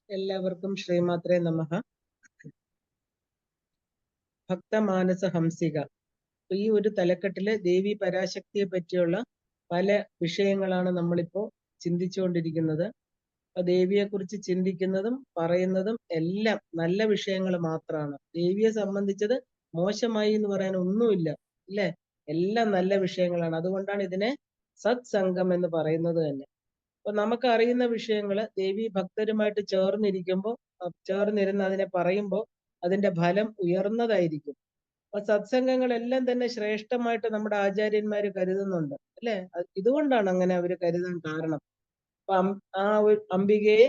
എല്ലാവർക്കും ശ്രീമാത്രേ നമഃ. ഭക്തമാനസ ഹംസിക. ഈ ഒരു തലക്കെട്ടില് ദേവി പരാശക്തിയെ പറ്റിയുള്ള പല വിഷയങ്ങളാണ് നമ്മളിപ്പോ ചിന്തിച്ചുകൊണ്ടിരിക്കുന്നത്. അപ്പൊ ദേവിയെ കുറിച്ച് ചിന്തിക്കുന്നതും പറയുന്നതും എല്ലാം നല്ല വിഷയങ്ങൾ മാത്രമാണ്. ദേവിയെ സംബന്ധിച്ചത് മോശമായി എന്ന് പറയാൻ ഒന്നുമില്ല, അല്ലെ? എല്ലാം നല്ല വിഷയങ്ങളാണ്. അതുകൊണ്ടാണ് ഇതിനെ സത്സംഗം എന്ന് പറയുന്നത് തന്നെ. അപ്പൊ നമുക്ക് അറിയുന്ന വിഷയങ്ങള് ദേവി ഭക്തരുമായിട്ട് ചേർന്നിരുന്ന് അതിനെ പറയുമ്പോൾ അതിന്റെ ഫലം ഉയർന്നതായിരിക്കും. അപ്പൊ സത്സംഗങ്ങളെല്ലാം തന്നെ ശ്രേഷ്ഠമായിട്ട് നമ്മുടെ ആചാര്യന്മാര് കരുതുന്നുണ്ട്, അല്ലെ? ഇതുകൊണ്ടാണ് അങ്ങനെ അവര് കരുതാൻ കാരണം. അപ്പൊ അംബികയെ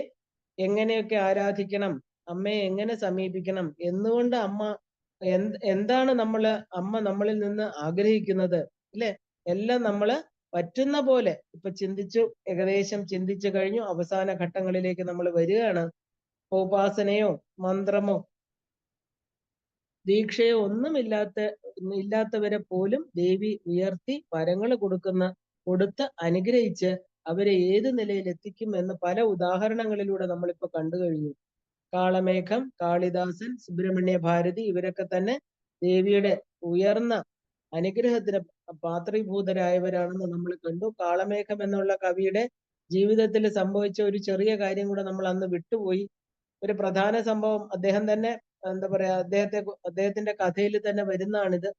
എങ്ങനെയൊക്കെ ആരാധിക്കണം, അമ്മയെ എങ്ങനെ സമീപിക്കണം എന്നുകൊണ്ട് എന്താണ് അമ്മ നമ്മളിൽ നിന്ന് ആഗ്രഹിക്കുന്നത്, അല്ലെ? എല്ലാം നമ്മള് പറ്റുന്ന പോലെ ഇപ്പൊ ഏകദേശം ചിന്തിച്ചു കഴിഞ്ഞു. അവസാന ഘട്ടങ്ങളിലേക്ക് നമ്മൾ വരികയാണ്. ഉപാസനയോ മന്ത്രമോ ദീക്ഷയോ ഇല്ലാത്തവരെ പോലും ദേവി ഉയർത്തി വരങ്ങൾ കൊടുത്ത് അനുഗ്രഹിച്ച് അവരെ ഏത് നിലയിൽ എത്തിക്കും എന്ന് പല ഉദാഹരണങ്ങളിലൂടെ നമ്മളിപ്പോ കണ്ടു കഴിഞ്ഞു. കാളമേഘം, കാളിദാസൻ, സുബ്രഹ്മണ്യ ഭാരതി ഇവരൊക്കെ തന്നെ ദേവിയുടെ ഉയർന്ന അനുഗ്രഹത്തിന് പാത്രീഭൂതരായവരാണെന്ന് നമ്മൾ കണ്ടു. കാളമേഘം എന്നുള്ള കവിയുടെ ജീവിതത്തിൽ സംഭവിച്ച ഒരു ചെറിയ കാര്യം കൂടെ നമ്മൾ അന്ന് വിട്ടുപോയി. ഒരു പ്രധാന സംഭവം അദ്ദേഹം തന്നെ എന്താ പറയാ അദ്ദേഹത്തിന്റെ കഥയിൽ തന്നെ വരുന്നതാണിത്.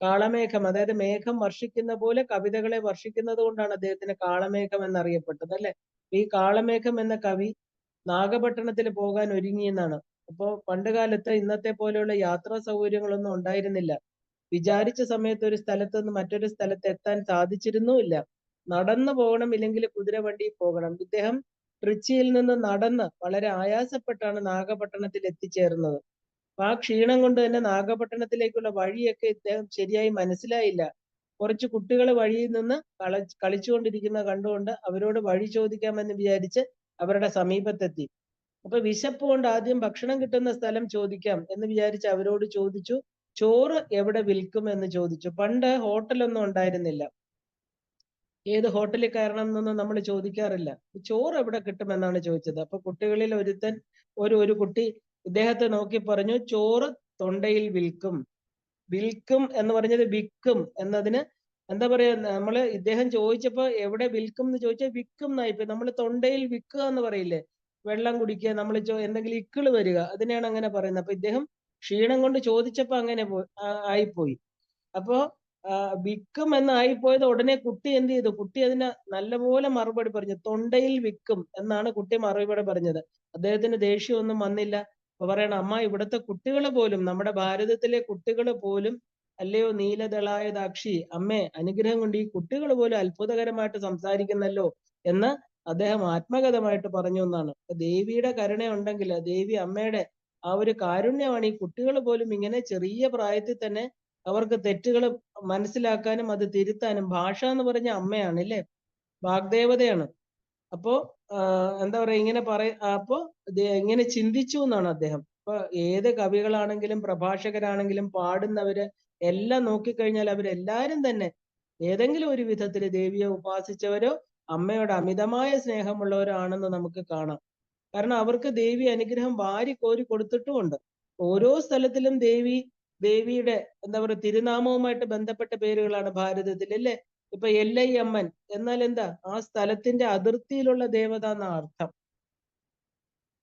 കാളമേഘം, അതായത് മേഘം വർഷിക്കുന്ന പോലെ കവിതകളെ വർഷിക്കുന്നത് കൊണ്ടാണ് അദ്ദേഹത്തിന് കാളമേഘം എന്നറിയപ്പെട്ടത്, അല്ലെ? ഈ കാളമേഘം എന്ന കവി നാഗപട്ടണത്തിൽ പോകാൻ ഒരുങ്ങിയെന്നാണ്. അപ്പോ പണ്ട് കാലത്ത് ഇന്നത്തെ പോലെയുള്ള യാത്രാ സൗകര്യങ്ങളൊന്നും ഉണ്ടായിരുന്നില്ല. വിചാരിച്ച സമയത്ത് ഒരു സ്ഥലത്ത് നിന്ന് മറ്റൊരു സ്ഥലത്ത് എത്താൻ സാധിച്ചിരുന്നുമില്ല. നടന്നു പോകണം, ഇല്ലെങ്കിൽ കുതിരവണ്ടി പോകണം. ഇദ്ദേഹം ട്രിച്ചിയിൽ നിന്ന് നടന്ന് വളരെ ആയാസപ്പെട്ടാണ് നാഗപട്ടണത്തിൽ എത്തിച്ചേർന്നത്. അപ്പൊ ആ ക്ഷീണം കൊണ്ട് തന്നെ നാഗപട്ടണത്തിലേക്കുള്ള വഴിയൊക്കെ ഇദ്ദേഹം ശരിയായി മനസ്സിലായില്ല. കുറച്ച് കുട്ടികൾ വഴിയിൽ നിന്ന് കളിച്ചുകൊണ്ടിരിക്കുന്ന കണ്ടുകൊണ്ട് അവരോട് വഴി ചോദിക്കാമെന്ന് വിചാരിച്ച് അവരുടെ സമീപത്തെത്തി. അപ്പൊ വിശപ്പ് കൊണ്ട് ആദ്യം ഭക്ഷണം കിട്ടുന്ന സ്ഥലം ചോദിക്കാം എന്ന് വിചാരിച്ച് അവരോട് ചോദിച്ചു, ചോറ് എവിടെ വിൽക്കും എന്ന് ചോദിച്ചു. പണ്ട് ഹോട്ടലൊന്നും ഉണ്ടായിരുന്നില്ല. ഏത് ഹോട്ടലിൽ കയറണം എന്നൊന്നും നമ്മൾ ചോദിക്കാറില്ല. ചോറ് എവിടെ കിട്ടുമെന്നാണ് ചോദിച്ചത്. അപ്പൊ കുട്ടികളിൽ ഒരു കുട്ടി ഇദ്ദേഹത്തെ നോക്കി പറഞ്ഞു, ചോറ് തൊണ്ടയിൽ വിൽക്കും. വിൽക്കും എന്ന് പറഞ്ഞത് വിൽക്കും എന്നതിന് എന്താ പറയാ, ഇദ്ദേഹം ചോദിച്ചപ്പോ എവിടെ വിൽക്കും എന്ന് ചോദിച്ചാൽ വിൽക്കും എന്നായിപ്പോ. നമ്മൾ തൊണ്ടയിൽ വിൽക്കുക എന്ന് പറയില്ലേ, വെള്ളം കുടിക്കുക, നമ്മൾ എന്തെങ്കിലും ഇക്കിള് വരിക, അതിനെയാണ് അങ്ങനെ പറയുന്നത്. അപ്പൊ ഇദ്ദേഹം ക്ഷീണം കൊണ്ട് ചോദിച്ചപ്പോ അങ്ങനെ ആയിപ്പോയി. അപ്പോ വിൽക്കും എന്നായിപ്പോയത് ഉടനെ കുട്ടി എന്ത് ചെയ്തു? കുട്ടി അതിന് നല്ലപോലെ മറുപടി പറഞ്ഞു, തൊണ്ടയിൽ വിൽക്കും എന്നാണ് കുട്ടി മറുപടി പറഞ്ഞത്. അദ്ദേഹത്തിന് ദേഷ്യമൊന്നും വന്നില്ല. അപ്പൊ പറയണം, അമ്മ ഇവിടുത്തെ കുട്ടികൾ പോലും, നമ്മുടെ ഭാരതത്തിലെ കുട്ടികൾ പോലും, അല്ലയോ നീലദളായതാക്ഷി, അമ്മേ അനുഗ്രഹം കൊണ്ട് ഈ കുട്ടികൾ പോലും അത്ഭുതകരമായിട്ട് സംസാരിക്കുന്നല്ലോ എന്ന് അദ്ദേഹം ആത്മഗതമായിട്ട് പറഞ്ഞു എന്നാണ്. അപ്പൊ ദേവിയുടെ കരുണ ഉണ്ടെങ്കിൽ, ദേവി അമ്മയുടെ ആ ഒരു കാരുണ്യമാണ് ഈ കുട്ടികൾ പോലും ഇങ്ങനെ ചെറിയ പ്രായത്തിൽ തന്നെ അവർക്ക് തെറ്റുകൾ മനസ്സിലാക്കാനും അത് തിരുത്താനും. ഭാഷ എന്ന് പറഞ്ഞ അമ്മയാണ്, അല്ലേ? വാഗ്ദേവതയാണ്. അപ്പോ എന്താ പറയാ, അപ്പോ ഇങ്ങനെ ചിന്തിച്ചു എന്നാണ് അദ്ദേഹം. അപ്പൊ ഏത് കവികളാണെങ്കിലും പ്രഭാഷകരാണെങ്കിലും പാടുന്നവര് എല്ലാം നോക്കിക്കഴിഞ്ഞാൽ അവരെല്ലാരും തന്നെ ഏതെങ്കിലും ഒരു വിധത്തിൽ ദേവിയെ ഉപാസിച്ചവരോ അമ്മയോട് അമിതമായ സ്നേഹമുള്ളവരോ ആണെന്ന് നമുക്ക് കാണാം. കാരണം അവർക്ക് ദേവി അനുഗ്രഹം വാരി കോരി കൊടുത്തിട്ടുമുണ്ട്. ഓരോ സ്ഥലത്തിലും ദേവിയുടെ എന്താ പറയുക, തിരുനാമവുമായിട്ട് ബന്ധപ്പെട്ട പേരുകളാണ് ഭാരതത്തിൽ, അല്ലേ? ഇപ്പൊ എല്ലയ്യമ്മൻ എന്നാൽ എന്താ? ആ സ്ഥലത്തിന്റെ അതിർത്തിയിലുള്ള ദേവത എന്ന അർത്ഥം.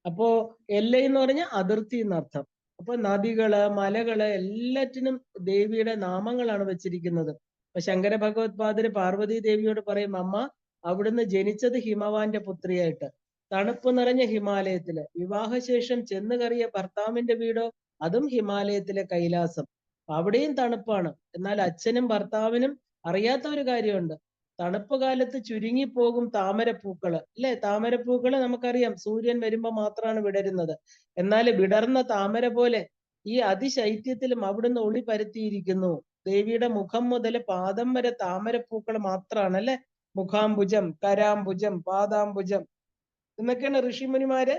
അപ്പോ എല്ലൈ എന്ന് പറഞ്ഞാൽ അതിർത്തി എന്നർത്ഥം. അപ്പൊ നദികള്, മലകള് എല്ലാറ്റിനും ദേവിയുടെ നാമങ്ങളാണ് വെച്ചിരിക്കുന്നത്. അപ്പൊ ശങ്കര ഭഗവത്പാദര് പാർവതി ദേവിയോട് പറയും, അമ്മ അവിടുന്ന് ജനിച്ചത് ഹിമവാന്റെ പുത്രിയായിട്ട്, തണുപ്പ് നിറഞ്ഞ ഹിമാലയത്തില്. വിവാഹശേഷം ചെന്ന് കയറിയ ഭർത്താവിന്റെ വീടോ അതും ഹിമാലയത്തിലെ കൈലാസം. അവിടെയും തണുപ്പാണ്. എന്നാൽ അച്ഛനും ഭർത്താവിനും അറിയാത്ത ഒരു കാര്യമുണ്ട്. തണുപ്പ് കാലത്ത് ചുരുങ്ങിപ്പോകും താമരപ്പൂക്കള്, അല്ലെ? താമരപ്പൂക്കള് നമുക്കറിയാം സൂര്യൻ വരുമ്പോ മാത്രമാണ് വിടരുന്നത്. എന്നാൽ വിടർന്ന താമര പോലെ ഈ അതിശൈത്യത്തിലും അവിടുന്ന് ഒളി പരത്തിയിരിക്കുന്നു. ദേവിയുടെ മുഖം മുതൽ പാദം വരെ താമരപ്പൂക്കൾ മാത്രമാണ്, അല്ലെ? മുഖാംബുജം, കരാംബുജം, പാദാംബുജം എന്നൊക്കെയാണ് ഋഷിമുനിമാര്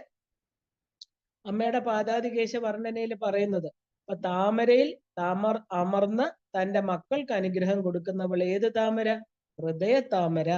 അമ്മയുടെ പാദാതികേശ വർണ്ണനയിൽ പറയുന്നത്. അപ്പൊ താമരയിൽ അമർന്ന് തന്റെ മക്കൾക്ക് അനുഗ്രഹം കൊടുക്കുന്നവൾ ഏത് താമര? ഹൃദയ താമര.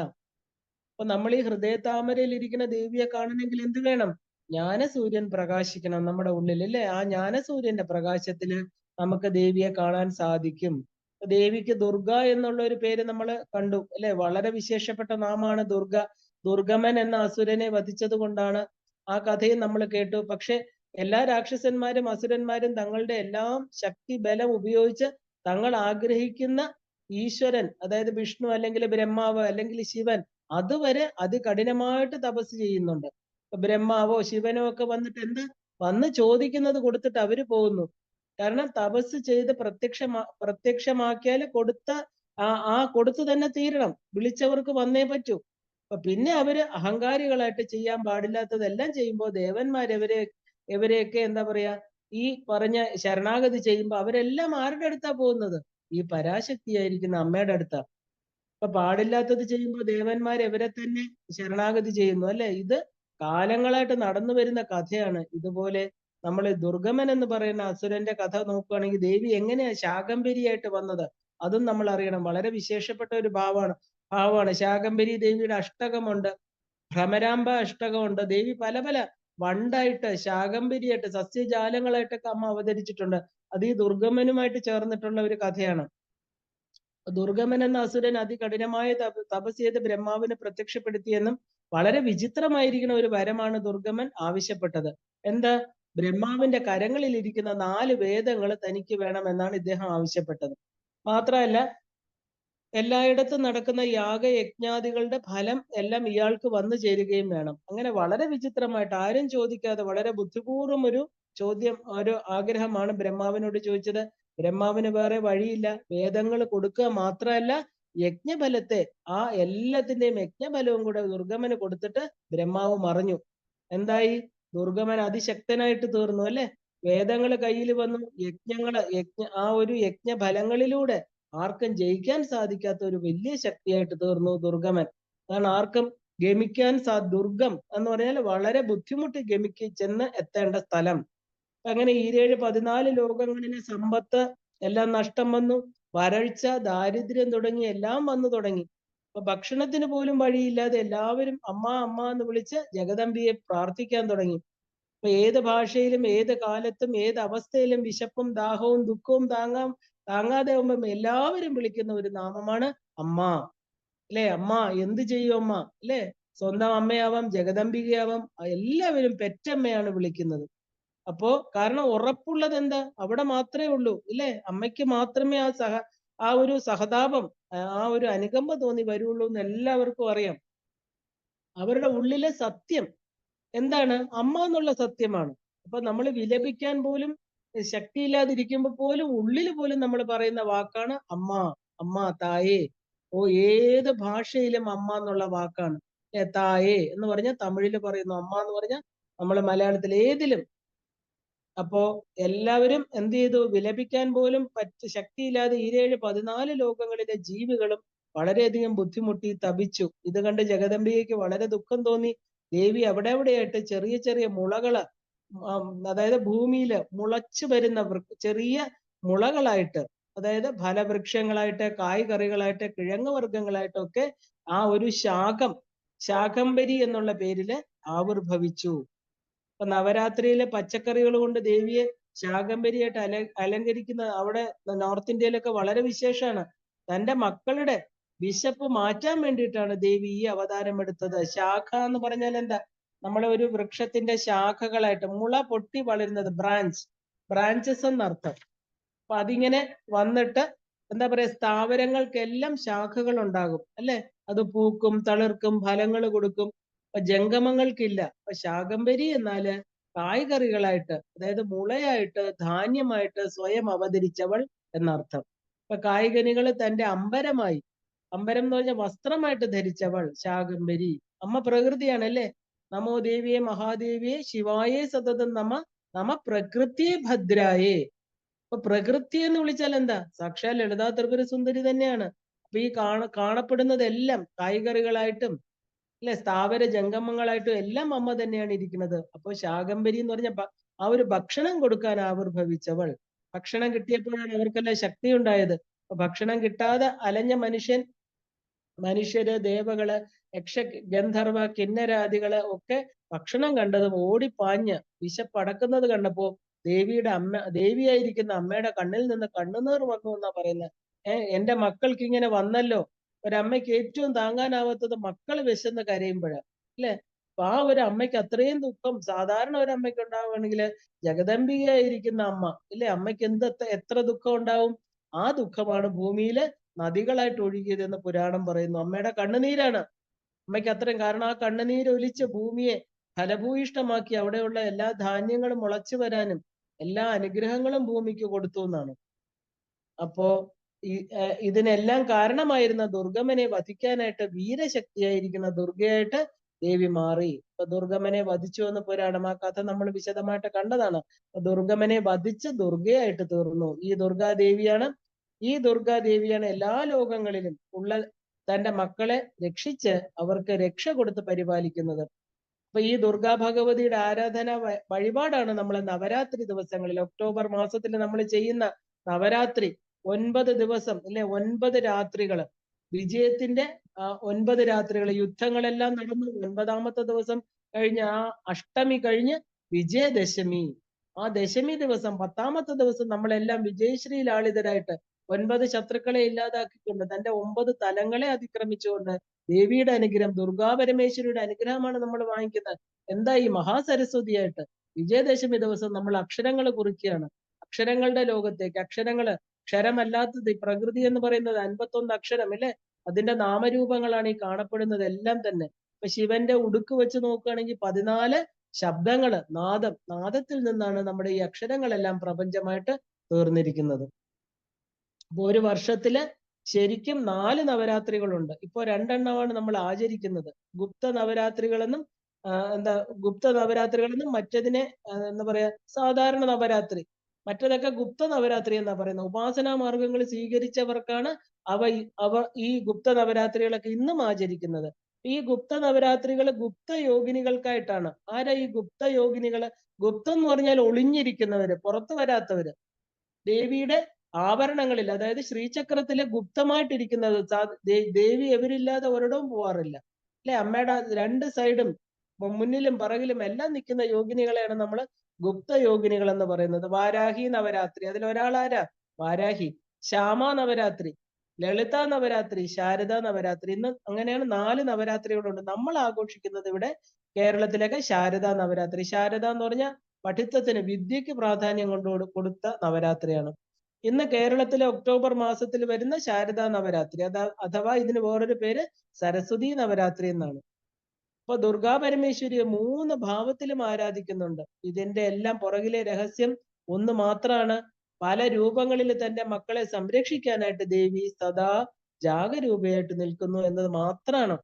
അപ്പൊ നമ്മൾ ഈ ഹൃദയ താമരയിൽ ഇരിക്കുന്ന ദേവിയെ കാണണമെങ്കിൽ എന്ത് വേണം? ജ്ഞാനസൂര്യൻ പ്രകാശിക്കണം നമ്മുടെ ഉള്ളിൽ, അല്ലെ? ആ ജ്ഞാനസൂര്യന്റെ പ്രകാശത്തില് നമുക്ക് ദേവിയെ കാണാൻ സാധിക്കും. ദേവിക്ക് ദുർഗ എന്നുള്ള ഒരു പേര് നമ്മൾ കണ്ടു, അല്ലെ? വളരെ വിശേഷപ്പെട്ട നാമാണ് ദുർഗ. ദുർഗമൻ എന്ന അസുരനെ വധിച്ചത് കൊണ്ടാണ് ആ കഥയും നമ്മൾ കേട്ടു. പക്ഷെ എല്ലാ രാക്ഷസന്മാരും അസുരന്മാരും തങ്ങളുടെ എല്ലാം ശക്തി ബലം ഉപയോഗിച്ച് തങ്ങൾ ആഗ്രഹിക്കുന്ന ഈശ്വരൻ, അതായത് വിഷ്ണു അല്ലെങ്കിൽ ബ്രഹ്മാവ് അല്ലെങ്കിൽ ശിവൻ, അതുവരെ അതികഠിനമായിട്ട് തപസ് ചെയ്യുന്നുണ്ട്. ബ്രഹ്മാവോ ശിവനോ ഒക്കെ വന്നിട്ട് വന്ന് ചോദിക്കുന്നത് കൊടുത്തിട്ട് അവര് പോകുന്നു. കാരണം തപസ് ചെയ്ത് പ്രത്യക്ഷമാക്കിയാൽ കൊടുത്തു തന്നെ തീരണം. വിളിച്ചവർക്ക് വന്നേ പറ്റൂ. അപ്പൊ പിന്നെ അവര് അഹങ്കാരികളായിട്ട് ചെയ്യാൻ പാടില്ലാത്തതെല്ലാം ചെയ്യുമ്പോൾ ഇവരെയൊക്കെ എന്താ പറയാ, ഈ പറഞ്ഞ ശരണാഗതി ചെയ്യുമ്പോൾ അവരെല്ലാം ആരുടെ അടുത്താ പോകുന്നത്? ഈ പരാശക്തിയായിരിക്കുന്ന അമ്മയുടെ അടുത്താ. അപ്പൊ പാടില്ലാത്തത് ചെയ്യുമ്പോൾ ദേവന്മാർ ഇവരെ തന്നെ ശരണാഗതി ചെയ്യുന്നു, അല്ലെ? ഇത് കാലങ്ങളായിട്ട് നടന്നു വരുന്ന കഥയാണ്. ഇതുപോലെ നമ്മൾ ദുർഗമൻ എന്ന് പറയുന്ന അസുരന്റെ കഥ നോക്കുകയാണെങ്കിൽ ദേവി എങ്ങനെയാ ശാകംഭരിയായിട്ട് വന്നത് അതും നമ്മൾ അറിയണം. വളരെ വിശേഷപ്പെട്ട ഒരു ഭാവമാണ്. ശാകംഭരി ദേവിയുടെ അഷ്ടകമുണ്ട്, ഭ്രമരാംബ അഷ്ടകമുണ്ട്. ദേവി പല പല വണ്ടായിട്ട് ശാകംഭരിയായിട്ട് സസ്യജാലങ്ങളായിട്ടൊക്കെ അമ്മ അവതരിച്ചിട്ടുണ്ട്. അത് ഈ ദുർഗമനുമായിട്ട് ചേർന്നിട്ടുള്ള ഒരു കഥയാണ്. ദുർഗമൻ എന്ന അസുരൻ അതികഠിനമായ തപസ് ചെയ്ത് ബ്രഹ്മാവിനെ പ്രത്യക്ഷപ്പെടുത്തിയെന്നും വളരെ വിചിത്രമായിരിക്കുന്ന ഒരു വരമാണ് ദുർഗമൻ ആവശ്യപ്പെട്ടത്. എന്താ? ബ്രഹ്മാവിന്റെ കരങ്ങളിൽ ഇരിക്കുന്ന 4 വേദങ്ങൾ തനിക്ക് വേണമെന്നാണ് ഇദ്ദേഹം ആവശ്യപ്പെട്ടത്. മാത്രമല്ല എല്ലായിടത്തും നടക്കുന്ന യാഗയജ്ഞാദികളുടെ ഫലം എല്ലാം ഇയാൾക്ക് വന്നു ചേരുകയും വേണം. അങ്ങനെ വളരെ വിചിത്രമായിട്ട് ആരും ചോദിക്കാതെ വളരെ ബുദ്ധിപൂർവ്വം ഒരു ആഗ്രഹമാണ് ബ്രഹ്മാവിനോട് ചോദിച്ചത്. ബ്രഹ്മാവിന് വേറെ വഴിയില്ല. വേദങ്ങൾ കൊടുക്കുക മാത്രമല്ല യജ്ഞബലത്തെ, ആ എല്ലാത്തിന്റെയും യജ്ഞബലവും കൂടെ ദുർഗമന് കൊടുത്തിട്ട് ബ്രഹ്മാവ് മറിഞ്ഞു. എന്തായി? ദുർഗമൻ അതിശക്തനായിട്ട് തീർന്നു, അല്ലെ? വേദങ്ങൾ കയ്യിൽ വന്നു. ആ ഒരു യജ്ഞഫലങ്ങളിലൂടെ ആർക്കും ജയിക്കാൻ സാധിക്കാത്ത ഒരു വലിയ ശക്തിയായിട്ട് തീർന്നു ദുർഗമൻ. അതാണ് ആർക്കും ദുർഗം എന്ന് പറഞ്ഞാൽ വളരെ ബുദ്ധിമുട്ടി ചെന്ന് എത്തേണ്ട സ്ഥലം. അങ്ങനെ 14 ലോകങ്ങളിലെ സമ്പത്ത് എല്ലാം നഷ്ടം വന്നു. വരൾച്ച, ദാരിദ്ര്യം തുടങ്ങി എല്ലാം വന്നു തുടങ്ങി. അപ്പൊ ഭക്ഷണത്തിന് പോലും വഴിയില്ലാതെ എല്ലാവരും അമ്മ അമ്മ എന്ന് വിളിച്ച് ജഗദമ്പിയെ പ്രാർത്ഥിക്കാൻ തുടങ്ങി. അപ്പൊ ഏത് ഭാഷയിലും ഏത് കാലത്തും ഏത് അവസ്ഥയിലും വിശപ്പും ദാഹവും ദുഃഖവും താങ്ങാതെ ആവുമ്പം എല്ലാവരും വിളിക്കുന്ന ഒരു നാമമാണ് അമ്മ, അല്ലെ? അമ്മ എന്ത് ചെയ്യും അമ്മ, അല്ലെ? സ്വന്തം അമ്മയാവാം, ജഗദമ്പികയാവാം, എല്ലാവരും പെറ്റമ്മയാണ് വിളിക്കുന്നത്. അപ്പോ കാരണം ഉറപ്പുള്ളത് എന്താ? അവിടെ മാത്രമേ ഉള്ളൂ, ഇല്ലേ? അമ്മയ്ക്ക് മാത്രമേ ആ ഒരു സഹതാപം, ആ ഒരു അനുകമ്പ തോന്നി വരുള്ളൂ എന്ന് എല്ലാവർക്കും അറിയാം. അവരുടെ ഉള്ളിലെ സത്യം എന്താണ്? അമ്മ എന്നുള്ള സത്യമാണ്. അപ്പൊ നമ്മൾ വിലപിക്കാൻ പോലും ശക്തിയില്ലാതിരിക്കുമ്പോൾ പോലും ഉള്ളിൽ പോലും നമ്മൾ പറയുന്ന വാക്കാണ് അമ്മ. അമ്മ, തായേ. ഏത് ഭാഷയിലും അമ്മ എന്നുള്ള വാക്കാണ്. തായേ എന്ന് പറഞ്ഞാൽ തമിഴിൽ പറയുന്നു, അമ്മ എന്ന് പറഞ്ഞാൽ നമ്മൾ മലയാളത്തിൽ ഏതിലും. അപ്പോ എല്ലാവരും എന്ത് ചെയ്തു? വിലപിക്കാൻ പോലും ശക്തിയില്ലാതെ 14 ലോകങ്ങളിലെ ജീവികളും വളരെയധികം ബുദ്ധിമുട്ടി തപിച്ചു. ഇത് കണ്ട് ജഗദമ്പികയ്ക്ക് വളരെ ദുഃഖം തോന്നി. ദേവി എവിടെയായിട്ട് ചെറിയ ചെറിയ മുളകള്, അതായത് ഭൂമിയിൽ മുളച്ചു വരുന്ന ചെറിയ മുളകളായിട്ട്, അതായത് ഫലവൃക്ഷങ്ങളായിട്ട്, കായ്കറികളായിട്ട്, കിഴങ്ങ് വർഗ്ഗങ്ങളായിട്ടൊക്കെ ആ ഒരു ശാകംഭരി എന്നുള്ള പേരില് ആവിർഭവിച്ചു. അപ്പൊ നവരാത്രിയിലെ പച്ചക്കറികൾ കൊണ്ട് ദേവിയെ ശാകംഭരിയായിട്ട് അലങ്കരിക്കുന്ന അവിടെ നോർത്ത് ഇന്ത്യയിലൊക്കെ വളരെ വിശേഷമാണ്. തന്റെ മക്കളുടെ വിശപ്പ് മാറ്റാൻ വേണ്ടിയിട്ടാണ് ദേവി ഈ അവതാരം എടുത്തത്. ശാഖ എന്ന് പറഞ്ഞാൽ എന്താ? നമ്മളെ ഒരു വൃക്ഷത്തിന്റെ ശാഖകളായിട്ട് മുള പൊട്ടി വളരുന്നത്, ബ്രാഞ്ചസ് എന്നർത്ഥം. അപ്പൊ അതിങ്ങനെ വന്നിട്ട് എന്താ പറയാ, സ്ഥാവരങ്ങൾക്കെല്ലാം ശാഖകൾ ഉണ്ടാകും, അല്ലെ? അത് പൂക്കും, തളിർക്കും, ഫലങ്ങൾ കൊടുക്കും. അപ്പൊ ജംഗമങ്ങൾക്കില്ല. അപ്പൊ ശാകംഭരി എന്നാല് കായ്കറികളായിട്ട്, അതായത് മുളയായിട്ട്, ധാന്യമായിട്ട് സ്വയം അവതരിച്ചവൾ എന്നർത്ഥം. അപ്പൊ കായ്കനികൾ തന്റെ അമ്പരം എന്ന് പറഞ്ഞ വസ്ത്രമായിട്ട് ധരിച്ചവൾ ശാകംഭരി. അമ്മ പ്രകൃതിയാണ്, അല്ലെ? നമോ ദേവിയെ മഹാദേവിയെ ശിവായേ സതതം നമ പ്രകൃതിയെ ഭദ്രായേ. അപ്പൊ പ്രകൃതി എന്ന് വിളിച്ചാൽ എന്താ? സാക്ഷാൽ ലളിതാ ത്രിപുര സുന്ദരി തന്നെയാണ്. അപ്പൊ ഈ കാണപ്പെടുന്നതെല്ലാം കായ്കറികളായിട്ടും, അല്ലെ, സ്ഥാവര ജംഗമങ്ങളായിട്ടും എല്ലാം അമ്മ തന്നെയാണ് ഇരിക്കുന്നത്. അപ്പൊ ശാകംഭരി എന്ന് പറഞ്ഞ ആ ഒരു ഭക്ഷണം കൊടുക്കാൻ ആവിർഭവിച്ചവൾ. ഭക്ഷണം കിട്ടിയപ്പോഴാണ് അവർക്കെല്ലാം ശക്തി ഉണ്ടായത്. അപ്പൊ ഭക്ഷണം കിട്ടാതെ അലഞ്ഞ മനുഷ്യര്, ദേവകള് യക്ഷ ഗന്ധർവ കിന്നരാദികള് ഒക്കെ ഭക്ഷണം കണ്ടതും ഓടിപ്പാഞ്ഞ് വിശപ്പടക്കുന്നത് കണ്ടപ്പോ ദേവിയായിരിക്കുന്ന അമ്മയുടെ കണ്ണിൽ നിന്ന് കണ്ണുനീർ വന്നു എന്നാ പറയുന്നത്. എന്റെ മക്കൾക്ക് ഇങ്ങനെ വന്നല്ലോ. ഒരമ്മയ്ക്ക് ഏറ്റവും താങ്ങാനാവാത്തത് മക്കൾ വിശന്ന് കരയുമ്പോഴാണ്, അല്ലെ? അപ്പൊ ആ ഒരു അമ്മയ്ക്ക് അത്രയും ദുഃഖം സാധാരണ ഒരു അമ്മയ്ക്ക് ഉണ്ടാവുകയാണെങ്കിൽ, ജഗദംബികയായിരിക്കുന്ന അമ്മ, ഇല്ലേ, അമ്മയ്ക്ക് എത്ര ദുഃഖം ഉണ്ടാവും. ആ ദുഃഖമാണ് ഭൂമിയില് നദികളായിട്ട് ഒഴുകിയതെന്ന് പുരാണം പറയുന്നു. അമ്മയുടെ കണ്ണുനീരാണ് അമ്മയ്ക്ക് അത്രയും. കാരണം ആ കണ്ണുനീര് ഒലിച്ച് ഭൂമിയെ ഫലഭൂയിഷ്ടമാക്കി അവിടെയുള്ള എല്ലാ ധാന്യങ്ങളും മുളച്ചു വരാനും എല്ലാ അനുഗ്രഹങ്ങളും ഭൂമിക്ക് കൊടുത്തു എന്നാണ്. അപ്പോ ഇതിനെല്ലാം കാരണമായിരുന്ന ദുർഗമനെ വധിക്കാനായിട്ട് വീരശക്തിയായിരിക്കുന്ന ദുർഗയായിട്ട് ദേവി മാറി. അപ്പൊ ദുർഗമനെ വധിച്ചു എന്ന് പുരാണം. ആ കഥ നമ്മൾ വിശദമായിട്ട് കണ്ടതാണ്. ദുർഗമനെ വധിച്ച് ദുർഗയായിട്ട് തീർന്നു. ഈ ദുർഗാദേവിയാണ് എല്ലാ ലോകങ്ങളിലും ഉള്ള തന്റെ മക്കളെ രക്ഷിച്ച് അവർക്ക് രക്ഷ കൊടുത്ത് പരിപാലിക്കുന്നത്. അപ്പൊ ഈ ദുർഗാ ഭഗവതിയുടെ ആരാധന വഴിപാടാണ് നമ്മൾ നവരാത്രി ദിവസങ്ങളിൽ, ഒക്ടോബർ മാസത്തിൽ നമ്മൾ ചെയ്യുന്ന നവരാത്രി 9 ദിവസം, അല്ലെ, 9 രാത്രികള്, വിജയത്തിന്റെ 9 രാത്രികൾ. യുദ്ധങ്ങളെല്ലാം നടന്നു 9ാമത്തെ ദിവസം കഴിഞ്ഞ് ആ അഷ്ടമി കഴിഞ്ഞ് വിജയദശമി, ആ ദശമി ദിവസം 10ാമത്തെ ദിവസം നമ്മളെല്ലാം വിജയശ്രീ ലാളിതരായിട്ട് 9 ശത്രുക്കളെ ഇല്ലാതാക്കിക്കൊണ്ട് തന്റെ 9 തലങ്ങളെ അതിക്രമിച്ചുകൊണ്ട് ദേവിയുടെ അനുഗ്രഹം, ദുർഗാ പരമേശ്വരിയുടെ അനുഗ്രഹമാണ് നമ്മൾ വാങ്ങിക്കുന്നത്. എന്താ ഈ മഹാസരസ്വതിയായിട്ട് വിജയദശമി ദിവസം നമ്മൾ അക്ഷരങ്ങൾ കുറിക്കുകയാണ്. അക്ഷരങ്ങളുടെ ലോകത്തേക്ക്, ക്ഷരമല്ലാത്തത് ഈ പ്രകൃതി എന്ന് പറയുന്നത് 51 അക്ഷരം, അല്ലെ? അതിന്റെ നാമരൂപങ്ങളാണ് ഈ കാണപ്പെടുന്നത് എല്ലാം തന്നെ. ഇപ്പൊ ശിവന്റെ ഉടുക്ക് വെച്ച് നോക്കുകയാണെങ്കിൽ 14 ശബ്ദങ്ങള്, നാദത്തിൽ നിന്നാണ് നമ്മുടെ ഈ അക്ഷരങ്ങളെല്ലാം പ്രപഞ്ചമായിട്ട് തീർന്നിരിക്കുന്നത്. അപ്പൊ ഒരു വർഷത്തില് ശരിക്കും 4 നവരാത്രികളുണ്ട്. ഇപ്പോ 2 എണ്ണമാണ് നമ്മൾ ആചരിക്കുന്നത്. ഗുപ്ത നവരാത്രികളെന്നും മറ്റതിനെ എന്താ പറയാ, സാധാരണ നവരാത്രി. മറ്റതൊക്കെ ഗുപ്ത നവരാത്രി എന്നാ പറയുന്നത്. ഉപാസനാ മാർഗങ്ങൾ സ്വീകരിച്ചവർക്കാണ് ഈ ഗുപ്ത നവരാത്രികളൊക്കെ ഇന്നും ആചരിക്കുന്നത്. ഈ ഗുപ്ത നവരാത്രികൾ ഗുപ്ത യോഗിനികൾക്കായിട്ടാണ്. ആരാ ഈ ഗുപ്ത യോഗിനികള്? ഗുപ്തം എന്ന് പറഞ്ഞാൽ ഒളിഞ്ഞിരിക്കുന്നവര്, പുറത്തു വരാത്തവര്. ദേവിയുടെ ആഭരണങ്ങളിൽ, അതായത് ശ്രീചക്രത്തിലെ ഗുപ്തമായിട്ടിരിക്കുന്നത്. ദേവി എവരില്ലാതെ ഒരിടവും പോവാറില്ല, അല്ലെ? അമ്മയുടെ 2 സൈഡും മുന്നിലും പറകിലും എല്ലാം നിൽക്കുന്ന യോഗിനികളെയാണ് നമ്മൾ ഗുപ്ത യോഗിനികൾ എന്ന് പറയുന്നത്. വാരാഹി നവരാത്രി, അതിലൊരാളാരാ? വാരാഹി. ശ്യാമ നവരാത്രി, ലളിത നവരാത്രി, ശാരദ നവരാത്രി. ഇന്ന് അങ്ങനെയാണ് 4 നവരാത്രികളുണ്ട്. നമ്മൾ ആഘോഷിക്കുന്നത് ഇവിടെ കേരളത്തിലൊക്കെ ശാരദ നവരാത്രി. ശാരദ എന്ന് പറഞ്ഞാൽ പഠിത്തത്തിന്, വിദ്യക്ക് പ്രാധാന്യം കൊടുത്ത നവരാത്രിയാണ്. ഇന്ന് കേരളത്തിലെ ഒക്ടോബർ മാസത്തിൽ വരുന്ന ശാരദാ നവരാത്രി, അഥവാ ഇതിന് വേറൊരു പേര് സരസ്വതി നവരാത്രി എന്നാണ്. അപ്പൊ ദുർഗാ പരമേശ്വരിയെ 3 ഭാവത്തിലും ആരാധിക്കുന്നുണ്ട്. ഇതിന്റെ എല്ലാം പുറകിലെ രഹസ്യം ഒന്ന് മാത്രമാണ്. പല രൂപങ്ങളിൽ തന്റെ മക്കളെ സംരക്ഷിക്കാനായിട്ട് ദേവി സദാ ജാഗരൂപയായിട്ട് നിൽക്കുന്നു എന്നത് മാത്രമാണ്.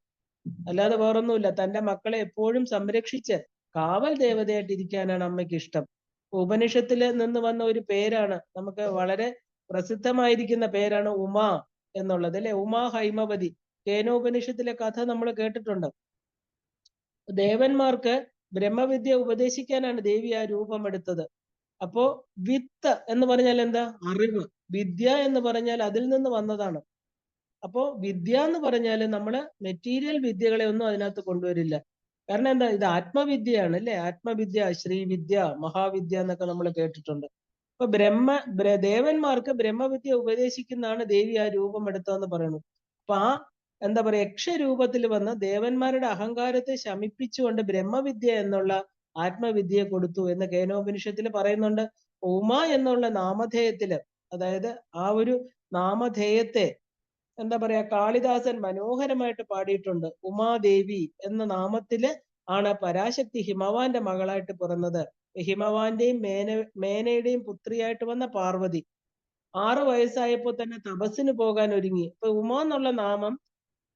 അല്ലാതെ വേറൊന്നുമില്ല. തന്റെ മക്കളെ എപ്പോഴും സംരക്ഷിച്ച് കാവൽ ദേവതയായിട്ട് ഇരിക്കാനാണ് അമ്മയ്ക്ക് ഇഷ്ടം. ഉപനിഷത്തിൽ നിന്ന് വന്ന ഒരു പേരാണ്, നമുക്ക് വളരെ പ്രസിദ്ധമായിരിക്കുന്ന പേരാണ് ഉമ എന്നുള്ളത്, അല്ലെ? ഉമാ ഹൈമവതി. കേനോപനിഷത്തിലെ കഥ നമ്മൾ കേട്ടിട്ടുണ്ട്. ദേവന്മാർക്ക് ബ്രഹ്മവിദ്യ ഉപദേശിക്കാനാണ് ദേവി ആ രൂപം എടുത്തത്. അപ്പോ വിത്ത് എന്ന് പറഞ്ഞാൽ എന്താ? അറിവ്. വിദ്യ എന്ന് പറഞ്ഞാൽ അതിൽ നിന്ന് വന്നതാണ്. അപ്പോ വിദ്യ എന്ന് പറഞ്ഞാൽ നമ്മള് മെറ്റീരിയൽ വിദ്യകളെ ഒന്നും അതിനകത്ത് കൊണ്ടുവരില്ല. കാരണം എന്താ? ഇത് ആത്മവിദ്യയാണ്, അല്ലെ? ആത്മവിദ്യ, ശ്രീവിദ്യ, മഹാവിദ്യ എന്നൊക്കെ നമ്മൾ കേട്ടിട്ടുണ്ട്. അപ്പൊ ദേവന്മാർക്ക് ബ്രഹ്മവിദ്യ ഉപദേശിക്കുന്നതാണ് ദേവി ആ രൂപം എടുത്തതെന്ന് പറയുന്നു. അപ്പൊ ആ എന്താ പറയാ, യക്ഷരൂപത്തിൽ വന്ന് ദേവന്മാരുടെ അഹങ്കാരത്തെ ശമിപ്പിച്ചുകൊണ്ട് ബ്രഹ്മവിദ്യ എന്നുള്ള ആത്മവിദ്യയെ കൊടുത്തു എന്ന് കേനോപനിഷത്തിൽ പറയുന്നുണ്ട്. ഉമ എന്നുള്ള നാമധേയത്തില്, അതായത് ആ ഒരു നാമധേയത്തെ എന്താ പറയാ, കാളിദാസൻ മനോഹരമായിട്ട് പാടിയിട്ടുണ്ട്. ഉമാദേവി എന്ന നാമത്തില് ആണ് പരാശക്തി ഹിമവാന്റെ മകളായിട്ട് പിറന്നത്. ഹിമവാന്റെയും മേനയുടെയും പുത്രിയായിട്ട് വന്ന പാർവതി 6 വയസ്സായപ്പോ തന്നെ തപസ്സിന് പോകാൻ ഒരുങ്ങി. ഇപ്പൊ ഉമ എന്നുള്ള നാമം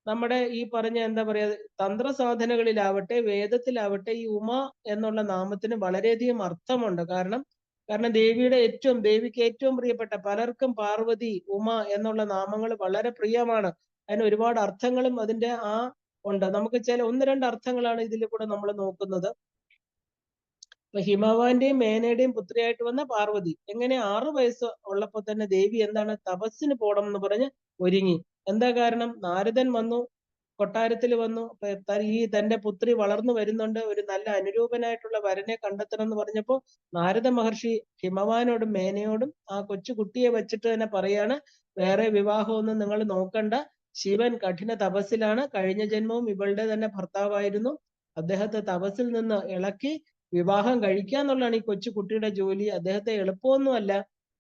നമ്മുടെ ഈ പറഞ്ഞ എന്താ പറയാ, തന്ത്രസാധനകളിലാവട്ടെ വേദത്തിലാവട്ടെ ഈ ഉമ എന്നുള്ള നാമത്തിന് വളരെയധികം അർത്ഥമുണ്ട്. കാരണം ദേവിക്ക് ഏറ്റവും പ്രിയപ്പെട്ട, പലർക്കും പാർവതി, ഉമ എന്നുള്ള നാമങ്ങൾ വളരെ പ്രിയമാണ്. അതിന് ഒരുപാട് അർത്ഥങ്ങളും അതിന്റെ ഉണ്ട്. നമുക്ക് ചില 1-2 അർത്ഥങ്ങളാണ് ഇതിൽ കൂടെ നമ്മൾ നോക്കുന്നത്. അപ്പൊ ഹിമവാന്റെയും മേനയുടെയും പുത്രിയായിട്ട് വന്ന പാർവതി എങ്ങനെ 6 വയസ്സ് ഉള്ളപ്പോ തന്നെ ദേവി എന്താണ്, തപസ്സിന് പോകണം എന്ന് പറഞ്ഞ് ഒരുങ്ങി. എന്താ കാരണം? നാരദൻ വന്നു, കൊട്ടാരത്തിൽ വന്നു. ഈ തന്റെ പുത്രി വളർന്നു വരുന്നുണ്ട്, ഒരു നല്ല അനുരൂപനായിട്ടുള്ള വരനെ കണ്ടെത്തണം എന്ന് പറഞ്ഞപ്പോ നാരദ മഹർഷി ഹിമവാനോടും മേനയോടും ആ കൊച്ചു കുട്ടിയെ വെച്ചിട്ട് തന്നെ പറയാണ്, വേറെ വിവാഹമൊന്നും നിങ്ങൾ നോക്കണ്ട, ശിവൻ കഠിന തപസ്സിലാണ്, കഴിഞ്ഞ ജന്മവും ഇവളുടെ തന്നെ ഭർത്താവായിരുന്നു, അദ്ദേഹത്തെ തപസ്സിൽ നിന്ന് ഇളക്കി വിവാഹം കഴിക്കാന്നുള്ളതാണ് ഈ കൊച്ചു കുട്ടിയുടെ ജോലി. അദ്ദേഹത്തെ എളുപ്പമൊന്നുമല്ല,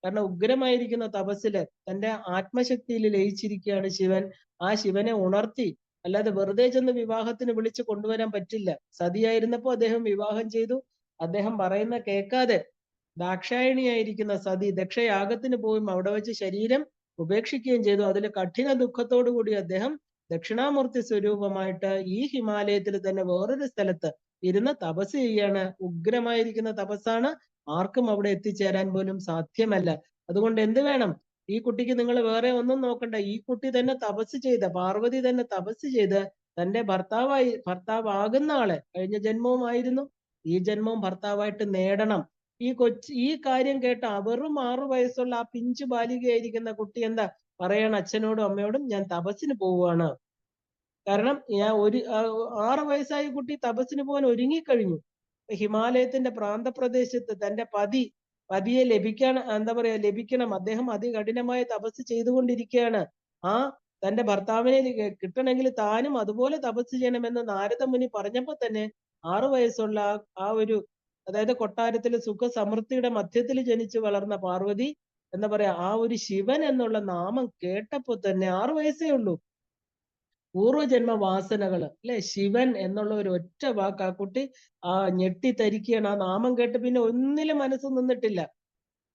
കാരണം ഉഗ്രമായിരിക്കുന്ന തപസ്സില് തന്റെ ആത്മശക്തിയിൽ ലയിച്ചിരിക്കുകയാണ് ശിവൻ. ആ ശിവനെ ഉണർത്തി, അല്ലാതെ വെറുതെ ചെന്ന് വിവാഹത്തിന് വിളിച്ചു കൊണ്ടുവരാൻ പറ്റില്ല. സതിയായിരുന്നപ്പോ അദ്ദേഹം വിവാഹം ചെയ്തു. അദ്ദേഹം പറയുന്ന കേൾക്കാതെ ദാക്ഷായണിയായിരിക്കുന്ന സതി ദക്ഷയാഗത്തിന് പോയും അവിടെ വെച്ച് ശരീരം ഉപേക്ഷിക്കുകയും ചെയ്തു. അതിൽ കഠിന ദുഃഖത്തോടു കൂടി അദ്ദേഹം ദക്ഷിണാമൂർത്തി സ്വരൂപമായിട്ട് ഈ ഹിമാലയത്തിൽ തന്നെ വേറൊരു സ്ഥലത്ത് ഇരുന്ന് തപസ് ചെയ്യാണ്. ഉഗ്രമായിരിക്കുന്ന തപസ്സാണ്, ആർക്കും അവിടെ എത്തിച്ചേരാൻ പോലും സാധ്യമല്ല. അതുകൊണ്ട് എന്ത് വേണം? ഈ കുട്ടിക്ക് നിങ്ങൾ വേറെ ഒന്നും നോക്കണ്ട. ഈ കുട്ടി തന്നെ തപസ് ചെയ്ത്, പാർവതി തന്നെ തപസ് ചെയ്ത് തന്റെ ഭർത്താവാകുന്ന ആളെ, കഴിഞ്ഞ ജന്മവുമായിരുന്നു, ഈ ജന്മവും ഭർത്താവായിട്ട് നേടണം. ഈ കാര്യം കേട്ട വെറും 6 വയസ്സുള്ള ആ പിഞ്ചു ബാലികയായിരിക്കുന്ന കുട്ടി എന്താ പറയണം അച്ഛനോടും അമ്മയോടും, ഞാൻ തപസ്സിന് പോവുകയാണ്. കാരണം ഞാൻ 6 വയസ്സായ കുട്ടി തപസ്സിന് പോകാൻ ഒരുങ്ങിക്കഴിഞ്ഞു. ഹിമാലയത്തിന്റെ പ്രാന്തപ്രദേശത്ത് തന്റെ പതിയെ ലഭിക്കണം. അദ്ദേഹം അതികഠിനമായ തപസ് ചെയ്തുകൊണ്ടിരിക്കുകയാണ്. ആ തന്റെ ഭർത്താവിനെ കിട്ടണമെങ്കിൽ താനും അതുപോലെ തപസ് ചെയ്യണമെന്ന് നാരദ മുനി പറഞ്ഞപ്പോ തന്നെ 6 വയസ്സുള്ള ആ ഒരു, അതായത് കൊട്ടാരത്തിലെ സുഖ സമൃദ്ധിയുടെ മധ്യത്തിൽ ജനിച്ചു വളർന്ന പാർവതി ആ ഒരു ശിവൻ എന്നുള്ള നാമം കേട്ടപ്പോ തന്നെ 6 വയസ്സേ ഉള്ളൂ. പൂർവജന്മ വാസനകൾ അല്ലെ, ശിവൻ എന്നുള്ള ഒരു ഒറ്റ വാക്ക് ആ കുട്ടി ഞെട്ടിത്തരിക്കുകയാണ്. ആ നാമം കേട്ട് പിന്നെ ഒന്നിലും മനസ്സ് നിന്നിട്ടില്ല.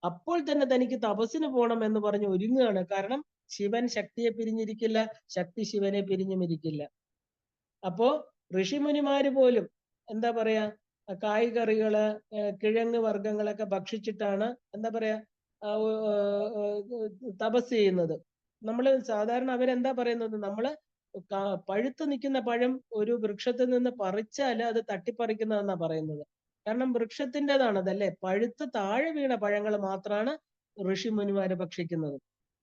അപ്പോൾ തന്നെ തനിക്ക് തപസ്സിന് പോകണം എന്ന് പറഞ്ഞ് ഒരുങ്ങുകയാണ്. കാരണം ശിവൻ ശക്തിയെ പിരിഞ്ഞിരിക്കില്ല, ശക്തി ശിവനെ പിരിഞ്ഞുമിരിക്കില്ല. അപ്പോ ഋഷിമുനിമാര് പോലും കായ്കറികള്, കിഴങ്ങ് വർഗങ്ങളൊക്കെ ഭക്ഷിച്ചിട്ടാണ് തപസ് ചെയ്യുന്നത്. നമ്മള് സാധാരണ അവരെന്താ പറയുന്നത്, നമ്മള് പഴുത്ത് നിൽക്കുന്ന പഴം ഒരു വൃക്ഷത്തിൽ നിന്ന് പറിച്ചാൽ അത് തട്ടിപ്പറിക്കുന്നതെന്നാ പറയുന്നത്. കാരണം വൃക്ഷത്തിൻ്റെതാണ് അതല്ലേ, പഴുത്ത് താഴെ വീണ പഴങ്ങൾ മാത്രമാണ് ഋഷിമുനിമാര് ഭക്ഷിക്കുന്നത്.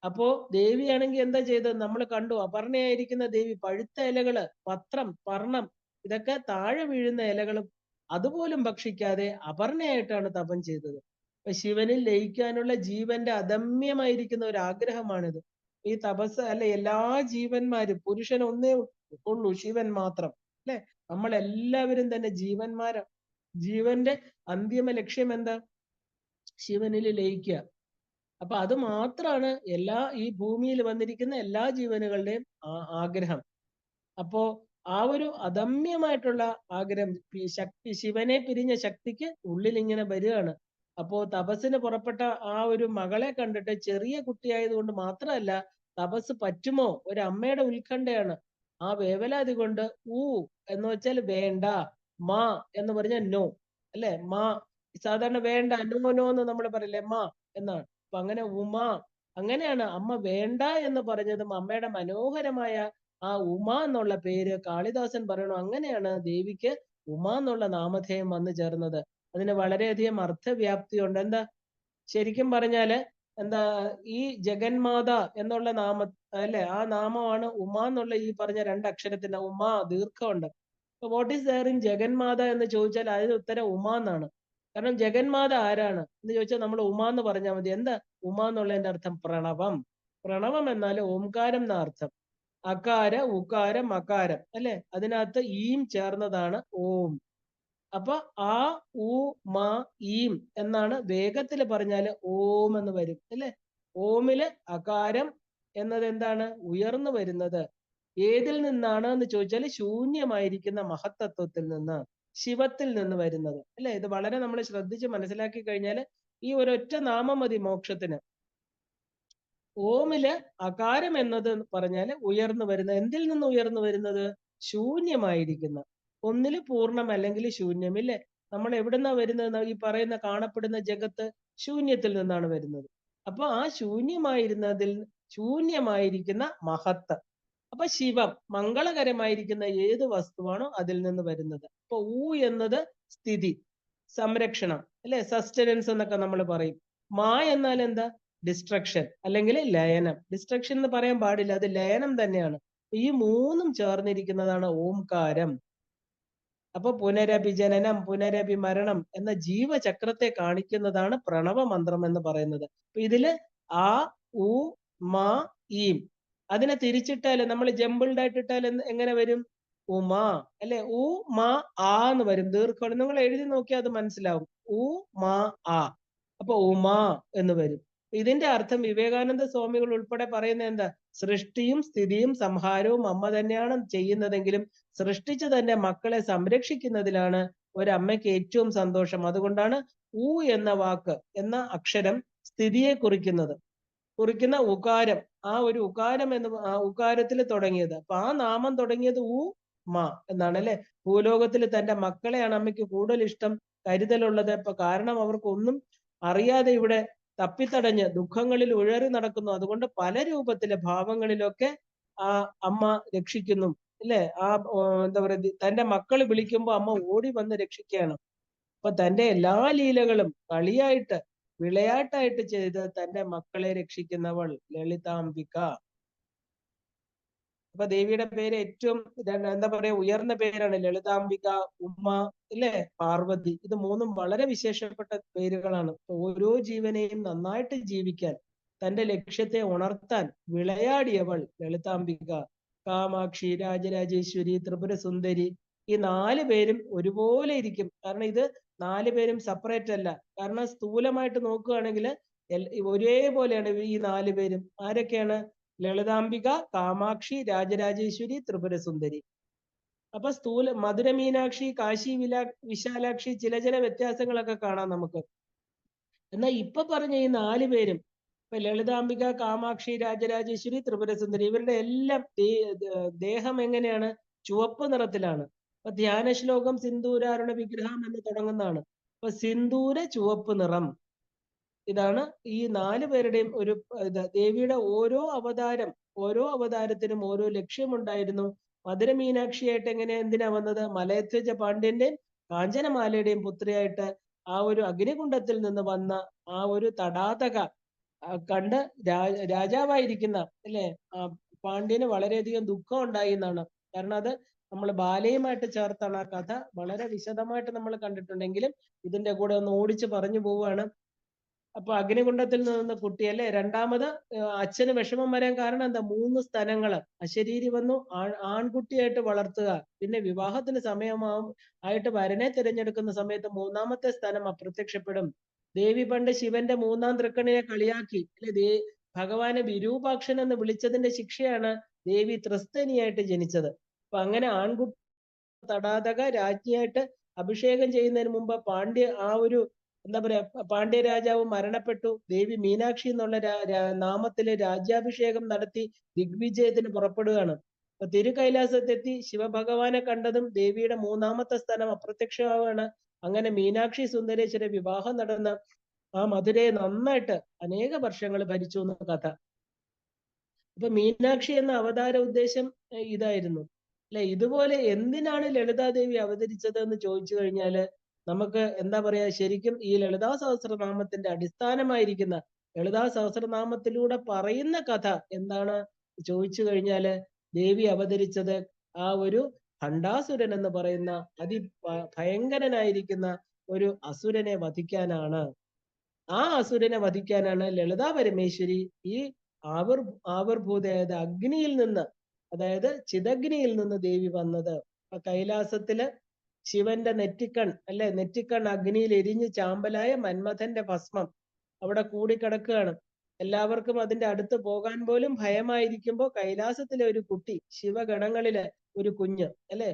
അപ്പോ ദേവിയാണെങ്കിൽ എന്താ ചെയ്തത്, നമ്മൾ കണ്ടു, അപർണയായിരിക്കുന്ന ദേവി പഴുത്ത ഇലകള്, പത്രം, പർണം, ഇതൊക്കെ താഴെ വീഴുന്ന ഇലകളും അതുപോലും ഭക്ഷിക്കാതെ അപർണയായിട്ടാണ് തപം ചെയ്തത്. അപ്പൊ ശിവനിൽ ലയിക്കാനുള്ള ജീവന്റെ അദമ്യമായിരിക്കുന്ന ഒരു ആഗ്രഹമാണിത്. ഈ തപസ് അല്ലെ, എല്ലാ ജീവന്മാരും, പുരുഷൻ ഒന്നേ ഉള്ളൂ, ശിവൻ മാത്രം അല്ലെ, നമ്മളെല്ലാവരും തന്നെ ജീവന്മാരാ. ജീവന്റെ അന്തിമ ലക്ഷ്യം എന്താ? ശിവനിൽ ലയിക്കുക. അപ്പൊ അത് മാത്രമാണ് ഈ ഭൂമിയിൽ വന്നിരിക്കുന്ന എല്ലാ ജീവനുകളുടെയും ആഗ്രഹം. അപ്പോ ആ ഒരു അദമ്യമായിട്ടുള്ള ആഗ്രഹം, ശിവനെ പിരിഞ്ഞ ശക്തിക്ക് ഉള്ളിൽ ഇങ്ങനെ വരികയാണ്. അപ്പോ തപസ്സിന് പുറപ്പെട്ട ആ ഒരു മകളെ കണ്ടിട്ട്, ചെറിയ കുട്ടിയായതുകൊണ്ട് മാത്രമല്ല, തപസ് പറ്റുമോ, ഒരു അമ്മയുടെ ഉത്കണ്ഠയാണ്. ആ വേവലാതി കൊണ്ട് എന്ന് വെച്ചാൽ വേണ്ട, മാ എന്ന് പറഞ്ഞാൽ നോ അല്ലെ, മാ സാധാരണ വേണ്ട, നോ നോ എന്ന് നമ്മൾ പറയില്ലേ, മാ എന്നാണ്. അപ്പൊ അങ്ങനെ അങ്ങനെയാണ് അമ്മ വേണ്ട എന്ന് പറഞ്ഞതും അമ്മയുടെ മനോഹരമായ ആ ഉമ എന്നുള്ള പേര് കാളിദാസൻ പറയണു. അങ്ങനെയാണ് ദേവിക്ക് ഉമ എന്നുള്ള നാമധേയം വന്നു ചേർന്നത്. അതിന് വളരെയധികം അർത്ഥവ്യാപ്തി ഉണ്ട്. ശരിക്കും പറഞ്ഞാല് ഈ ജഗന്മാത എന്നുള്ള അല്ലെ, ആ നാമമാണ് ഉമ എന്നുള്ള ഈ പറഞ്ഞ 2 അക്ഷരത്തിന്റെ ഉമ ദീർഘമുണ്ട്. What is there in Jaganmata എന്ന് ചോദിച്ചാൽ അതിന് ഉത്തരം ഉമ എന്നാണ്. കാരണം ജഗന്മാത ആരാണ് എന്ന് ചോദിച്ചാൽ നമ്മൾ ഉമ എന്ന് പറഞ്ഞാൽ മതി. ഉമ എന്നുള്ളതിന്റെ അർത്ഥം പ്രണവം. പ്രണവം എന്നാൽ ഓംകാരം എന്ന അർത്ഥം. അകാര, ഉകാരം, മകാരം അല്ലെ, അതിനകത്ത് ഈം ചേർന്നതാണ് ഓം. അപ്പൊ ആ ഉ മ ഈം എന്നാണ് വേഗത്തിൽ പറഞ്ഞാല് ഓം എന്ന് വരും അല്ലെ. ഓമില് അകാരം എന്നത് എന്താണ്? ഉയർന്നു വരുന്നത്. ഏതിൽ നിന്നാണ് എന്ന് ചോദിച്ചാൽ ശൂന്യമായിരിക്കുന്ന മഹത്തത്വത്തിൽ നിന്ന്, ശിവത്തിൽ നിന്ന് വരുന്നത് അല്ലെ. ഇത് വളരെ നമ്മൾ ശ്രദ്ധിച്ച് മനസ്സിലാക്കി കഴിഞ്ഞാൽ ഈ ഒരൊറ്റ നാമം മതി മോക്ഷത്തിന്. ഓമില് അകാരം എന്നത് പറഞ്ഞാല് ഉയർന്നു വരുന്നത്. എന്തിൽ നിന്ന് ഉയർന്നു വരുന്നത്? ശൂന്യമായിരിക്കുന്ന ഒന്നില് പൂർണ്ണം അല്ലെങ്കിൽ ശൂന്യം ഇല്ലേ. നമ്മൾ എവിടുന്നാ വരുന്നത്? ഈ പറയുന്ന കാണപ്പെടുന്ന ജഗത്ത് ശൂന്യത്തിൽ നിന്നാണ് വരുന്നത്. അപ്പൊ ആ ശൂന്യമായിരിക്കുന്ന മഹത്ത്. അപ്പൊ ശിവം, മംഗളകരമായിരിക്കുന്ന ഏത് വസ്തുവാണോ അതിൽ നിന്ന് വരുന്നത്. അപ്പൊ എന്നത് സ്ഥിതി, സംരക്ഷണം അല്ലെ, സസ്റ്റനൻസ് എന്നൊക്കെ നമ്മൾ പറയും. മാ എന്നാൽ എന്താ? ഡിസ്ട്രക്ഷൻ അല്ലെങ്കിൽ ലയനം. ഡിസ്ട്രക്ഷൻ എന്ന് പറയാൻ പാടില്ല, അത് ലയനം തന്നെയാണ്. ഈ മൂന്നും ചേർന്നിരിക്കുന്നതാണ് ഓംകാരം. അപ്പൊ പുനരഭിജനനം, പുനരഭിമരണം എന്ന ജീവചക്രത്തെ കാണിക്കുന്നതാണ് പ്രണവ മന്ത്രം എന്ന് പറയുന്നത്. അപ്പൊ ഇതില് ആ, ഉ, മ, ഈം. അതിനെ തിരിച്ചിട്ടാല് നമ്മൾ ജമ്പിൾഡ് ആയിട്ട് ഇട്ടാൽ എങ്ങനെ വരും? ഉമ, അല്ലെ? ഉ, മ, ആ എന്ന് വരും. ദീർഘം നിങ്ങൾ എഴുതി നോക്കിയാൽ അത് മനസ്സിലാവും. ഉ, മ, ആ. അപ്പൊ ഉമ എന്ന് വരും. ഇതിന്റെ അർത്ഥം വിവേകാനന്ദ സ്വാമികൾ ഉൾപ്പെടെ പറയുന്നത് എന്താ? സൃഷ്ടിയും സ്ഥിതിയും സംഹാരവും അമ്മ തന്നെയാണ് ചെയ്യുന്നതെങ്കിലും സൃഷ്ടിച്ചു തന്നെ മക്കളെ സംരക്ഷിക്കുന്നതിലാണ് ഒരമ്മയ്ക്ക് ഏറ്റവും സന്തോഷം. അതുകൊണ്ടാണ് ഉ എന്ന വാക്ക്, എന്ന അക്ഷരം സ്ഥിതിയെ കുറിക്കുന്ന ഉകാരം. ആ ഒരു ഉകാരം എന്ന് ആ ഉകാരത്തിൽ തുടങ്ങിയത്. അപ്പൊ ആ നാമം തുടങ്ങിയത് ഉ, മ എന്നാണ്, അല്ലെ? ഭൂലോകത്തിൽ തന്റെ മക്കളെയാണ് അമ്മയ്ക്ക് കൂടുതൽ ഇഷ്ടം, കരുതലുള്ളത്. ഇപ്പൊ കാരണം അവർക്കൊന്നും അറിയാതെ ഇവിടെ തപ്പിത്തടഞ്ഞ് ദുഃഖങ്ങളിൽ ഉഴറി നടക്കുന്നു. അതുകൊണ്ട് പല രൂപത്തിലെ ഭാവങ്ങളിലൊക്കെ ആ അമ്മ രക്ഷിക്കുന്നു, അല്ലെ? ആ എന്താ പറയുക, തന്റെ മക്കൾ വിളിക്കുമ്പോ അമ്മ ഓടി വന്ന് രക്ഷിക്കുകയാണ്. അപ്പൊ തന്റെ എല്ലാ ലീലകളും കളിയായിട്ട്, വിളയാട്ടായിട്ട് ചെയ്ത് തന്റെ മക്കളെ രക്ഷിക്കുന്നവൾ ലളിതാംബിക. അപ്പൊ ദേവിയുടെ പേര് ഏറ്റവും എന്താ പറയാ ഉയർന്ന പേരാണ് ലളിതാംബിക, ഉമ്മ, ഇല്ലേ, പാർവതി. ഇത് മൂന്നും വളരെ വിശേഷപ്പെട്ട പേരുകളാണ്. ഓരോ ജീവനെയും നന്നായിട്ട് ജീവിക്കാൻ, തന്റെ ലക്ഷ്യത്തെ ഉണർത്താൻ വിളയാടിയവൾ ലളിതാംബിക, കാമാക്ഷി, രാജരാജേശ്വരി, ത്രിപുര സുന്ദരി. ഈ 4 പേരും ഒരുപോലെ ഇരിക്കും. കാരണം ഇത് 4 പേരും സെപ്പറേറ്റ് അല്ല. കാരണം സ്ഥൂലമായിട്ട് നോക്കുകയാണെങ്കിൽ ഒരേപോലെയാണ് ഈ 4 പേരും. ആരൊക്കെയാണ്? ലളിതാംബിക, കാമാക്ഷി, രാജരാജേശ്വരി, ത്രിപുര സുന്ദരി. അപ്പൊ മധുര മീനാക്ഷി, കാശി വിശാലാക്ഷി, ചില വ്യത്യാസങ്ങളൊക്കെ കാണാം നമുക്ക്. എന്നാൽ ഇപ്പൊ പറഞ്ഞ ഈ 4 പേരും, ഇപ്പൊ ലളിതാംബിക, കാമാക്ഷി, രാജരാജേശ്വരി, ത്രിപുര സുന്ദരി, ഇവരുടെ എല്ലാം ദേഹം എങ്ങനെയാണ്? ചുവപ്പ് നിറത്തിലാണ്. അപ്പൊ ധ്യാന ശ്ലോകം സിന്ദൂരാരുണ വിഗ്രഹം എന്ന് തുടങ്ങുന്നതാണ്. അപ്പൊ സിന്ദൂര ചുവപ്പ് നിറം. ഇതാണ് ഈ 4 പേരുടെയും ഒരു ദേവിയുടെ ഓരോ അവതാരത്തിനും ഓരോ ലക്ഷ്യമുണ്ടായിരുന്നു. മധുര മീനാക്ഷിയായിട്ട് എന്തിനാ വന്നത്? മലയധ്വജ പാണ്ഡ്യന്റെയും കാഞ്ചനമാലയുടെയും പുത്രിയായിട്ട് ആ ഒരു അഗ്നികുണ്ഡത്തിൽ നിന്ന് വന്ന ആ ഒരു തടാതക കണ്ട് രാജാവായിരിക്കുന്ന, അല്ലെ, പാണ്ഡ്യന് വളരെയധികം ദുഃഖം ഉണ്ടായി എന്നാണ്. കാരണം അത് നമ്മൾ ബാലയുമായിട്ട് ചേർത്താണ് ആ കഥ. വളരെ വിശദമായിട്ട് നമ്മൾ കണ്ടിട്ടുണ്ടെങ്കിലും ഇതിന്റെ കൂടെ ഒന്ന് ഓടിച്ച് പറഞ്ഞു പോവുകയാണ്. അപ്പൊ അഗ്നികുണ്ഡത്തിൽ നിന്ന് കുട്ടി, അല്ലെ? രണ്ടാമത് അച്ഛന് വിഷമം വരാൻ കാരണം എന്താ? 3 സ്ഥലങ്ങള് അശരീരി വന്നു, ആൺകുട്ടിയായിട്ട് വളർത്തുക, പിന്നെ വിവാഹത്തിന് സമയമാവും ആയിട്ട് വരനെ തിരഞ്ഞെടുക്കുന്ന സമയത്ത് 3-ാമത്തെ സ്ഥലം അപ്രത്യക്ഷപ്പെടും. ദേവി പണ്ട് ശിവന്റെ 3-ാം തൃക്കണിനെ കളിയാക്കി, അല്ലെ? ഭഗവാനെ വിരൂപാക്ഷൻ എന്ന് വിളിച്ചതിന്റെ ശിക്ഷയാണ് ദേവി ത്രിസ്തനിയായിട്ട് ജനിച്ചത്. അപ്പൊ അങ്ങനെ ആൺകുട്ടി തടാതക രാജ്ഞിയായിട്ട് അഭിഷേകം ചെയ്യുന്നതിന് മുമ്പ് ആ ഒരു എന്താ പറയാ, പാണ്ഡ്യ രാജാവ് മരണപ്പെട്ടു. ദേവി മീനാക്ഷി എന്നുള്ള നാമത്തില് രാജ്യാഭിഷേകം നടത്തി ദിഗ്വിജയത്തിന് പുറപ്പെടുകയാണ്. അപ്പൊ തിരുകൈലാസത്തെത്തി ശിവഭഗവാനെ കണ്ടതും ദേവിയുടെ 3-ാമത്തെ സ്ഥലം അപ്രത്യക്ഷമാവുകയാണ്. അങ്ങനെ മീനാക്ഷി സുന്ദരേശ്വര വിവാഹം നടന്ന ആ മധുരയെ നന്നായിട്ട് അനേക വർഷങ്ങൾ ഭരിച്ചു എന്ന കഥ. അപ്പൊ മീനാക്ഷി എന്ന അവതാര ഉദ്ദേശം ഇതായിരുന്നു, അല്ലെ? ഇതുപോലെ എന്തിനാണ് ലളിതാദേവി അവതരിച്ചത് എന്ന് ചോദിച്ചു കഴിഞ്ഞാല് നമുക്ക് എന്താ പറയാ, ശരിക്കും ഈ ലളിതാ സഹസ്രനാമത്തിന്റെ അടിസ്ഥാനമായിരിക്കുന്ന ലളിതാ സഹസ്രനാമത്തിലൂടെ പറയുന്ന കഥ എന്താണ് ചോദിച്ചു കഴിഞ്ഞാല് ദേവി അവതരിച്ചത് ആ ഒരു ഭണ്ഡാസുരൻ എന്ന് പറയുന്ന ഭയങ്കരനായിരിക്കുന്ന ഒരു അസുരനെ വധിക്കാനാണ്. ആ അസുരനെ വധിക്കാനാണ് ലളിതാ പരമേശ്വരി ഈ ആവിർഭൂതയായത് അഗ്നിയിൽ നിന്ന്, അതായത് ചിതഗ്നിയിൽ നിന്ന് ദേവി വന്നത്. അപ്പൊ കൈലാസത്തില് ശിവന്റെ നെറ്റിക്കൺ, അല്ലെ? നെറ്റിക്കൺ അഗ്നിയിൽ എരിഞ്ഞ് ചാമ്പലായ മന്മഥന്റെ ഭസ്മം അവിടെ കൂടിക്കിടക്കുകയാണ്. എല്ലാവർക്കും അതിന്റെ അടുത്ത് പോകാൻ പോലും ഭയമായിരിക്കുമ്പോ കൈലാസത്തിലെ ഒരു കുട്ടി, ശിവഗണങ്ങളിലെ ഒരു കുഞ്ഞ്, അല്ലെ?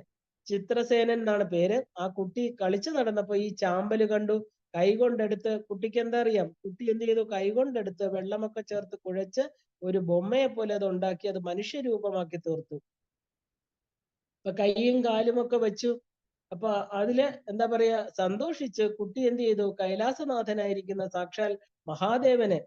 ചിത്രസേനൻ എന്നാണ് പേര്. ആ കുട്ടി കളിച്ചു നടന്നപ്പോ ഈ ചാമ്പല് കണ്ടു. കൈകൊണ്ടെടുത്ത്, കുട്ടിക്ക് എന്താ അറിയാം, കുട്ടി എന്ത് ചെയ്തു? കൈകൊണ്ടെടുത്ത് വെള്ളമൊക്കെ ചേർത്ത് കുഴച്ച് ഒരു ബൊമ്മയെ പോലെ അത് ഉണ്ടാക്കി അത് മനുഷ്യരൂപമാക്കി തീർത്തു. അപ്പൊ കൈയും കാലും ഒക്കെ വെച്ചു. അപ്പൊ അതില് എന്താ പറയാ, സന്തോഷിച്ച് കുട്ടി എന്ത് ചെയ്തു? കൈലാസനാഥനായിരിക്കുന്ന സാക്ഷാൽ മഹാദേവനെ,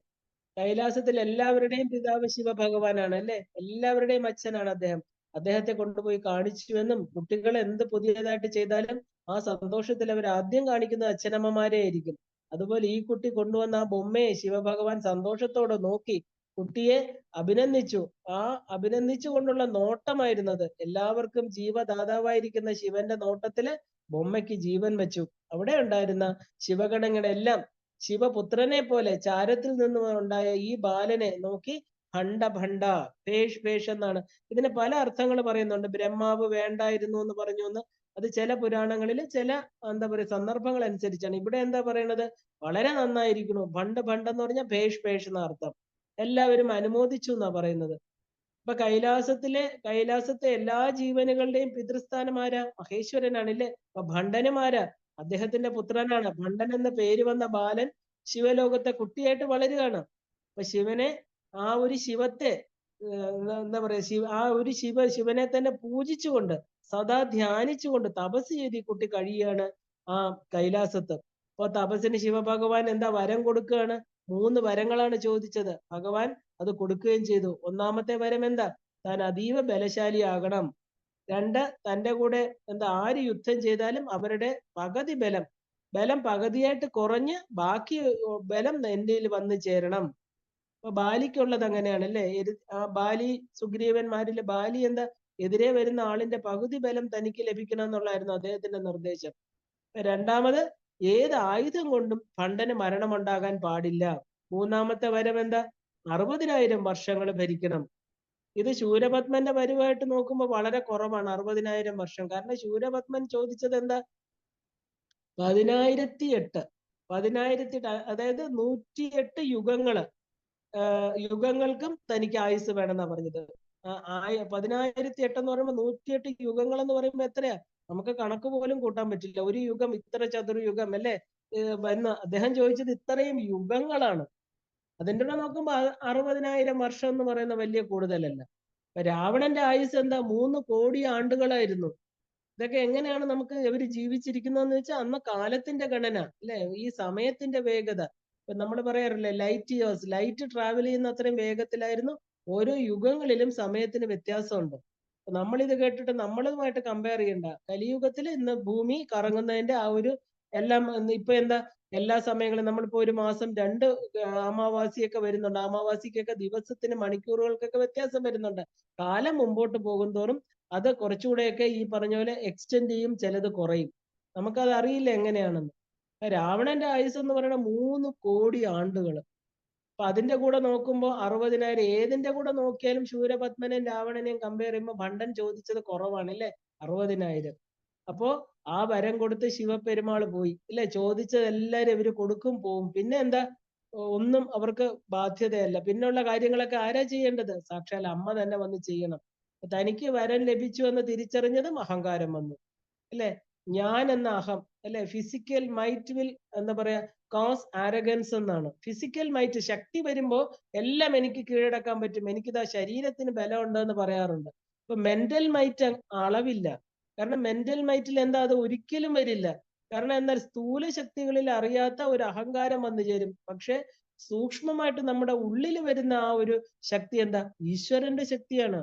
കൈലാസത്തിൽ എല്ലാവരുടെയും പിതാവ് ശിവഭഗവാനാണ്, അല്ലെ? എല്ലാവരുടെയും അച്ഛനാണ് അദ്ദേഹം. അദ്ദേഹത്തെ കൊണ്ടുപോയി കാണിച്ചുവെന്നും കുട്ടികൾ എന്ത് പുതിയതായിട്ട് ചെയ്താലും ആ സന്തോഷത്തിൽ അവർ ആദ്യം കാണിക്കുന്നത് അച്ഛനമ്മമാരെ ആയിരിക്കും. അതുപോലെ ഈ കുട്ടി കൊണ്ടുവന്ന ആ ബൊമ്മയെ ശിവഭഗവാൻ സന്തോഷത്തോടെ നോക്കി. കുട്ടിയെ അഭിനന്ദിച്ചു. ആ അഭിനന്ദിച്ചു കൊണ്ടുള്ള നോട്ടമായിരുന്നത്. എല്ലാവർക്കും ജീവദാതാവായിരിക്കുന്ന ശിവന്റെ നോട്ടത്തില് ബൊമ്മയ്ക്ക് ജീവൻ വെച്ചു. അവിടെ ഉണ്ടായിരുന്ന ശിവഗണങ്ങളെല്ലാം ശിവപുത്രനെ പോലെ ചാരത്തിൽ നിന്നും ഉണ്ടായ ഈ ബാലനെ നോക്കി ഭണ്ഡ ഭണ്ഡ, ഭേഷ് ഭേഷ് എന്നാണ്. ഇതിന് പല അർത്ഥങ്ങൾ പറയുന്നുണ്ട്. ബ്രഹ്മാവ് വേണ്ടായിരുന്നു എന്ന് പറഞ്ഞു എന്ന്. അത് ചില പുരാണങ്ങളിൽ ചില എന്താ പറയുക സന്ദർഭങ്ങൾ അനുസരിച്ചാണ്. ഇവിടെ എന്താ പറയണത്? വളരെ നന്നായിരിക്കുന്നു. ഭണ്ഡ് ഭണ്ഡ് എന്ന് പറഞ്ഞാൽ ഭേഷ് ഭേഷ് എന്ന അർത്ഥം. എല്ലാവരും അനുമോദിച്ചു എന്നാ പറയുന്നത്. ഇപ്പൊ കൈലാസത്തെ എല്ലാ ജീവനുകളുടെയും പിതൃസ്ഥാനം ആരാ? മഹേശ്വരനാണ് ഇല്ലേ? അപ്പൊ ഭണ്ഡനുമാരാ? അദ്ദേഹത്തിന്റെ പുത്രനാണ്. ഭണ്ഡൻ എന്ന പേര് വന്ന ബാലൻ ശിവലോകത്തെ കുട്ടിയായിട്ട് വളരുകയാണ്. അപ്പൊ ശിവനെ ആ ഒരു ശിവത്തെ എന്താ പറയാ ആ ഒരു ശിവനെ തന്നെ പൂജിച്ചുകൊണ്ട് സദാ ധ്യാനിച്ചുകൊണ്ട് തപസ് ചെയ്ത് ഈ കുട്ടി കഴിയുകയാണ് ആ കൈലാസത്ത്. അപ്പൊ തപസ്സിന് ശിവഭഗവാൻ എന്താ വരം കൊടുക്കുകയാണ്? 3 വരങ്ങളാണ് ചോദിച്ചത്. ഭഗവാൻ അത് കൊടുക്കുകയും ചെയ്തു. ഒന്നാമത്തെ വരം എന്താ? താൻ അതീവ ബലശാലിയാകണം. 2, തന്റെ കൂടെ എന്താ ആര് യുദ്ധം ചെയ്താലും അവരുടെ പകുതി ബലം പകുതിയായിട്ട് കുറഞ്ഞ് ബാക്കി ബലം എൻ്റെ വന്നു ചേരണം. അപ്പൊ ബാലിക്കുള്ളത് അങ്ങനെയാണ് അല്ലേ? ബാലി സുഗ്രീവന്മാരില് ബാലി എന്താ? എതിരെ വരുന്ന ആളിന്റെ പകുതി ബലം തനിക്ക് ലഭിക്കണം എന്നുള്ളായിരുന്നു അദ്ദേഹത്തിന്റെ നിർദ്ദേശം. രണ്ടാമത്, ഏത് ആയുധം കൊണ്ടും ഭണ്ഡന് മരണമുണ്ടാകാൻ പാടില്ല. മൂന്നാമത്തെ വരം എന്താ? 60,000 വർഷങ്ങൾ ഭരിക്കണം. ഇത് ശൂരപത്മന്റെ വരവായിട്ട് നോക്കുമ്പോൾ വളരെ കുറവാണ് 60,000 വർഷം. കാരണം ശൂരപത്മൻ ചോദിച്ചത് എന്താ? 10,008 അതായത് 108 യുഗങ്ങൾക്കും തനിക്ക് ആയുസ് വേണമെന്നാ പറഞ്ഞത്. 10,008 എന്ന് പറയുമ്പോൾ 108 യുഗങ്ങൾ എന്ന് പറയുമ്പോൾ എത്രയാ? നമുക്ക് കണക്ക് പോലും കൂട്ടാൻ പറ്റില്ല. ഒരു യുഗം ഇത്ര ചതുർയുഗം അല്ലേ എന്ന് അദ്ദേഹം ചോദിച്ചത് ഇത്രയും യുഗങ്ങളാണ്. അതിൻ്റെ കൂടെ നോക്കുമ്പോൾ 60,000 വർഷം എന്ന് പറയുന്ന വലിയ കൂടുതലല്ല. രാവണന്റെ ആയുസ് എന്താ? 3 കോടി ആണ്ടുകളായിരുന്നു. ഇതൊക്കെ എങ്ങനെയാണ് നമുക്ക് ഇവര് ജീവിച്ചിരിക്കുന്നതെന്ന് വെച്ചാൽ അന്ന് കാലത്തിന്റെ ഗണന അല്ലെ, ഈ സമയത്തിന്റെ വേഗത. ഇപ്പൊ നമ്മൾ പറയാറില്ലേ ലൈറ്റ് ട്രാവൽ ചെയ്യുന്ന അത്രയും വേഗത്തിലായിരുന്നു. ഓരോ യുഗങ്ങളിലും സമയത്തിന് വ്യത്യാസമുണ്ട്. നമ്മളിത് കേട്ടിട്ട് നമ്മളുമായിട്ട് കമ്പയർ ചെയ്യണ്ട. കലിയുഗത്തിൽ ഇന്ന് ഭൂമി കറങ്ങുന്നതിന്റെ ആ ഒരു എല്ലാം ഇപ്പൊ എന്താ എല്ലാ സമയങ്ങളും നമ്മളിപ്പോ ഒരു മാസം 2 അമാവാസിയൊക്കെ വരുന്നുണ്ട്. അമാവാസിക്കൊക്കെ ദിവസത്തിന് മണിക്കൂറുകൾക്കൊക്കെ വ്യത്യാസം വരുന്നുണ്ട്. കാലം മുമ്പോട്ട് പോകുന്തോറും അത് കുറച്ചുകൂടെയൊക്കെ ഈ പറഞ്ഞ പോലെ എക്സ്റ്റെൻഡ് ചെയ്യും, ചിലത് കുറയും. നമുക്കത് അറിയില്ല എങ്ങനെയാണെന്ന്. രാവണന്റെ ആയുസ് എന്ന് പറയുന്നത് 3 കോടി ആണ്ടുകൾ. അപ്പൊ അതിന്റെ കൂടെ നോക്കുമ്പോൾ 60,000. ഏതിന്റെ കൂടെ നോക്കിയാലും ശൂരപത്മനെയും രാവണനെയും കമ്പയർ ചെയ്യുമ്പോൾ ഭണ്ഡൻ ചോദിച്ചത് കുറവാണ് അല്ലെ, 60,000. അപ്പോ ആ വരം കൊടുത്ത് ശിവപെരുമാൾ പോയി അല്ലെ. ചോദിച്ചത് എല്ലാരും ഇവര് കൊടുക്കും പോവും. പിന്നെ എന്താ? ഒന്നും അവർക്ക് ബാധ്യതയല്ല. പിന്നുള്ള കാര്യങ്ങളൊക്കെ ആരാ ചെയ്യേണ്ടത്? സാക്ഷാൽ അമ്മ തന്നെ വന്ന് ചെയ്യണം. തനിക്ക് വരം ലഭിച്ചു എന്ന് തിരിച്ചറിഞ്ഞതും അഹങ്കാരം വന്നു അല്ലെ. ഞാൻ എന്ന അഹം അല്ലെ. ഫിസിക്കൽ മൈറ്റ് വിൽ എന്താ പറയാ കോസ് ആരഗൻസ് എന്നാണ്. ഫിസിക്കൽ മൈറ്റ് ശക്തി വരുമ്പോ എല്ലാം എനിക്ക് കീഴടക്കാൻ പറ്റും, എനിക്കിതാ ശരീരത്തിന് ബലമുണ്ട് എന്ന് പറയാറുണ്ട്. ഇപ്പൊ മെന്റൽ മൈറ്റ് അളവില്ല. കാരണം മെന്റൽ മൈറ്റിൽ എന്താ? അത് ഒരിക്കലും വരില്ല. കാരണം എന്നാൽ സ്ഥൂല ശക്തികളിൽ അറിയാത്ത ഒരു അഹങ്കാരം വന്നു ചേരും. പക്ഷെ സൂക്ഷ്മമായിട്ട് നമ്മുടെ ഉള്ളിൽ വരുന്ന ആ ഒരു ശക്തി എന്താ? ഈശ്വരന്റെ ശക്തിയാണ്.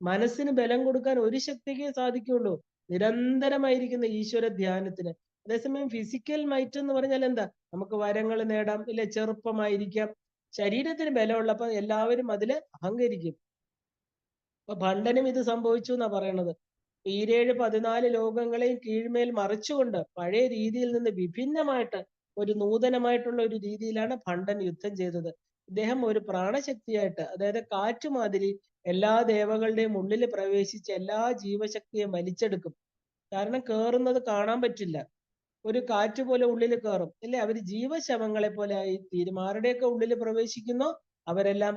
മനസ്സിന് ബലം കൊടുക്കാൻ ഒരു ശക്തിക്കേ സാധിക്കുള്ളൂ, നിരന്തരമായിരിക്കുന്ന ഈശ്വര ധ്യാനത്തിന്. അതേസമയം ഫിസിക്കൽ മൈറ്റ് എന്ന് പറഞ്ഞാൽ എന്താ? നമുക്ക് വരങ്ങൾ നേടാം ഇല്ലെ, ചെറുപ്പമായിരിക്കാം. ശരീരത്തിന് ബലമുള്ളപ്പോ എല്ലാവരും അതില് അഹങ്കരിക്കും. അപ്പൊ ഭണ്ഡനും ഇത് സംഭവിച്ചു എന്നാ പറയണത്. 14 ലോകങ്ങളെയും കീഴ്മേൽ മറിച്ചുകൊണ്ട് പഴയ രീതിയിൽ നിന്ന് വിഭിന്നമായിട്ട് ഒരു നൂതനമായിട്ടുള്ള ഒരു രീതിയിലാണ് ഭണ്ഡൻ യുദ്ധം ചെയ്തത്. ഇദ്ദേഹം ഒരു പ്രാണശക്തിയായിട്ട്, അതായത് കാറ്റുമാതിരി എല്ലാ ദേവകളുടെയും ഉള്ളിൽ പ്രവേശിച്ച് എല്ലാ ജീവശക്തിയെ വലിച്ചെടുക്കും. കാരണം കേറുന്നത് കാണാൻ പറ്റില്ല. ഒരു കാറ്റ് പോലെ ഉള്ളിൽ കയറും അല്ലെ. അവര് ജീവശവങ്ങളെ പോലെ ആയി തീരും. ആരുടെയൊക്കെ ഉള്ളിൽ പ്രവേശിക്കുന്നോ അവരെല്ലാം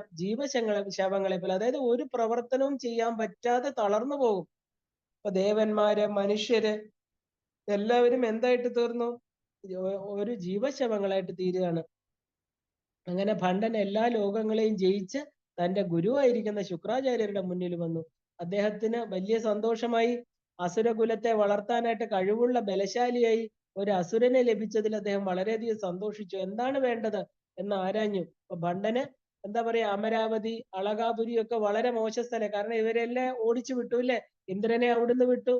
ശവങ്ങളെ പോലെ, അതായത് ഒരു പ്രവർത്തനവും ചെയ്യാൻ പറ്റാതെ തളർന്നു പോകും. അപ്പൊ ദേവന്മാര്, മനുഷ്യര് എല്ലാവരും എന്തായിട്ട് തീർന്നു? ഒരു ജീവശവങ്ങളായിട്ട് തീരുകയാണ്. അങ്ങനെ ഭണ്ഡൻ എല്ലാ ലോകങ്ങളെയും ജയിച്ച് തന്റെ ഗുരുവായിരിക്കുന്ന ശുക്രാചാര്യരുടെ മുന്നിൽ വന്നു. അദ്ദേഹത്തിന് വലിയ സന്തോഷമായി. അസുരകുലത്തെ വളർത്താനായിട്ട് കഴിവുള്ള ബലശാലിയായി ഒരു അസുരനെ ലഭിച്ചതിൽ അദ്ദേഹം വളരെയധികം സന്തോഷിച്ചു. എന്താണ് വേണ്ടത് എന്ന് ആരാഞ്ഞു. അപ്പൊ ഭണ്ഡന് എന്താ പറയാ, അമരാവതി, അളകാപുരി ഒക്കെ വളരെ മോശ സ്ഥലം. കാരണം ഇവരെല്ലാം ഓടിച്ചു വിട്ടു അല്ലെ. ഇന്ദ്രനെ അവിടുന്ന് വിട്ടു.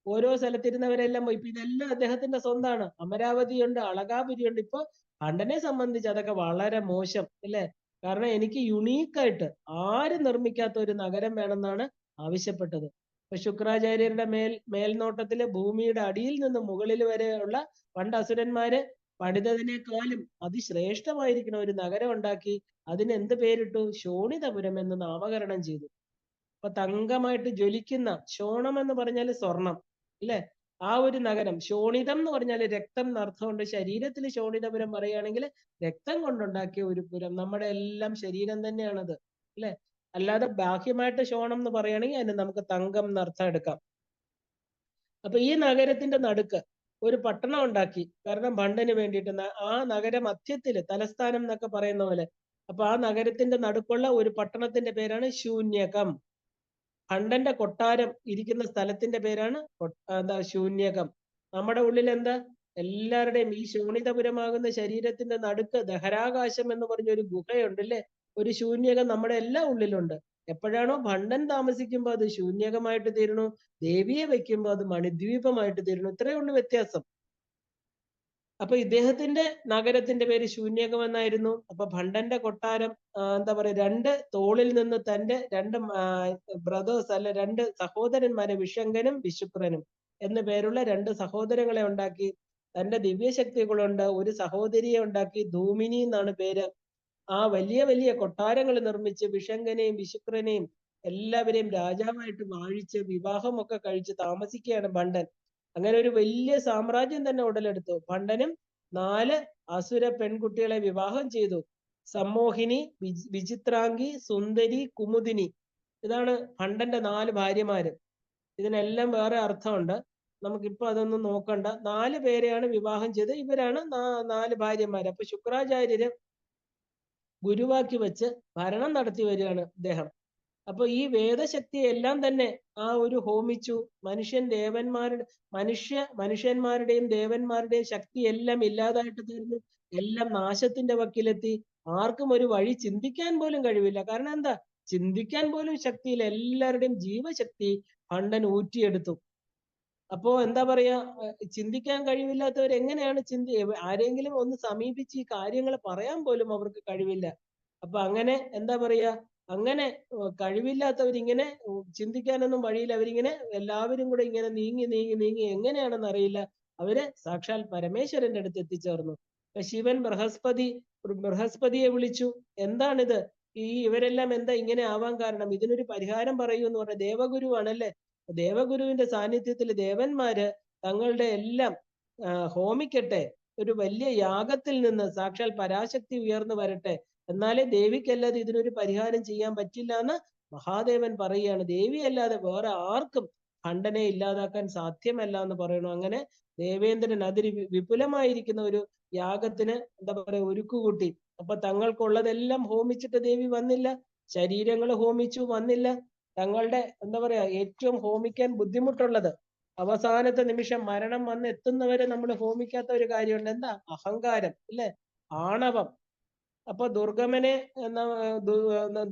ഓരോ സ്ഥലത്തിരുന്നവരെല്ലാം പോയി. ഇപ്പൊ ഇതെല്ലാം അദ്ദേഹത്തിന്റെ സ്വന്തമാണ്. അമരാവതി ഉണ്ട്, അളകാപുരി ഉണ്ട്. ഇപ്പൊ ഭണ്ഡനെ സംബന്ധിച്ച് അതൊക്കെ വളരെ മോശം അല്ലെ. കാരണം എനിക്ക് യുണീക്കായിട്ട് ആരും നിർമ്മിക്കാത്ത ഒരു നഗരം വേണമെന്നാണ് ആവശ്യപ്പെട്ടത്. ഇപ്പൊ ശുക്രാചാര്യരുടെ മേൽനോട്ടത്തില് ഭൂമിയുടെ അടിയിൽ നിന്ന് മുകളിൽ വരെയുള്ള പണ്ട് അസുരന്മാര് പണിതതിനേക്കാളും അതിശ്രേഷ്ഠമായിരിക്കുന്ന ഒരു നഗരം ഉണ്ടാക്കി അതിന് എന്ത് പേരിട്ടു? ശോണിതപുരം എന്ന് നാമകരണം ചെയ്തു. അപ്പൊ തങ്കമായിട്ട് ജ്വലിക്കുന്ന, ശോണം എന്ന് പറഞ്ഞാൽ സ്വർണം അല്ലെ, ആ ഒരു നഗരം. ശോണിതം എന്ന് പറഞ്ഞാൽ രക്തം എന്നർത്ഥമുണ്ട്. ശരീരത്തിൽ ശോണിതപുരം പറയുകയാണെങ്കിൽ രക്തം കൊണ്ടുണ്ടാക്കിയ ഒരു പുരം. നമ്മുടെ എല്ലാം ശരീരം തന്നെയാണത് അല്ലെ. അല്ലാതെ ബാഹ്യമായിട്ട് ശോണം എന്ന് പറയുകയാണെങ്കിൽ അതിന് നമുക്ക് തങ്കം എന്നർത്ഥം എടുക്കാം. അപ്പൊ ഈ നഗരത്തിന്റെ നടുക്ക് ഒരു പട്ടണം ഉണ്ടാക്കി. കാരണം ഭണ്ടന് വേണ്ടിയിട്ട് ആ നഗര മധ്യത്തില്, തലസ്ഥാനം എന്നൊക്കെ പറയുന്ന പോലെ. അപ്പൊ ആ നഗരത്തിന്റെ നടുക്കുള്ള ഒരു പട്ടണത്തിന്റെ പേരാണ് ശൂന്യകം. ഭണ്ടന്റെ കൊട്ടാരം ഇരിക്കുന്ന സ്ഥലത്തിന്റെ പേരാണ് എന്താ, ശൂന്യകം. നമ്മുടെ ഉള്ളിൽ എന്താ, എല്ലാവരുടെയും ഈ ശൂണിതപുരമാകുന്ന ശരീരത്തിന്റെ നടുക്ക് ദഹരാകാശം എന്ന് പറഞ്ഞൊരു ഗുഹയുണ്ട് അല്ലെ. ഒരു ശൂന്യകം നമ്മുടെ എല്ലാ ഉള്ളിലുണ്ട്. എപ്പോഴാണോ ഭണ്ടൻ താമസിക്കുമ്പോൾ അത് ശൂന്യകമായിട്ട് തീരണു, ദേവിയെ വെക്കുമ്പോൾ അത് മണിദ്വീപമായിട്ട് തീരണു. ഇത്രയേ ഉള്ളൂ വ്യത്യാസം. അപ്പൊ ഇദ്ദേഹത്തിന്റെ നഗരത്തിന്റെ പേര് ശൂന്യകം എന്നായിരുന്നു. അപ്പൊ ഭണ്ടന്റെ കൊട്ടാരം എന്താ പറയാ, രണ്ട് തോളിൽ നിന്ന് തന്റെ രണ്ട് ബ്രദേഴ്സ് അല്ല, രണ്ട് സഹോദരന്മാരെ, വിഷങ്കനും വിശുക്രനും എന്നു പേരുള്ള രണ്ട് സഹോദരങ്ങളെ ഉണ്ടാക്കി. തന്റെ ദിവ്യശക്തി കൊണ്ട് ഒരു സഹോദരിയെ ഉണ്ടാക്കി, ധൂമിനി എന്നാണ് പേര്. ആ വലിയ വലിയ കൊട്ടാരങ്ങൾ നിർമ്മിച്ച് വിഷങ്കനെയും വിശുക്രനെയും എല്ലാവരെയും രാജാവായിട്ട് വാഴിച്ച് വിവാഹമൊക്കെ കഴിച്ച് താമസിക്കുകയാണ് ഭണ്ടൻ. അങ്ങനെ ഒരു വലിയ സാമ്രാജ്യം തന്നെ ഉടലെടുത്തു. ഭണ്ടനും 4 അസുര പെൺകുട്ടികളെ വിവാഹം ചെയ്തു. സമ്മോഹിനി, വിചിത്രാംഗി, സുന്ദരി, കുമുദിനി. ഇതാണ് ഭണ്ടന്റെ 4 ഭാര്യമാര്. ഇതിനെല്ലാം വേറെ അർത്ഥമുണ്ട്, നമുക്കിപ്പോ അതൊന്നും നോക്കണ്ട. 4 പേരെയാണ് വിവാഹം ചെയ്ത്. ഇവരാണ് 4 ഭാര്യമാര്. അപ്പൊ ശുക്രാചാര്യര് ഗുരുവാക്കി വെച്ച് ഭരണം നടത്തി വരികയാണ് അദ്ദേഹം. അപ്പൊ ഈ വേദശക്തിയെ എല്ലാം തന്നെ ആ ഒരു ഹോമിച്ചു. മനുഷ്യന്മാരുടെയും ദേവന്മാരുടെയും ശക്തി എല്ലാം ഇല്ലാതായിട്ട് തീർന്നു. എല്ലാം നാശത്തിന്റെ വക്കിലെത്തി. ആർക്കും ഒരു വഴി ചിന്തിക്കാൻ പോലും കഴിവില്ല. കാരണം എന്താ, ചിന്തിക്കാൻ പോലും ശക്തിയില്ല. എല്ലാവരുടെയും ജീവശക്തി ഭണ്ടൻ ഊറ്റിയെടുത്തു. അപ്പോ എന്താ പറയാ, ചിന്തിക്കാൻ കഴിവില്ലാത്തവർ എങ്ങനെയാണ് ആരെങ്കിലും ഒന്ന് സമീപിച്ച് ഈ കാര്യങ്ങൾ പറയാൻ പോലും അവർക്ക് കഴിവില്ല. അപ്പൊ അങ്ങനെ എന്താ പറയാ, അങ്ങനെ കഴിവില്ലാത്തവരിങ്ങനെ ചിന്തിക്കാനൊന്നും വഴിയില്ല. അവരിങ്ങനെ എല്ലാവരും കൂടെ ഇങ്ങനെ നീങ്ങി നീങ്ങി നീങ്ങി എങ്ങനെയാണെന്ന് അറിയില്ല അവര് സാക്ഷാൽ പരമേശ്വരന്റെ അടുത്ത് എത്തിച്ചേർന്നു. ശിവൻ ബൃഹസ്പതിയെ വിളിച്ചു. എന്താണിത്, ഇവരെല്ലാം എന്താ ഇങ്ങനെ ആവാൻ കാരണം, ഇതിനൊരു പരിഹാരം പറയൂ എന്ന് പറഞ്ഞ ദേവഗുരുവാണല്ലേ. ദേവഗുരുവിന്റെ സാന്നിധ്യത്തിൽ ദേവന്മാര് തങ്ങളുടെ എല്ലാം ഹോമിക്കട്ടെ. ഒരു വലിയ യാഗത്തിൽ നിന്ന് സാക്ഷാൽ പരാശക്തി ഉയർന്നു വരട്ടെ, എന്നാലേ ദേവിക്കല്ലാതെ ഇതിനൊരു പരിഹാരം ചെയ്യാൻ പറ്റില്ല എന്ന് മഹാദേവൻ പറയുകയാണ്. ദേവി അല്ലാതെ വേറെ ആർക്കും ഭണ്ടനെ ഇല്ലാതാക്കാൻ സാധ്യമല്ല എന്ന് പറയണു. അങ്ങനെ ദേവേന്ദ്രൻ അതിന് വിപുലമായിരിക്കുന്ന ഒരു യാഗത്തിന് എന്താ പറയാ ഒരുക്കുകൂട്ടി. അപ്പൊ തങ്ങൾക്കുള്ളതെല്ലാം ഹോമിച്ചിട്ട് ദേവി വന്നില്ല. ശരീരങ്ങൾ ഹോമിച്ചു, വന്നില്ല. തങ്ങളുടെ എന്താ പറയാ ഏറ്റവും ഹോമിക്കാൻ ബുദ്ധിമുട്ടുള്ളത്, അവസാനത്തെ നിമിഷം മരണം വന്ന് എത്തുന്നവരെ നമ്മൾ ഹോമിക്കാത്ത ഒരു കാര്യമുണ്ട്. എന്താ, അഹങ്കാരം അല്ലെ, ആണവം. അപ്പൊ ദുർഗമനെ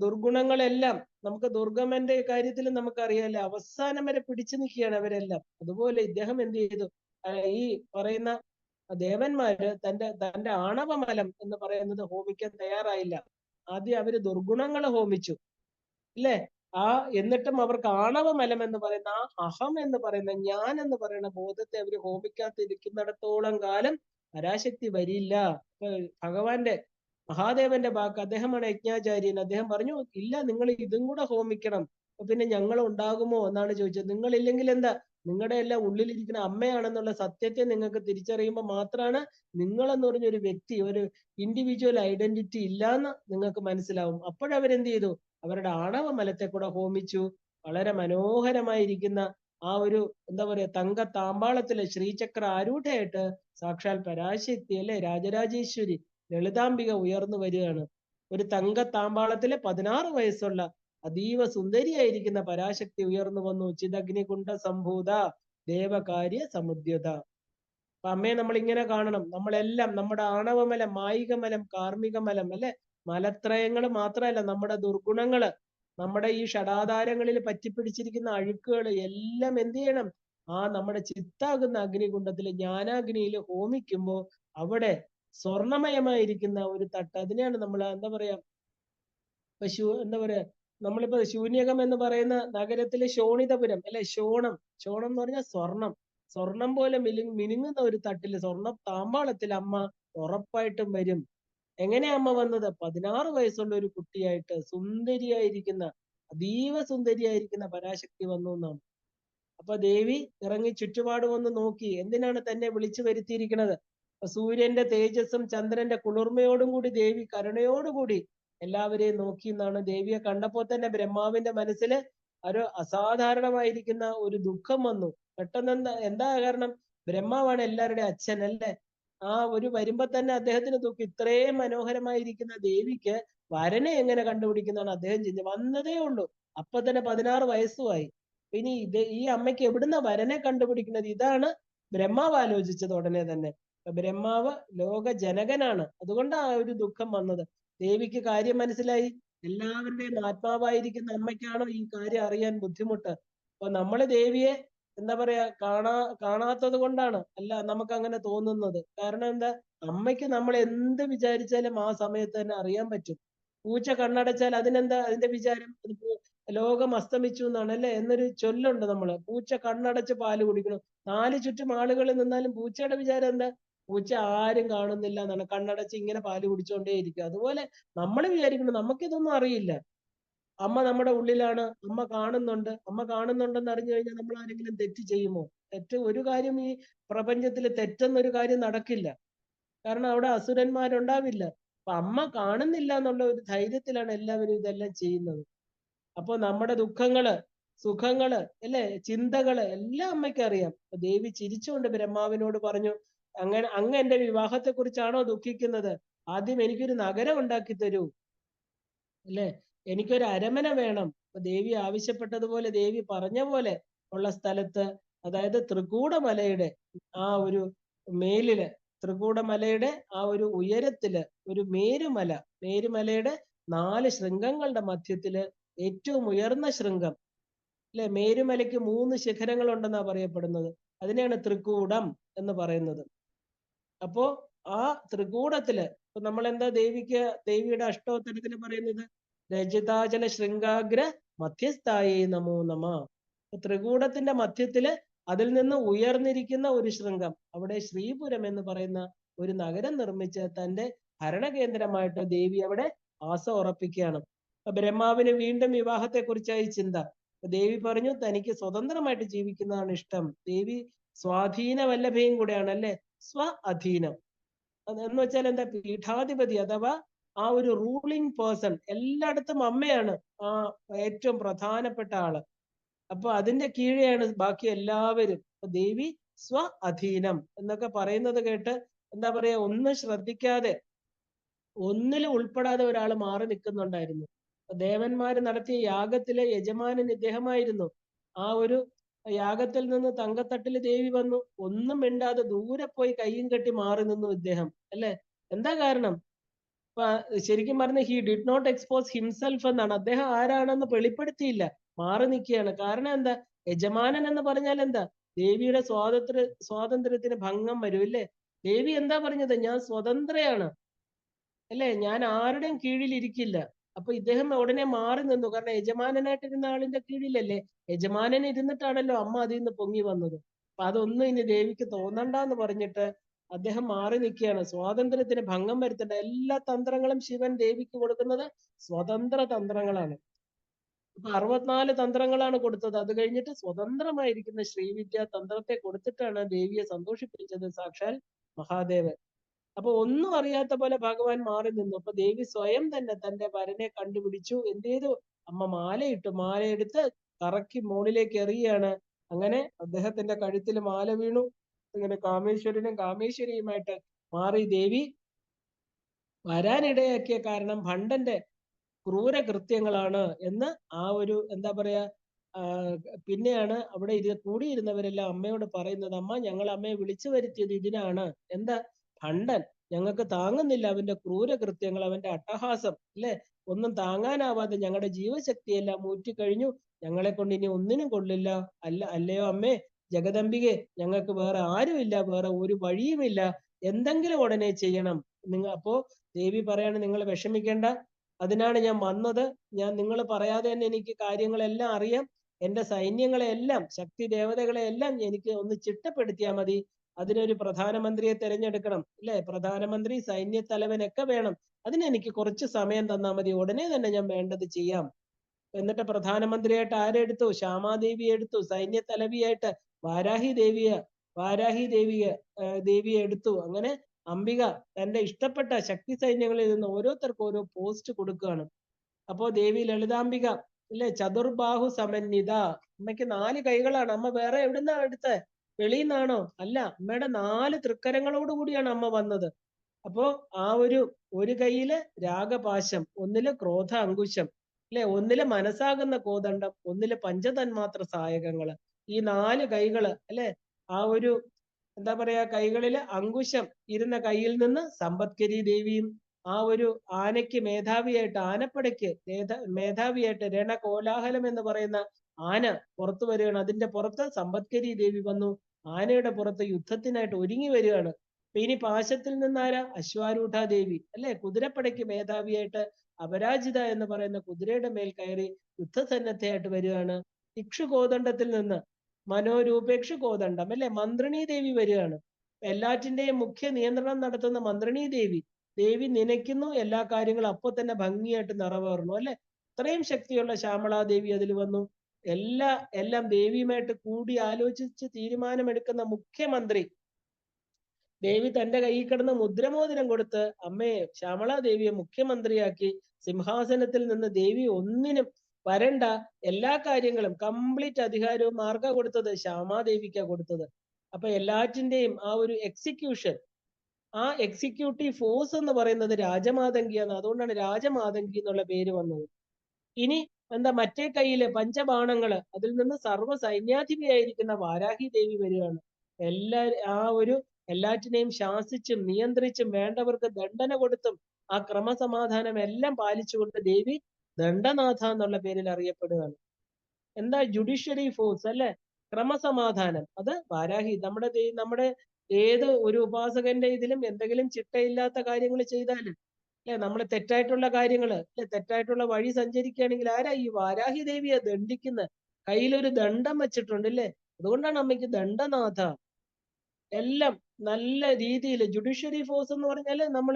ദുർഗുണങ്ങളെല്ലാം നമുക്ക് ദുർഗമന്റെ കാര്യത്തിൽ നമുക്കറിയാലോ, അവസാനം വരെ പിടിച്ചു നിൽക്കുകയാണ് അവരെല്ലാം. അതുപോലെ ഇദ്ദേഹം എന്ത് ചെയ്തു, ഈ പറയുന്ന ദേവന്മാര് തന്റെ ആണവമലം എന്ന് പറയുന്നത് ഹോമിക്കാൻ തയ്യാറായില്ല. ആദ്യം അവര് ദുർഗുണങ്ങളെ ഹോമിച്ചു അല്ലെ. എന്നിട്ടും അവർക്ക് ആണവമലം എന്ന് പറയുന്ന ആ അഹം എന്ന് പറയുന്ന ഞാൻ എന്ന് പറയുന്ന ബോധത്തെ അവർ ഹോമിക്കാതിരിക്കുന്നിടത്തോളം കാലം പരാശക്തി വരില്ല. ഭഗവാന്റെ മഹാദേവന്റെ വാക്ക്, അദ്ദേഹമാണ് യജ്ഞാചാര്യൻ. അദ്ദേഹം പറഞ്ഞു, ഇല്ല, നിങ്ങൾ ഇതും കൂടെ ഹോമിക്കണം. അപ്പൊ പിന്നെ ഞങ്ങൾ ഉണ്ടാകുമോ എന്നാണ് ചോദിച്ചത്. നിങ്ങളില്ലെങ്കിൽ എന്താ, നിങ്ങളുടെ എല്ലാം ഉള്ളിലിരിക്കുന്ന അമ്മയാണെന്നുള്ള സത്യത്തെ നിങ്ങൾക്ക് തിരിച്ചറിയുമ്പോൾ മാത്രമാണ് നിങ്ങളെന്ന് പറഞ്ഞൊരു വ്യക്തി, ഒരു ഇൻഡിവിജ്വൽ ഐഡന്റിറ്റി ഇല്ലാന്ന് നിങ്ങൾക്ക് മനസ്സിലാവും. അപ്പോഴവരെന്ത് ചെയ്തു, അവരുടെ ആണവമലത്തെ കൂടെ ഹോമിച്ചു. വളരെ മനോഹരമായിരിക്കുന്ന ആ ഒരു എന്താ പറയാ തങ്ക താമ്പാളത്തിലെ ശ്രീചക്ര ആരൂഢയായിട്ട് സാക്ഷാൽ പരാശക്തി അല്ലെ, രാജരാജേശ്വരി ലളിതാംബിക ഉയർന്നു വരികയാണ്. ഒരു തങ്ക താമ്പാളത്തിലെ 16 വയസ്സുള്ള അതീവ സുന്ദരിയായിരിക്കുന്ന പരാശക്തി ഉയർന്നു വന്നു. ചിദഗ്നികുണ്ഡ സംഭൂത ദേവകാര്യ സമുദ്യത. അപ്പൊ അമ്മയെ നമ്മൾ ഇങ്ങനെ കാണണം. നമ്മളെല്ലാം നമ്മുടെ ആണവമലം, മായികമലം, കാർമികമലം അല്ലെ, മലത്രയങ്ങൾ മാത്രമല്ല, നമ്മുടെ ദുർഗുണങ്ങള്, നമ്മുടെ ഈ ഷടാധാരങ്ങളിൽ പറ്റിപ്പിടിച്ചിരിക്കുന്ന അഴുക്കുകൾ എല്ലാം എന്ത് ചെയ്യണം, നമ്മുടെ ചിത്താകുന്ന അഗ്നികുണ്ഡത്തിൽ ജ്ഞാനാഗ്നിയിൽ ഹോമിക്കുമ്പോൾ അവിടെ സ്വർണമയമായിരിക്കുന്ന ഒരു തട്ട്, അതിനെയാണ് നമ്മൾ എന്താ പറയാ എന്താ പറയാ, നമ്മളിപ്പോ ശൂന്യകം എന്ന് പറയുന്ന നഗരത്തിലെ ശോണിതപുരം അല്ലെ, ശോണം എന്ന് പറഞ്ഞാൽ സ്വർണം. സ്വർണം പോലെ മിനുങ്ങുന്ന ഒരു തട്ടില്, സ്വർണ്ണ താമ്പാളത്തിൽ അമ്മ ഉറപ്പായിട്ടും വരും. എങ്ങനെയാ അമ്മ വന്നത്? 16 വയസ്സുള്ള ഒരു കുട്ടിയായിട്ട്, സുന്ദരിയായിരിക്കുന്ന, അതീവ സുന്ദരിയായിരിക്കുന്ന പരാശക്തി വന്നു എന്നാണ്. അപ്പൊ ദേവി ഇറങ്ങി ചുറ്റുപാടും ഒന്ന് നോക്കി. എന്തിനാണ് തന്നെ വിളിച്ചു വരുത്തിയിരിക്കുന്നത്? സൂര്യന്റെ തേജസ്സും ചന്ദ്രന്റെ കുളിർമയോടും കൂടി ദേവി കരുണയോടുകൂടി എല്ലാവരെയും നോക്കി എന്നാണ്. ദേവിയെ കണ്ടപ്പോൾ തന്നെ ബ്രഹ്മാവിന്റെ മനസ്സിൽ ഒരു അസാധാരണമായിരിക്കുന്ന ഒരു ദുഃഖം വന്നു. പെട്ടെന്ന് എന്താ കാരണം? ബ്രഹ്മാവാണ് എല്ലാവരുടെയും അച്ഛൻ അല്ലേ. ആ ഒരു വരുമ്പോ തന്നെ അദ്ദേഹത്തിന് ദുഃഖം. ഇത്രയും മനോഹരമായിരിക്കുന്ന ദേവിക്ക് വരനെ എങ്ങനെ കണ്ടുപിടിക്കുന്നതാണ് അദ്ദേഹം ചിന്ത. വന്നതേ ഉള്ളൂ, അപ്പൊ തന്നെ 16 വയസ്സുമായി. ഇനി ഈ അമ്മയ്ക്ക് എവിടുന്ന വരനെ കണ്ടുപിടിക്കുന്നത്? ഇതാണ് ബ്രഹ്മാവ് ആലോചിച്ചത് ഉടനെ തന്നെ. ബ്രഹ്മാവ് ലോക ജനകനാണ്, അതുകൊണ്ടാണ് ആ ഒരു ദുഃഖം വന്നത്. ദേവിക്ക് കാര്യം മനസ്സിലായി. എല്ലാവരുടെയും ആത്മാവായിരിക്കുന്ന അമ്മയ്ക്കാണോ ഈ കാര്യം അറിയാൻ ബുദ്ധിമുട്ട്? അപ്പൊ നമ്മള് ദേവിയെ എന്താ പറയാ, കാണാത്തത് കൊണ്ടാണ് അല്ല നമുക്ക് അങ്ങനെ തോന്നുന്നത്. കാരണം എന്താ? അമ്മയ്ക്ക് നമ്മൾ എന്ത് വിചാരിച്ചാലും ആ സമയത്ത് തന്നെ അറിയാൻ പറ്റും. പൂച്ച കണ്ണടച്ചാൽ അതിനെന്താ അതിന്റെ വിചാരം? ലോകം അസ്തമിച്ചു എന്നാണ് അല്ലെ. എന്നൊരു ചൊല്ലുണ്ട്. നമ്മള് പൂച്ച കണ്ണടച്ച് പാല് കുടിക്കണം. 4 ചുറ്റും ആളുകൾ നിന്നാലും പൂച്ചയുടെ വിചാരം എന്താ? പൂച്ച ആരും കാണുന്നില്ല എന്നാണ്. കണ്ണടച്ച് ഇങ്ങനെ പാല് കുടിച്ചോണ്ടേ ഇരിക്കും. അതുപോലെ നമ്മൾ വിചാരിക്കണം നമുക്കിതൊന്നും അറിയില്ല. അമ്മ നമ്മുടെ ഉള്ളിലാണ്, അമ്മ കാണുന്നുണ്ട്. അമ്മ കാണുന്നുണ്ടെന്ന് അറിഞ്ഞു കഴിഞ്ഞാൽ നമ്മൾ ആരെങ്കിലും തെറ്റ് ചെയ്യുമോ? ഒരു കാര്യം ഈ പ്രപഞ്ചത്തിൽ തെറ്റെന്നൊരു കാര്യം നടക്കില്ല. കാരണം അവിടെ അസുരന്മാരുണ്ടാവില്ല. അപ്പൊ അമ്മ കാണുന്നില്ല എന്നുള്ള ഒരു ധൈര്യത്തിലാണ് എല്ലാവരും ഇതെല്ലാം ചെയ്യുന്നത്. അപ്പൊ നമ്മുടെ ദുഃഖങ്ങള്, സുഖങ്ങള് അല്ലെ, ചിന്തകള് എല്ലാം അമ്മയ്ക്ക് അറിയാം. അപ്പൊ ദേവി ചിരിച്ചുകൊണ്ട് ബ്രഹ്മാവിനോട് പറഞ്ഞു, അങ്ങ് എന്റെ വിവാഹത്തെ കുറിച്ചാണോ ദുഃഖിക്കുന്നത്? ആദ്യം എനിക്കൊരു നഗരം ഉണ്ടാക്കി തരൂ അല്ലെ, എനിക്കൊരു അരമന വേണം. അപ്പൊ ദേവി ആവശ്യപ്പെട്ടതുപോലെ, ദേവി പറഞ്ഞ പോലെ ഉള്ള സ്ഥലത്ത്, അതായത് തൃക്കൂടമലയുടെ ആ ഒരു മേലില്, തൃക്കൂടമലയുടെ ആ ഒരു ഉയരത്തില് ഒരു മേരുമലയുടെ 4 ശൃംഗങ്ങളുടെ മധ്യത്തില് ഏറ്റവും ഉയർന്ന ശൃംഗം അല്ലെ. മേരുമലയ്ക്ക് 3 ശിഖരങ്ങൾ ഉണ്ടെന്നാ പറയപ്പെടുന്നത്. അതിനെയാണ് തൃക്കൂടം എന്ന് പറയുന്നത്. അപ്പോ ആ തൃക്കൂടത്തില് ഇപ്പൊ നമ്മൾ എന്താ ദേവിയുടെ അഷ്ടോത്തരത്തിൽ പറയുന്നത്? രജിതാചല ശൃംഗാഗ്ര മധ്യസ്ഥായി നമോ നമ. തൃക്കൂടത്തിന്റെ മധ്യത്തില് അതിൽ നിന്ന് ഉയർന്നിരിക്കുന്ന ഒരു ശൃംഗം, അവിടെ ശ്രീപുരം എന്ന് പറയുന്ന ഒരു നഗരം നിർമ്മിച്ച് തന്റെ ഭരണകേന്ദ്രമായിട്ട് ദേവി അവിടെ ആസം ഉറപ്പിക്കുകയാണ്. ബ്രഹ്മാവിന് വീണ്ടും വിവാഹത്തെ കുറിച്ചായി ചിന്ത. ദേവി പറഞ്ഞു തനിക്ക് സ്വതന്ത്രമായിട്ട് ജീവിക്കുന്നതാണ് ഇഷ്ടം. ദേവി സ്വാധീന വല്ലഭയും കൂടെയാണ് അല്ലെ. സ്വ അധീനം എന്ന് വെച്ചാൽ എന്താ? പീഠാധിപതി അഥവാ ആ ഒരു റൂളിംഗ് പേഴ്സൺ. എല്ലായിടത്തും അമ്മയാണ് ആ ഏറ്റവും പ്രധാനപ്പെട്ട ആള്. അപ്പൊ അതിന്റെ കീഴെയാണ് ബാക്കി എല്ലാവരും. ദേവി സ്വ അധീനം എന്നൊക്കെ പറയുന്നത് കേട്ട് എന്താ പറയാ, ഒന്നും ശ്രദ്ധിക്കാതെ, ഒന്നിലും ഉൾപ്പെടാതെ ഒരാൾ മാറി നിൽക്കുന്നുണ്ടായിരുന്നു. ദേവന്മാര് നടത്തിയ യാഗത്തിലെ യജമാനൻ ഇദ്ദേഹമായിരുന്നു. ആ ഒരു യാഗത്തിൽ നിന്ന് തങ്കത്തട്ടിൽ ദേവി വന്നു. ഒന്നും മിണ്ടാതെ ദൂരെ പോയി കയ്യും കെട്ടി മാറി നിന്നു ഇദ്ദേഹം അല്ലെ. എന്താ കാരണം? ശരിക്കും പറഞ്ഞ he did not expose himself എന്നാണ്. അദ്ദേഹം ആരാണെന്ന് വെളിപ്പെടുത്തിയില്ല, മാറി നിൽക്കുകയാണ്. കാരണം എന്താ? യജമാനൻ എന്ന് പറഞ്ഞാൽ എന്താ? ദേവിയുടെ സ്വാതന്ത്ര്യത്തിന് ഭംഗം വരും ഇല്ലേ. ദേവി എന്താ പറഞ്ഞത്? ഞാൻ സ്വതന്ത്രയാണ് അല്ലെ, ഞാൻ ആരുടെയും കീഴിൽ ഇരിക്കില്ല. അപ്പൊ ഇദ്ദേഹം ഉടനെ മാറി നിന്നു. കാരണം യജമാനനായിട്ടിരുന്ന ആളിന്റെ കീഴിലല്ലേ. യജമാനൻ ഇരുന്നിട്ടാണല്ലോ അമ്മ അതിൽ നിന്ന് പൊങ്ങി വന്നത്. അപ്പൊ അതൊന്നും ഇനി ദേവിക്ക് തോന്നണ്ടെന്ന് പറഞ്ഞിട്ട് അദ്ദേഹം മാറി നിൽക്കുകയാണ്. സ്വാതന്ത്ര്യത്തിന് ഭംഗം വരുത്തേണ്ട എല്ലാ തന്ത്രങ്ങളും ശിവൻ ദേവിക്ക് കൊടുക്കുന്നത് സ്വതന്ത്ര തന്ത്രങ്ങളാണ്. അപ്പൊ 64 തന്ത്രങ്ങളാണ് കൊടുത്തത്. അത് കഴിഞ്ഞിട്ട് സ്വതന്ത്രമായിരിക്കുന്ന ശ്രീവിദ്യ തന്ത്രത്തെ കൊടുത്തിട്ടാണ് ദേവിയെ സന്തോഷിപ്പിച്ചത് സാക്ഷാൽ മഹാദേവൻ. അപ്പൊ ഒന്നും അറിയാത്ത പോലെ ഭഗവാൻ മാറി നിന്നു. അപ്പൊ ദേവി സ്വയം തന്നെ തന്റെ വരനെ കണ്ടുപിടിച്ചു. എന്ത് ചെയ്തു? അമ്മ മാലയിട്ടു. മാലയെടുത്ത് കറക്കി മുകളിലേക്ക് എറിയാണ്. അങ്ങനെ അദ്ദേഹത്തിന്റെ കഴുത്തിൽ മാല വീണു. അങ്ങനെ കാമേശ്വരനും കാമേശ്വരിയുമായിട്ട് മാറി ദേവി. വരാനിടയാക്കിയ കാരണം ഭണ്ടന്റെ ക്രൂരകൃത്യങ്ങളാണ് എന്ന് ആ ഒരു എന്താ പറയാ, പിന്നെയാണ് അവിടെ കൂടിയിരുന്നവരെല്ലാം അമ്മയോട് പറയുന്നത്. അമ്മ, ഞങ്ങൾ അമ്മയെ വിളിച്ചു വരുത്തിയത് ഇതിനാണ്. എന്താ? ഭണ്ടൻ ഞങ്ങൾക്ക് താങ്ങുന്നില്ല, അവന്റെ ക്രൂരകൃത്യങ്ങൾ, അവന്റെ അട്ടഹാസം അല്ലെ. ഒന്നും താങ്ങാനാവാതെ ഞങ്ങളുടെ ജീവശക്തിയെല്ലാം ഊറ്റിക്കഴിഞ്ഞു. ഞങ്ങളെ കൊണ്ട് ഇനി ഒന്നിനും കൊള്ളില്ല. അല്ലയോ അമ്മേ ജഗദംബികെ, ഞങ്ങൾക്ക് വേറെ ആരുമില്ല, വേറെ ഒരു വഴിയുമില്ല. എന്തെങ്കിലും ഉടനെ ചെയ്യണം. അപ്പോ ദേവി പറയാണ്, നിങ്ങൾ വിഷമിക്കേണ്ട. അതിനാണ് ഞാൻ വന്നത്. നിങ്ങൾ പറയാതെ തന്നെ എനിക്ക് കാര്യങ്ങളെല്ലാം അറിയാം. എന്റെ സൈന്യങ്ങളെയെല്ലാം, ശക്തി ദേവതകളെ എല്ലാം എനിക്ക് ഒന്ന് ചിട്ടപ്പെടുത്തിയാൽ മതി. അതിനൊരു പ്രധാനമന്ത്രിയെ തിരഞ്ഞെടുക്കണം, അല്ലെ? പ്രധാനമന്ത്രി, സൈന്യത്തലവനൊക്കെ വേണം. അതിനെനിക്ക് കുറച്ച് സമയം തന്നാൽ മതി, ഉടനെ തന്നെ ഞാൻ വേണ്ടത് ചെയ്യാം. എന്നിട്ട് പ്രധാനമന്ത്രിയായിട്ട് ആരെ എടുത്തു? ശ്യാമാദേവിയെ എടുത്തു. സൈന്യത്തലവിയായിട്ട് വാരാഹി ദേവിയെ എടുത്തു. അങ്ങനെ അംബിക തന്റെ ഇഷ്ടപ്പെട്ട ശക്തി സൈന്യങ്ങളിൽ നിന്ന് ഓരോരുത്തർക്കും ഓരോ പോസ്റ്റ് കൊടുക്കുകയാണ്. അപ്പോ ദേവി ലളിതാംബിക, അല്ലെ, ചതുർബാഹു സമന്വിത. അമ്മയ്ക്ക് 4 കൈകളാണ്. അമ്മ വേറെ എവിടുന്നാ എടുത്തത്? വെളിയിൽ നിന്നാണോ? അല്ല, അമ്മയുടെ 4 തൃക്കരങ്ങളോട് കൂടിയാണ് അമ്മ വന്നത്. അപ്പോ ആ ഒരു കൈയില് രാഗപാശം, ഒന്നില് ക്രോധ അങ്കുശം, അല്ലെ, ഒന്നില് മനസ്സാകുന്ന കോദണ്ഡം, ഒന്നില് പഞ്ചതന്മാത്ര സഹായകങ്ങള്. ഈ 4 കൈകള്, അല്ലെ, ആ എന്താ പറയാ, കൈകളില് അങ്കുശം ഇരുന്ന കൈയിൽ നിന്ന് സമ്പത്കരി ദേവിയും, ആ ആനയ്ക്ക് മേധാവിയായിട്ട്, ആനപ്പടയ്ക്ക് മേധാവിയായിട്ട് രണകോലാഹലം എന്ന് പറയുന്ന ആന പുറത്തു വരികയാണ്. അതിന്റെ പുറത്ത് സമ്പത്കരി ദേവി വന്നു. ആനയുടെ പുറത്ത് യുദ്ധത്തിനായിട്ട് ഒരുങ്ങി വരികയാണ്. ഇനി പാശത്തിൽ നിന്നാരാ? അശ്വാരൂഢ ദേവി, അല്ലെ, കുതിരപ്പടയ്ക്ക് മേധാവിയായിട്ട് അപരാജിത എന്ന് പറയുന്ന കുതിരയുടെ മേൽ കയറി യുദ്ധസന്നദ്ധയായിട്ട് വരികയാണ്. ഇക്ഷുകോദണ്ഡത്തിൽ നിന്ന് മനോരൂപേക്ഷു കോദണ്ഡം, അല്ലെ, മന്ത്രിണി ദേവി വരികയാണ്. എല്ലാറ്റിന്റെയും മുഖ്യ നിയന്ത്രണം നടത്തുന്ന മന്ത്രിണി ദേവി നനയ്ക്കുന്നു. എല്ലാ കാര്യങ്ങളും അപ്പൊ തന്നെ ഭംഗിയായിട്ട് നിറവേറുന്നു, അല്ലെ? ഇത്രയും ശക്തിയുള്ള ശ്യാമളാദേവി അതിൽ വന്നു. എല്ലാം ദേവിയുമായിട്ട് കൂടി ആലോചിച്ച് തീരുമാനമെടുക്കുന്ന മുഖ്യമന്ത്രി ദേവി തന്റെ കയ്യിൽ കിടന്ന് മുദ്രമോതിരം കൊടുത്ത് അമ്മയെ, ശ്യാമളാദേവിയെ മുഖ്യമന്ത്രിയാക്കി. സിംഹാസനത്തിൽ നിന്ന് ദേവി ഒന്നിനും വരണ്ട, എല്ലാ കാര്യങ്ങളും കംപ്ലീറ്റ് അധികാരവും ആർക്കാ കൊടുത്തത്? ശ്യാമാദേവിക്കാ കൊടുത്തത്. അപ്പൊ എല്ലാറ്റിന്റെയും ആ എക്സിക്യൂഷൻ, ആ എക്സിക്യൂട്ടീവ് ഫോഴ്സ് എന്ന് പറയുന്നത് രാജമാതങ്കിയാണ്. അതുകൊണ്ടാണ് രാജമാതങ്കി എന്നുള്ള പേര് വന്നത്. ഇനി മറ്റേ കയ്യില് പഞ്ചബാണങ്ങള്, അതിൽ നിന്ന് സർവ്വ സൈന്യാധിപയായിരിക്കുന്ന വാരാഹി ദേവി വരികയാണ്. എല്ലാറ്റിനെയും ശാസിച്ചും നിയന്ത്രിച്ചും വേണ്ടവർക്ക് ദണ്ഡന കൊടുത്തും ആ ക്രമസമാധാനം എല്ലാം പാലിച്ചുകൊണ്ട് ദേവി ദണ്ഡനാഥ എന്നുള്ള പേരിൽ അറിയപ്പെടുകയാണ്. ജുഡീഷ്യറി ഫോഴ്സ്, അല്ലെ, ക്രമസമാധാനം, അത് വാരാഹി. നമ്മുടെ ഏത് ഒരു ഉപാസകന്റെ ഇതിലും എന്തെങ്കിലും ചിട്ടയില്ലാത്ത കാര്യങ്ങൾ ചെയ്താലും, അല്ലെ, നമ്മൾ തെറ്റായിട്ടുള്ള കാര്യങ്ങൾ, അല്ലെ, തെറ്റായിട്ടുള്ള വഴി സഞ്ചരിക്കുകയാണെങ്കിൽ ആരാ? ഈ വാരാഹി ദേവിയെ ദണ്ഡിക്കുന്ന. കയ്യിലൊരു ദണ്ഡം വെച്ചിട്ടുണ്ട്, അല്ലെ? അതുകൊണ്ടാണ് അമ്മയ്ക്ക് ദണ്ഡനാഥ. എല്ലാം നല്ല രീതിയിൽ ജുഡീഷ്യറി ഫോഴ്സ് എന്ന് പറഞ്ഞാൽ നമ്മൾ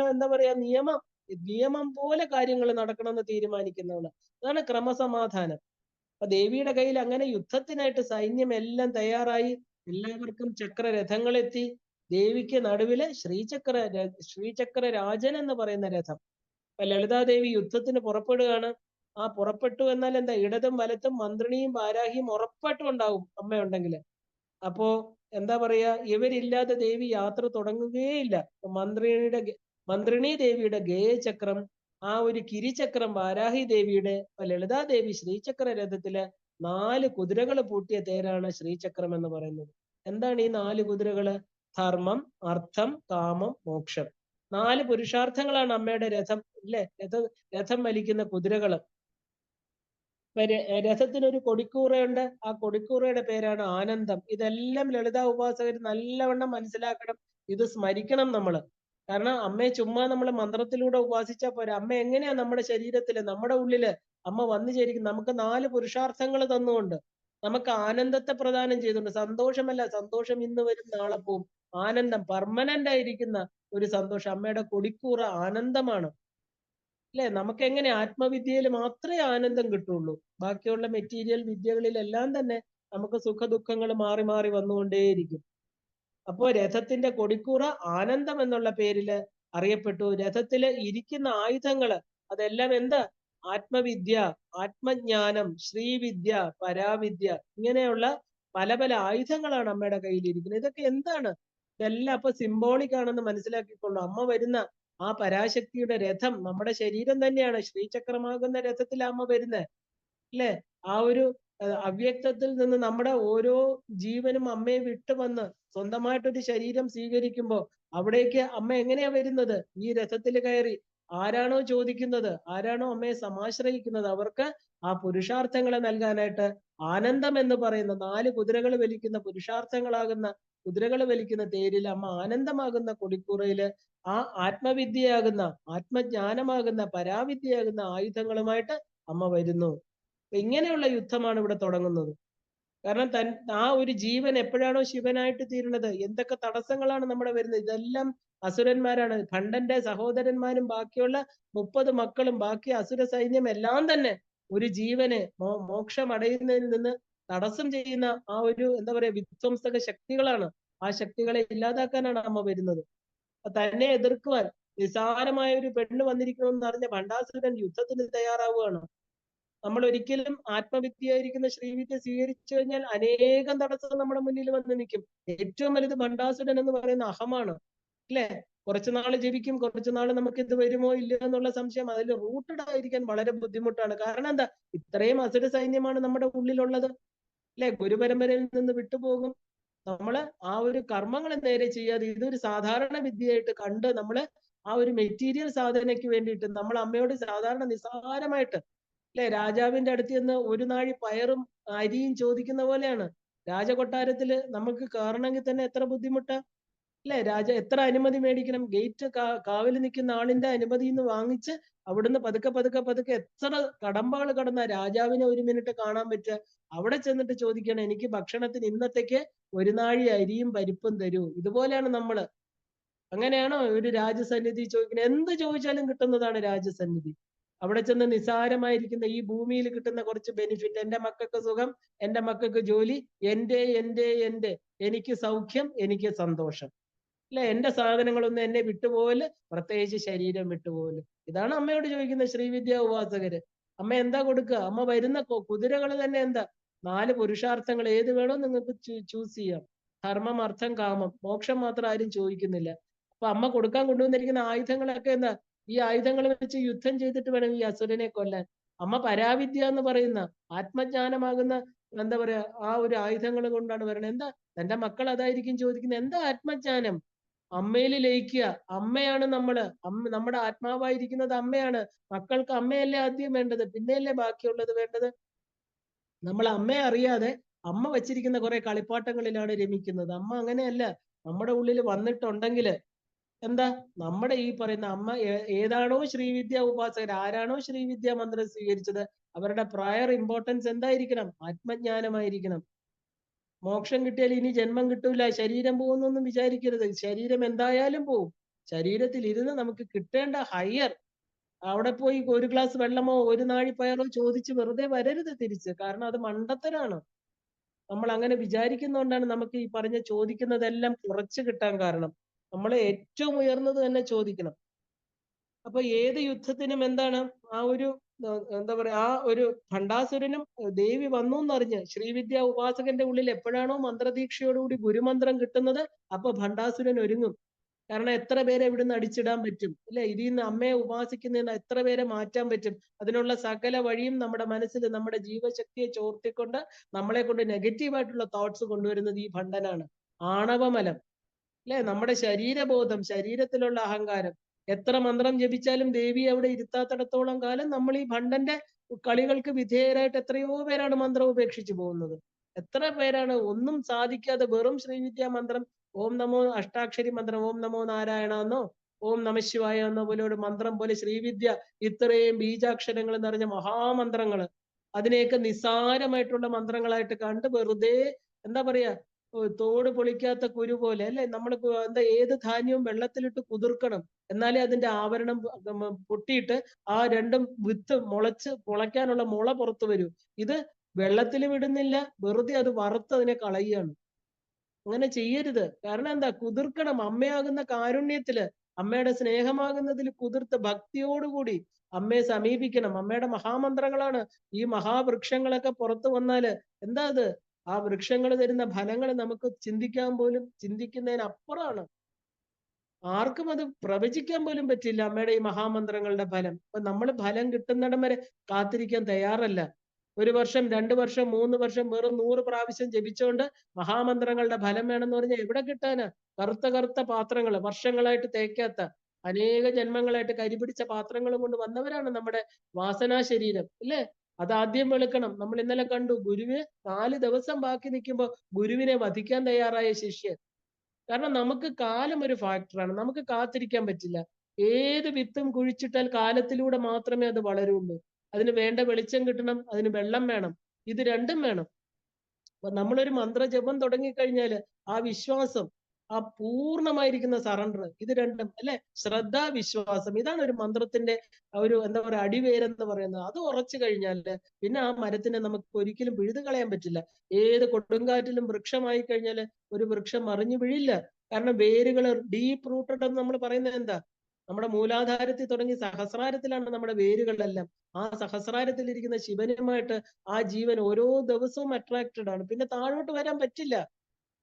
നിയമം പോലെ കാര്യങ്ങൾ നടക്കണമെന്ന് തീരുമാനിക്കുന്നവള്. അതാണ് ക്രമസമാധാനം. അപ്പൊ ദേവിയുടെ കയ്യിൽ അങ്ങനെ യുദ്ധത്തിനായിട്ട് സൈന്യം എല്ലാം തയ്യാറായി. എല്ലാവർക്കും ചക്രരഥങ്ങളെത്തി. ദേവിക്ക് നടുവില് ശ്രീചക്ര രാജൻ എന്ന് പറയുന്ന രഥം. അപ്പൊ ലളിതാദേവി യുദ്ധത്തിന് പുറപ്പെടുകയാണ്. ആ പുറപ്പെട്ടു എന്നാൽ ഇടതും വലത്തും മന്ത്രിണിയും വാരാഹിയും ഉറപ്പായിട്ടും ഉണ്ടാവും അമ്മയുണ്ടെങ്കിൽ. അപ്പോ എന്താ പറയാ, ഇവരില്ലാതെ ദേവി യാത്ര തുടങ്ങുകയേയില്ല. മന്ത്രിണി ദേവിയുടെ ഗേയചക്രം, ആ കിരിചക്രം വാരാഹി ദേവിയുടെ, ലളിതാദേവി ശ്രീചക്ര രഥത്തില് 4 കുതിരകൾ പൂട്ടിയ തേരാണ് ശ്രീചക്രം എന്ന് പറയുന്നത്. എന്താണ് ഈ 4 കുതിരകള്? ധർമ്മം, അർത്ഥം, കാമം, മോക്ഷം. 4 പുരുഷാർത്ഥങ്ങളാണ് അമ്മയുടെ രഥം, അല്ലെ? രഥം വലിക്കുന്ന കുതിരകള്. രഥത്തിനൊരു കൊടിക്കൂറയുണ്ട്. ആ കൊടിക്കൂറയുടെ പേരാണ് ആനന്ദം. ഇതെല്ലാം ലളിതാ ഉപാസകർ നല്ലവണ്ണം മനസ്സിലാക്കണം. ഇത് സ്മരിക്കണം നമ്മള്. കാരണം അമ്മയെ ചുമ്മാ നമ്മൾ മന്ത്രത്തിലൂടെ ഉപാസിച്ചാൽ പോരാ. അമ്മ എങ്ങനെയാ നമ്മുടെ ശരീരത്തില്, നമ്മുടെ ഉള്ളില് അമ്മ വന്നു ചേരിക്കും. നമുക്ക് 4 പുരുഷാർത്ഥങ്ങൾ തന്നുകൊണ്ട്, നമുക്ക് ആനന്ദത്തെ പ്രദാനം ചെയ്തുകൊണ്ട്. സന്തോഷം ഇന്ന് വരും നാളെ പോവും. ആനന്ദം പെർമനന്റ് ആയിരിക്കുന്ന ഒരു സന്തോഷം. അമ്മയുടെ കൊടിക്കൂറ ആനന്ദമാണ്, അല്ലെ? നമുക്ക് എങ്ങനെ ആത്മവിദ്യയിൽ മാത്രമേ ആനന്ദം കിട്ടുള്ളൂ. ബാക്കിയുള്ള മെറ്റീരിയൽ വിദ്യകളിലെല്ലാം തന്നെ നമുക്ക് സുഖദുഃഖങ്ങൾ മാറി മാറി വന്നുകൊണ്ടേയിരിക്കും. അപ്പോ രഥത്തിന്റെ കൊടിക്കൂറ ആനന്ദം എന്നുള്ള പേരില് അറിയപ്പെട്ടു. രഥത്തില് ഇരിക്കുന്ന ആയുധങ്ങള് അതെല്ലാം ആത്മവിദ്യ, ആത്മജ്ഞാനം, ശ്രീവിദ്യ, പരാവിദ്യ, ഇങ്ങനെയുള്ള പല പല ആയുധങ്ങളാണ് അമ്മയുടെ കയ്യിലിരിക്കുന്നത്. ഇതൊക്കെ എന്താണ്? ഇതെല്ലാം അപ്പൊ സിംബോളിക് ആണെന്ന് മനസ്സിലാക്കിക്കൊള്ളു. അമ്മ വരുന്ന ആ പരാശക്തിയുടെ രഥം നമ്മുടെ ശരീരം തന്നെയാണ്. ശ്രീചക്രമാകുന്ന രഥത്തിൽ അമ്മ വരുന്നത്, അല്ലെ? ആ അവ്യക്തത്തിൽ നിന്ന് നമ്മുടെ ഓരോ ജീവനും അമ്മയെ വിട്ടു വന്ന് സ്വന്തമായിട്ടൊരു ശരീരം സ്വീകരിക്കുമ്പോൾ അവിടേക്ക് അമ്മ എങ്ങനെയാ വരുന്നത്? ഈ രഥത്തിൽ കയറി. ആരാണോ ചോദിക്കുന്നത്, ആരാണോ അമ്മയെ സമാശ്രയിക്കുന്നത്, അവർക്ക് ആ പുരുഷാർത്ഥങ്ങളെ നൽകാനായിട്ട് ആനന്ദം എന്ന് പറയുന്ന 4 കുതിരകൾ വലിക്കുന്ന പുരുഷാർത്ഥങ്ങളാകുന്ന കുതിരകൾ വലിക്കുന്ന തേരിൽ അമ്മ ആനന്ദമാകുന്ന കൊടിക്കൂറയില് ആ ആത്മവിദ്യയാകുന്ന, ആത്മജ്ഞാനമാകുന്ന, പരാവിദ്യയാകുന്ന ആയുധങ്ങളുമായിട്ട് അമ്മ വരുന്നു. ഇങ്ങനെയുള്ള യുദ്ധമാണ് ഇവിടെ തുടങ്ങുന്നത്. കാരണം ആ ഒരു ജീവൻ എപ്പോഴാണോ ശിവനായിട്ട് തീരുന്നത്, എന്തൊക്കെ തടസ്സങ്ങളാണ് നമ്മുടെ വരുന്നത്, ഇതെല്ലാം അസുരന്മാരാണ്. ഭണ്ടന്റെ സഹോദരന്മാരും ബാക്കിയുള്ള 30 മക്കളും ബാക്കി അസുര സൈന്യം എല്ലാം തന്നെ ഒരു ജീവനെ മോക്ഷം അടയുന്നതിൽ നിന്ന് തടസ്സം ചെയ്യുന്ന ആ ഒരു എന്താ പറയാ വിധ്വംസക ശക്തികളാണ്. ആ ശക്തികളെ ഇല്ലാതാക്കാനാണ് അമ്മ വരുന്നത്. തന്നെ എതിർക്കുവാൻ നിസാരമായ ഒരു പെണ്ണ് വന്നിരിക്കണമെന്ന് അറിഞ്ഞ ഭണ്ഡാസുരൻ യുദ്ധത്തിന് തയ്യാറാവുകയാണ്. നമ്മൾ ഒരിക്കലും ആത്മവിദ്യയായിരിക്കുന്ന ശ്രീവിദ്യ സ്വീകരിച്ചു കഴിഞ്ഞാൽ അനേകം തടസ്സങ്ങൾ നമ്മുടെ മുന്നിൽ വന്ന് നിൽക്കും. ഏറ്റവും വലുത് ഭണ്ഡാസുരൻ എന്ന് പറയുന്ന അഹമാണ്, അല്ലെ? കുറച്ചുനാള് ജപിക്കും, കുറച്ചുനാള് നമുക്ക് ഇത് വരുമോ ഇല്ലയോ എന്നുള്ള സംശയം. അതിൽ റൂട്ടഡ് ആയിരിക്കാൻ വളരെ ബുദ്ധിമുട്ടാണ്. കാരണം എന്താ, ഇത്രയും അസുര സൈന്യമാണ് നമ്മുടെ ഉള്ളിലുള്ളത്, അല്ലെ? ഗുരുപരമ്പരയിൽ നിന്ന് വിട്ടുപോകും. നമ്മള് ആ ഒരു കർമ്മങ്ങൾ നേരെ ചെയ്യാതെ ഇതൊരു സാധാരണ വിദ്യയായിട്ട് കണ്ട് നമ്മള് ആ ഒരു മെറ്റീരിയൽ സാധനയ്ക്ക് വേണ്ടിയിട്ട് നമ്മൾ അമ്മയോട് സാധാരണ നിസ്സാരമായിട്ട്, അല്ലെ, രാജാവിന്റെ അടുത്ത് നിന്ന് ഒരു നാഴി പയറും അരിയും ചോദിക്കുന്ന പോലെയാണ്. രാജകൊട്ടാരത്തില് നമുക്ക് കയറണമെങ്കിൽ തന്നെ എത്ര ബുദ്ധിമുട്ടാ, അല്ലെ? എത്ര അനുമതി മേടിക്കണം, ഗേറ്റ് കാവല് നിൽക്കുന്ന ആളിന്റെ അനുമതി നിന്ന് വാങ്ങിച്ച് അവിടുന്ന് പതുക്കെ പതുക്കെ പതുക്കെ എത്ര കടമ്പാള് കടന്ന രാജാവിനെ ഒരു മിനിറ്റ് കാണാൻ പറ്റുക. അവിടെ ചെന്നിട്ട് ചോദിക്കണം, എനിക്ക് ഭക്ഷണത്തിന് ഇന്നത്തേക്ക് ഒരു നാഴി അരിയും പരിപ്പും തരൂ. ഇതുപോലെയാണ് നമ്മള്. അങ്ങനെയാണോ ഒരു രാജസന്നിധി ചോദിക്കുന്നത്? എന്ത് ചോദിച്ചാലും കിട്ടുന്നതാണ് രാജസന്നിധി. അവിടെ ചെന്ന് നിസാരമായിരിക്കുന്ന ഈ ഭൂമിയിൽ കിട്ടുന്ന കുറച്ച് ബെനിഫിറ്റ്, എന്റെ മക്കൾക്ക് സുഖം, എന്റെ മക്കൾക്ക് ജോലി, എന്റെ എനിക്ക് സൗഖ്യം, എനിക്ക് സന്തോഷം, അല്ലെ? എന്റെ സാധനങ്ങളൊന്നും എന്നെ വിട്ടുപോകല്, പ്രത്യേകിച്ച് ശരീരം വിട്ടുപോകല്. ഇതാണ് അമ്മയോട് ചോദിക്കുന്ന ശ്രീവിദ്യാ ഉപാസകര്. അമ്മ എന്താ കൊടുക്കുക? അമ്മ വരുന്ന കുതിരകൾ തന്നെ എന്താ? 4 പുരുഷാർത്ഥങ്ങൾ ഏത് വേണോ നിങ്ങൾക്ക് ചൂസ് ചെയ്യാം. ധർമ്മം, അർത്ഥം, കാമം. മോക്ഷം മാത്രം ആരും ചോദിക്കുന്നില്ല. അപ്പൊ അമ്മ കൊടുക്കാൻ കൊണ്ടുവന്നിരിക്കുന്ന ആയുധങ്ങളൊക്കെ എന്താ? ഈ ആയുധങ്ങൾ വെച്ച് യുദ്ധം ചെയ്തിട്ട് വേണം ഈ അസുരനെ കൊല്ലാൻ. അമ്മ പരാവിദ്യ എന്ന് പറയുന്ന ആത്മജ്ഞാനമാകുന്ന എന്താ പറയാ ആ ഒരു ആയുധങ്ങൾ കൊണ്ടാണ് വരണത്. എന്താ? തന്റെ മക്കൾ അതായിരിക്കും ചോദിക്കുന്നത്. എന്താ ആത്മജ്ഞാനം? അമ്മയിൽ ലയിക്കുക. അമ്മയാണ് നമ്മള്. നമ്മുടെ ആത്മാവായിരിക്കുന്നത് അമ്മയാണ്. മക്കൾക്ക് അമ്മയല്ലേ ആദ്യം വേണ്ടത്, പിന്നെയല്ലേ ബാക്കിയുള്ളത് വേണ്ടത്. നമ്മൾ അമ്മയെ അറിയാതെ അമ്മ വച്ചിരിക്കുന്ന കുറെ കളിപ്പാട്ടങ്ങളിലാണ് രമിക്കുന്നത്. അമ്മ അങ്ങനെയല്ല. നമ്മുടെ ഉള്ളിൽ വന്നിട്ടുണ്ടെങ്കിൽ എന്താ, നമ്മുടെ ഈ പറയുന്ന അമ്മ ഏതാണോ ശ്രീവിദ്യ ഉപാസകർ, ആരാണോ ശ്രീവിദ്യ മന്ത്രം സ്വീകരിച്ചത്, അവരുടെ പ്രയർ ഇമ്പോർട്ടൻസ് എന്തായിരിക്കണം? ആത്മജ്ഞാനമായിരിക്കണം. മോക്ഷം കിട്ടിയാൽ ഇനി ജന്മം കിട്ടൂല, ശരീരം പോകുന്നൊന്നും വിചാരിക്കരുത്. ശരീരം എന്തായാലും പോവും. ശരീരത്തിൽ ഇരുന്ന് നമുക്ക് കിട്ടേണ്ട ഹയർ, അവിടെ പോയി ഒരു ഗ്ലാസ് വെള്ളമോ ഒരു നാഴി പയറോ ചോദിച്ച് വെറുതെ വരരുത് തിരിച്ച്. കാരണം അത് മണ്ടത്തരാണ്. നമ്മൾ അങ്ങനെ വിചാരിക്കുന്നതുകൊണ്ടാണ് നമുക്ക് ഈ പറഞ്ഞ ചോദിക്കുന്നതെല്ലാം കുറച്ച് കിട്ടാൻ കാരണം. നമ്മൾ ഏറ്റവും ഉയർന്നത് തന്നെ ചോദിക്കണം. അപ്പൊ ഏത് യുദ്ധത്തിനും എന്താണ് ആ ഒരു എന്താ പറയാ ആ ഒരു ഭണ്ഡാസുരനും ദേവി വന്നു എന്നറിഞ്ഞ് ശ്രീവിദ്യ ഉപാസകന്റെ ഉള്ളിൽ എപ്പോഴാണോ മന്ത്രദീക്ഷയോടുകൂടി ഗുരുമന്ത്രം കിട്ടുന്നത്, അപ്പൊ ഭണ്ഡാസുരൻ ഒരുങ്ങും. കാരണം എത്ര പേരെ ഇവിടുന്ന് അടിച്ചിടാൻ പറ്റും, അല്ലെ? ഇതിൽ നിന്ന് അമ്മയെ ഉപാസിക്കുന്നതിന് എത്ര പേരെ മാറ്റാൻ പറ്റും? അതിനുള്ള സകല വഴിയും നമ്മുടെ മനസ്സിൽ നമ്മുടെ ജീവശക്തിയെ ചോർത്തിക്കൊണ്ട് നമ്മളെ കൊണ്ട് നെഗറ്റീവായിട്ടുള്ള തോട്ട്സ് കൊണ്ടുവരുന്നത് ഈ ഭണ്ഡനാണ്. ആണവമലം, അല്ലെ? നമ്മുടെ ശരീരബോധം, ശരീരത്തിലുള്ള അഹങ്കാരം. എത്ര മന്ത്രം ജപിച്ചാലും ദേവി അവിടെ ഇരുത്താത്തിടത്തോളം കാലം നമ്മൾ ഈ ഭണ്ഡന്റെ കളികൾക്ക് വിധേയരായിട്ട് എത്രയോ പേരാണ് മന്ത്രം ഉപേക്ഷിച്ചു പോകുന്നത്. എത്ര പേരാണ് ഒന്നും സാധിക്കാതെ വെറും ശ്രീവിദ്യാ മന്ത്രം, ഓം നമോ അഷ്ടാക്ഷരി മന്ത്രം, ഓം നമോ നാരായണ എന്നോ ഓം നമശിവായ എന്ന പോലെ ഒരു മന്ത്രം പോലെ ശ്രീവിദ്യ ഇത്രയും ബീജാക്ഷരങ്ങൾ നിറഞ്ഞ മഹാമന്ത്രങ്ങള്, അതിനെയൊക്കെ നിസ്സാരമായിട്ടുള്ള മന്ത്രങ്ങളായിട്ട് കണ്ട് വെറുതെ എന്താ പറയാ തോട് പൊളിക്കാത്ത കുരു പോലെ, അല്ലെ? നമ്മൾ എന്താ ഏത് ധാന്യവും വെള്ളത്തിലിട്ട് കുതിർക്കണം, എന്നാലേ അതിന്റെ ആവരണം പൊട്ടിയിട്ട് ആ രണ്ടും വിത്ത് മുളയ്ക്കാനുള്ള മുള പുറത്തു വരൂ. ഇത് വെള്ളത്തിൽ വിടുന്നില്ല, വെറുതെ അത് വറുത്ത് അതിനെ കളയുകയാണ്. അങ്ങനെ ചെയ്യരുത്. കാരണം എന്താ? കുതിർക്കണം. അമ്മയാകുന്ന കാരുണ്യത്തില്, അമ്മയുടെ സ്നേഹമാകുന്നതിൽ കുതിർത്ത് ഭക്തിയോടുകൂടി അമ്മയെ സമീപിക്കണം. അമ്മയുടെ മഹാമന്ത്രങ്ങളാണ് ഈ മഹാവൃക്ഷങ്ങളൊക്കെ പുറത്തു വന്നാല് എന്താ അത്? ആ വൃക്ഷങ്ങൾ തരുന്ന ഫലങ്ങൾ നമുക്ക് ചിന്തിക്കാൻ പോലും, ചിന്തിക്കുന്നതിനപ്പുറമാണ്. ആർക്കും അത് പ്രവചിക്കാൻ പോലും പറ്റില്ല അമ്മയുടെ ഈ മഹാമന്ത്രങ്ങളുടെ ഫലം. അപ്പൊ നമ്മൾ ഫലം കിട്ടുന്നിടം വരെ കാത്തിരിക്കാൻ തയ്യാറല്ല. 1 വർഷം, 2 വർഷം, 3 വർഷം വെറും 100 പ്രാവശ്യം ജപിച്ചുകൊണ്ട് മഹാമന്ത്രങ്ങളുടെ ഫലം വേണമെന്ന് പറഞ്ഞാൽ എവിടെ കിട്ടാനാ? കറുത്ത കറുത്ത പാത്രങ്ങൾ, വർഷങ്ങളായിട്ട് തേക്കാത്ത, അനേക ജന്മങ്ങളായിട്ട് കരിപിടിച്ച പാത്രങ്ങളും കൊണ്ട് വന്നവരാണ് നമ്മുടെ വാസനാ ശരീരം, ഇല്ലേ? അതാദ്യം വെളുക്കണം. നമ്മൾ ഇന്നലെ കണ്ടു, ഗുരുവിന് 4 ദിവസം ബാക്കി നിൽക്കുമ്പോ ഗുരുവിനെ വധിക്കാൻ തയ്യാറായ ശിഷ്യൻ. കാരണം നമുക്ക് കാലം ഒരു ഫാക്ടറാണ്. നമുക്ക് കാത്തിരിക്കാൻ പറ്റില്ല. ഏത് വിത്തും കുഴിച്ചിട്ടാൽ കാലത്തിലൂടെ മാത്രമേ അത് വളരുള്ളൂ. അതിന് വേണ്ട വെളിച്ചം കിട്ടണം, അതിന് വെള്ളം വേണം. ഇത് രണ്ടും വേണം. അപ്പൊ നമ്മളൊരു മന്ത്രജപം തുടങ്ങിക്കഴിഞ്ഞാല് ആ വിശ്വാസം, ആ പൂർണ്ണമായിരിക്കുന്ന സറണ്ടർ, ഇത് രണ്ടും അല്ലെ, ശ്രദ്ധ, വിശ്വാസം, ഇതാണ് ഒരു മന്ത്രത്തിന്റെ ഒരു എന്താ പറയുക അടിവേരെന്ന് പറയുന്നത്. അത് ഉറച്ചു കഴിഞ്ഞാല് പിന്നെ ആ മരത്തിനെ നമുക്ക് ഒരിക്കലും പിഴുതു കളയാൻ പറ്റില്ല. ഏത് കൊടുങ്കാറ്റിലും വൃക്ഷമായി കഴിഞ്ഞാല് ഒരു വൃക്ഷം മറിഞ്ഞു വീഴില്ല. കാരണം വേരുകൾ ഡീപ്പ് റൂട്ടഡ് എന്ന് നമ്മൾ പറയുന്നത് എന്താ? നമ്മുടെ മൂലാധാരത്തിൽ തുടങ്ങി സഹസ്രാരത്തിലാണ് നമ്മുടെ വേരുകളെല്ലാം. ആ സഹസ്രാരത്തിലിരിക്കുന്ന ശിവനുമായിട്ട് ആ ജീവൻ ഓരോ ദിവസവും അട്രാക്റ്റഡ് ആണ്. പിന്നെ താഴോട്ട് വരാൻ പറ്റില്ല.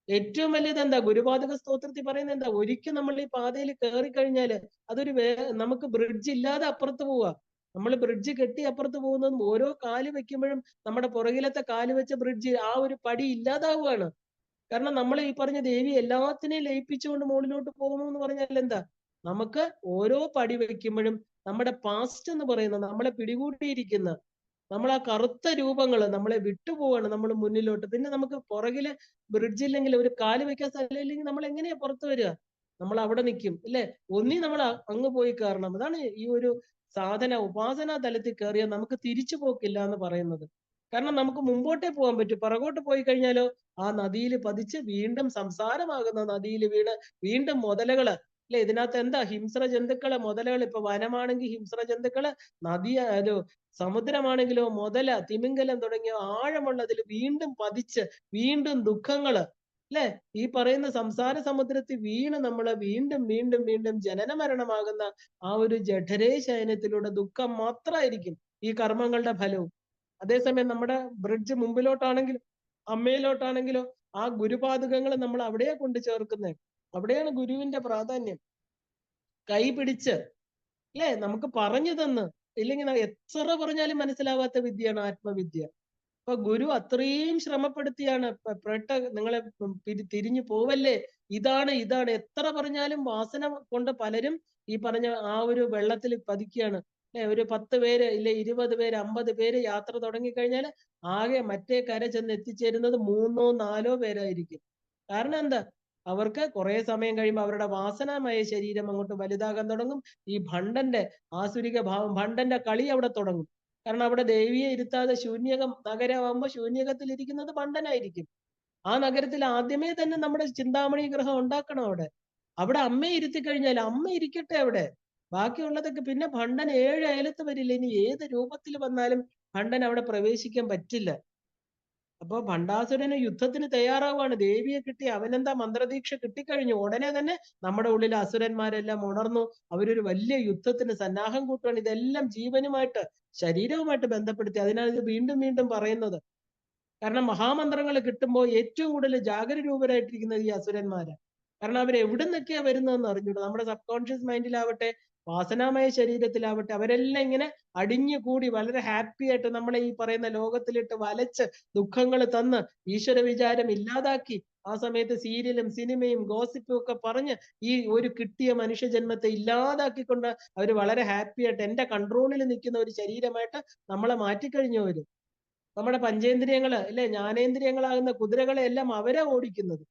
ഏറ്റവും വലിയത് എന്താ? ഗുരുപാദക സ്തോത്രത്തിൽ പറയുന്നത് എന്താ? ഒരിക്കൽ നമ്മൾ ഈ പാതയിൽ കയറി കഴിഞ്ഞാല് അതൊരു നമുക്ക് ബ്രിഡ്ജ് ഇല്ലാതെ അപ്പുറത്ത് പോവാ. നമ്മൾ ബ്രിഡ്ജ് കെട്ടി അപ്പുറത്ത് പോകുന്നതും ഓരോ കാല് വെക്കുമ്പോഴും നമ്മുടെ പുറകിലത്തെ കാല് വെച്ച ബ്രിഡ്ജ് ആ ഒരു പടി ഇല്ലാതാവുകയാണ്. കാരണം നമ്മൾ ഈ പറഞ്ഞ ദേവി എല്ലാത്തിനെയും ലയിപ്പിച്ചുകൊണ്ട് മുകളിലോട്ട് പോകുന്നു എന്ന് പറഞ്ഞാൽ എന്താ? നമുക്ക് ഓരോ പടി വെക്കുമ്പോഴും നമ്മുടെ പാസ്റ്റ് എന്ന് പറയുന്ന നമ്മളെ പിടികൂടിയിരിക്കുന്ന നമ്മൾ ആ കറുത്ത രൂപങ്ങൾ നമ്മളെ വിട്ടുപോവാണ് നമ്മൾ മുന്നിലോട്ട്. പിന്നെ നമുക്ക് പുറകില് ബ്രിഡ്ജ് ഇല്ലെങ്കിൽ, ഒരു കാല് വെക്കാൻ സ്ഥലം ഇല്ലെങ്കിൽ നമ്മൾ എങ്ങനെയാ പുറത്തു വരിക? നമ്മൾ അവിടെ നിൽക്കും അല്ലെ? ഒന്നി നമ്മൾ അങ്ങ് പോയി കയറണം. അതാണ് ഈ ഒരു സാധന ഉപാസനാ തലത്തിൽ കയറിയാൽ നമുക്ക് തിരിച്ചു പോക്കില്ല എന്ന് പറയുന്നത്. കാരണം നമുക്ക് മുമ്പോട്ടേ പോകാൻ പറ്റും. പുറകോട്ട് പോയി കഴിഞ്ഞാലോ ആ നദിയിൽ പതിച്ച് വീണ്ടും സംസാരമാകുന്ന നദിയിൽ വീണ് വീണ്ടും മുതലകള് അല്ലെ, ഇതിനകത്ത് എന്താ ഹിംസ്ര ജന്തുക്കള്, മുതലകൾ, ഇപ്പൊ വനമാണെങ്കിൽ ഹിംസ്ര ജന്തുക്കള്, നദി ഒരു സമുദ്രമാണെങ്കിലോ മുതല, തിമിംഗലം തുടങ്ങിയ ആഴമുള്ളതിൽ വീണ്ടും പതിച്ച് വീണ്ടും ദുഃഖങ്ങള് അല്ലെ, ഈ പറയുന്ന സംസാര സമുദ്രത്തിൽ വീണ് നമ്മള് വീണ്ടും വീണ്ടും വീണ്ടും ജനന മരണമാകുന്ന ആ ഒരു ജഠരേ ശയനത്തിലൂടെ ദുഃഖം മാത്രമായിരിക്കും ഈ കർമ്മങ്ങളുടെ ഫലവും. അതേസമയം നമ്മുടെ ബ്രിഡ്ജ് മുമ്പിലോട്ടാണെങ്കിലും അമ്മയിലോട്ടാണെങ്കിലോ ആ ഗുരുപാദുകങ്ങൾ നമ്മൾ അവിടെയാ കൊണ്ട് ചേർക്കുന്നത്. അവിടെയാണ് ഗുരുവിന്റെ പ്രാധാന്യം. കൈ പിടിച്ച് അല്ലെ നമുക്ക് പറഞ്ഞു തന്ന്, ഇല്ലെങ്കിൽ എത്ര പറഞ്ഞാലും മനസ്സിലാവാത്ത വിദ്യയാണ് ആത്മവിദ്യ. അപ്പൊ ഗുരു അത്രയും ശ്രമപ്പെടുത്തിയാണ് നിങ്ങളെ തിരിഞ്ഞു പോവല്ലേ, ഇതാണ് ഇതാണ് എത്ര പറഞ്ഞാലും വാസന കൊണ്ട് പലരും ഈ പറഞ്ഞ ആ ഒരു വെള്ളത്തിൽ പതിക്കുകയാണ്. ഒരു 10 പേര് ഇല്ലെ 20 പേര് 50 പേര് യാത്ര തുടങ്ങിക്കഴിഞ്ഞാൽ ആകെ മറ്റേ കര ചെന്ന് എത്തിച്ചേരുന്നത് 3 4 പേരായിരിക്കും. കാരണം എന്താ? അവർക്ക് കുറെ സമയം കഴിയുമ്പോൾ അവരുടെ വാസനാമയ ശരീരം അങ്ങോട്ട് വലുതാകാൻ തുടങ്ങും. ഈ ഭണ്ടന്റെ ആസുരിക ഭാവം, ഭണ്ടന്റെ കളി അവിടെ തുടങ്ങും. കാരണം അവിടെ ദേവിയെ ഇരുത്താതെ ശൂന്യകം നഗരമാകുമ്പോൾ ശൂന്യകത്തിൽ ഇരിക്കുന്നത് ഭണ്ടനായിരിക്കും. ആ നഗരത്തിൽ ആദ്യമേ തന്നെ നമ്മുടെ ചിന്താമണി ഗ്രഹം ഉണ്ടാക്കണം. അവിടെ അവിടെ അമ്മയെ ഇരുത്തി കഴിഞ്ഞാൽ അമ്മ ഇരിക്കട്ടെ അവിടെ. ബാക്കിയുള്ളതൊക്കെ പിന്നെ ഭണ്ടൻ 7 അയലത്ത് വരില്ല. ഇനി ഏത് രൂപത്തിൽ വന്നാലും ഭണ്ടൻ അവിടെ പ്രവേശിക്കാൻ പറ്റില്ല. അപ്പൊ ഭണ്ഡാസുരന് യുദ്ധത്തിന് തയ്യാറാവുകയാണ്. ദേവിയെ കിട്ടി, അവനെന്താ മന്ത്രദീക്ഷ കിട്ടിക്കഴിഞ്ഞു. ഉടനെ തന്നെ നമ്മുടെ ഉള്ളിലെ അസുരന്മാരെല്ലാം ഉണർന്നു. അവരൊരു വലിയ യുദ്ധത്തിന് സന്നാഹം കൂട്ടുകയാണ്. ഇതെല്ലാം ജീവനുമായിട്ട് ശരീരവുമായിട്ട് ബന്ധപ്പെടുത്തി. അതിനാൽ ഇത് വീണ്ടും വീണ്ടും പറയുന്നത്. കാരണം മഹാമന്ത്രങ്ങൾ കിട്ടുമ്പോൾ ഏറ്റവും കൂടുതൽ ജാഗരൂപരായിട്ടിരിക്കുന്നത് ഈ അസുരന്മാരാണ്. കാരണം അവർ എവിടെ നിന്നൊക്കെയാ വരുന്നതെന്ന് അറിഞ്ഞൂടാ. നമ്മുടെ സബ് കോൺഷ്യസ് മൈൻഡിലാവട്ടെ, വാസനാമയ ശരീരത്തിലാവട്ടെ, അവരെല്ലാം ഇങ്ങനെ അടിഞ്ഞുകൂടി വളരെ ഹാപ്പി ആയിട്ട് നമ്മളെ ഈ പറയുന്ന ലോകത്തിലിട്ട് വലച്ച് ദുഃഖങ്ങൾ തന്ന് ഈശ്വര വിചാരം ഇല്ലാതാക്കി ആ സമയത്ത് സീരിയലും സിനിമയും ഗോസിപ്പും ഒക്കെ പറഞ്ഞ് ഈ ഒരു കിട്ടിയ മനുഷ്യജന്മത്തെ ഇല്ലാതാക്കിക്കൊണ്ട് അവർ വളരെ ഹാപ്പി ആയിട്ട് എന്റെ കൺട്രോളിൽ നിൽക്കുന്ന ഒരു ശരീരമായിട്ട് നമ്മളെ മാറ്റിക്കഴിഞ്ഞവര്. നമ്മുടെ പഞ്ചേന്ദ്രിയങ്ങള് അല്ലെ, ജ്ഞാനേന്ദ്രിയങ്ങളാകുന്ന കുതിരകളെ എല്ലാം അവരാ ഓടിക്കുന്നത്.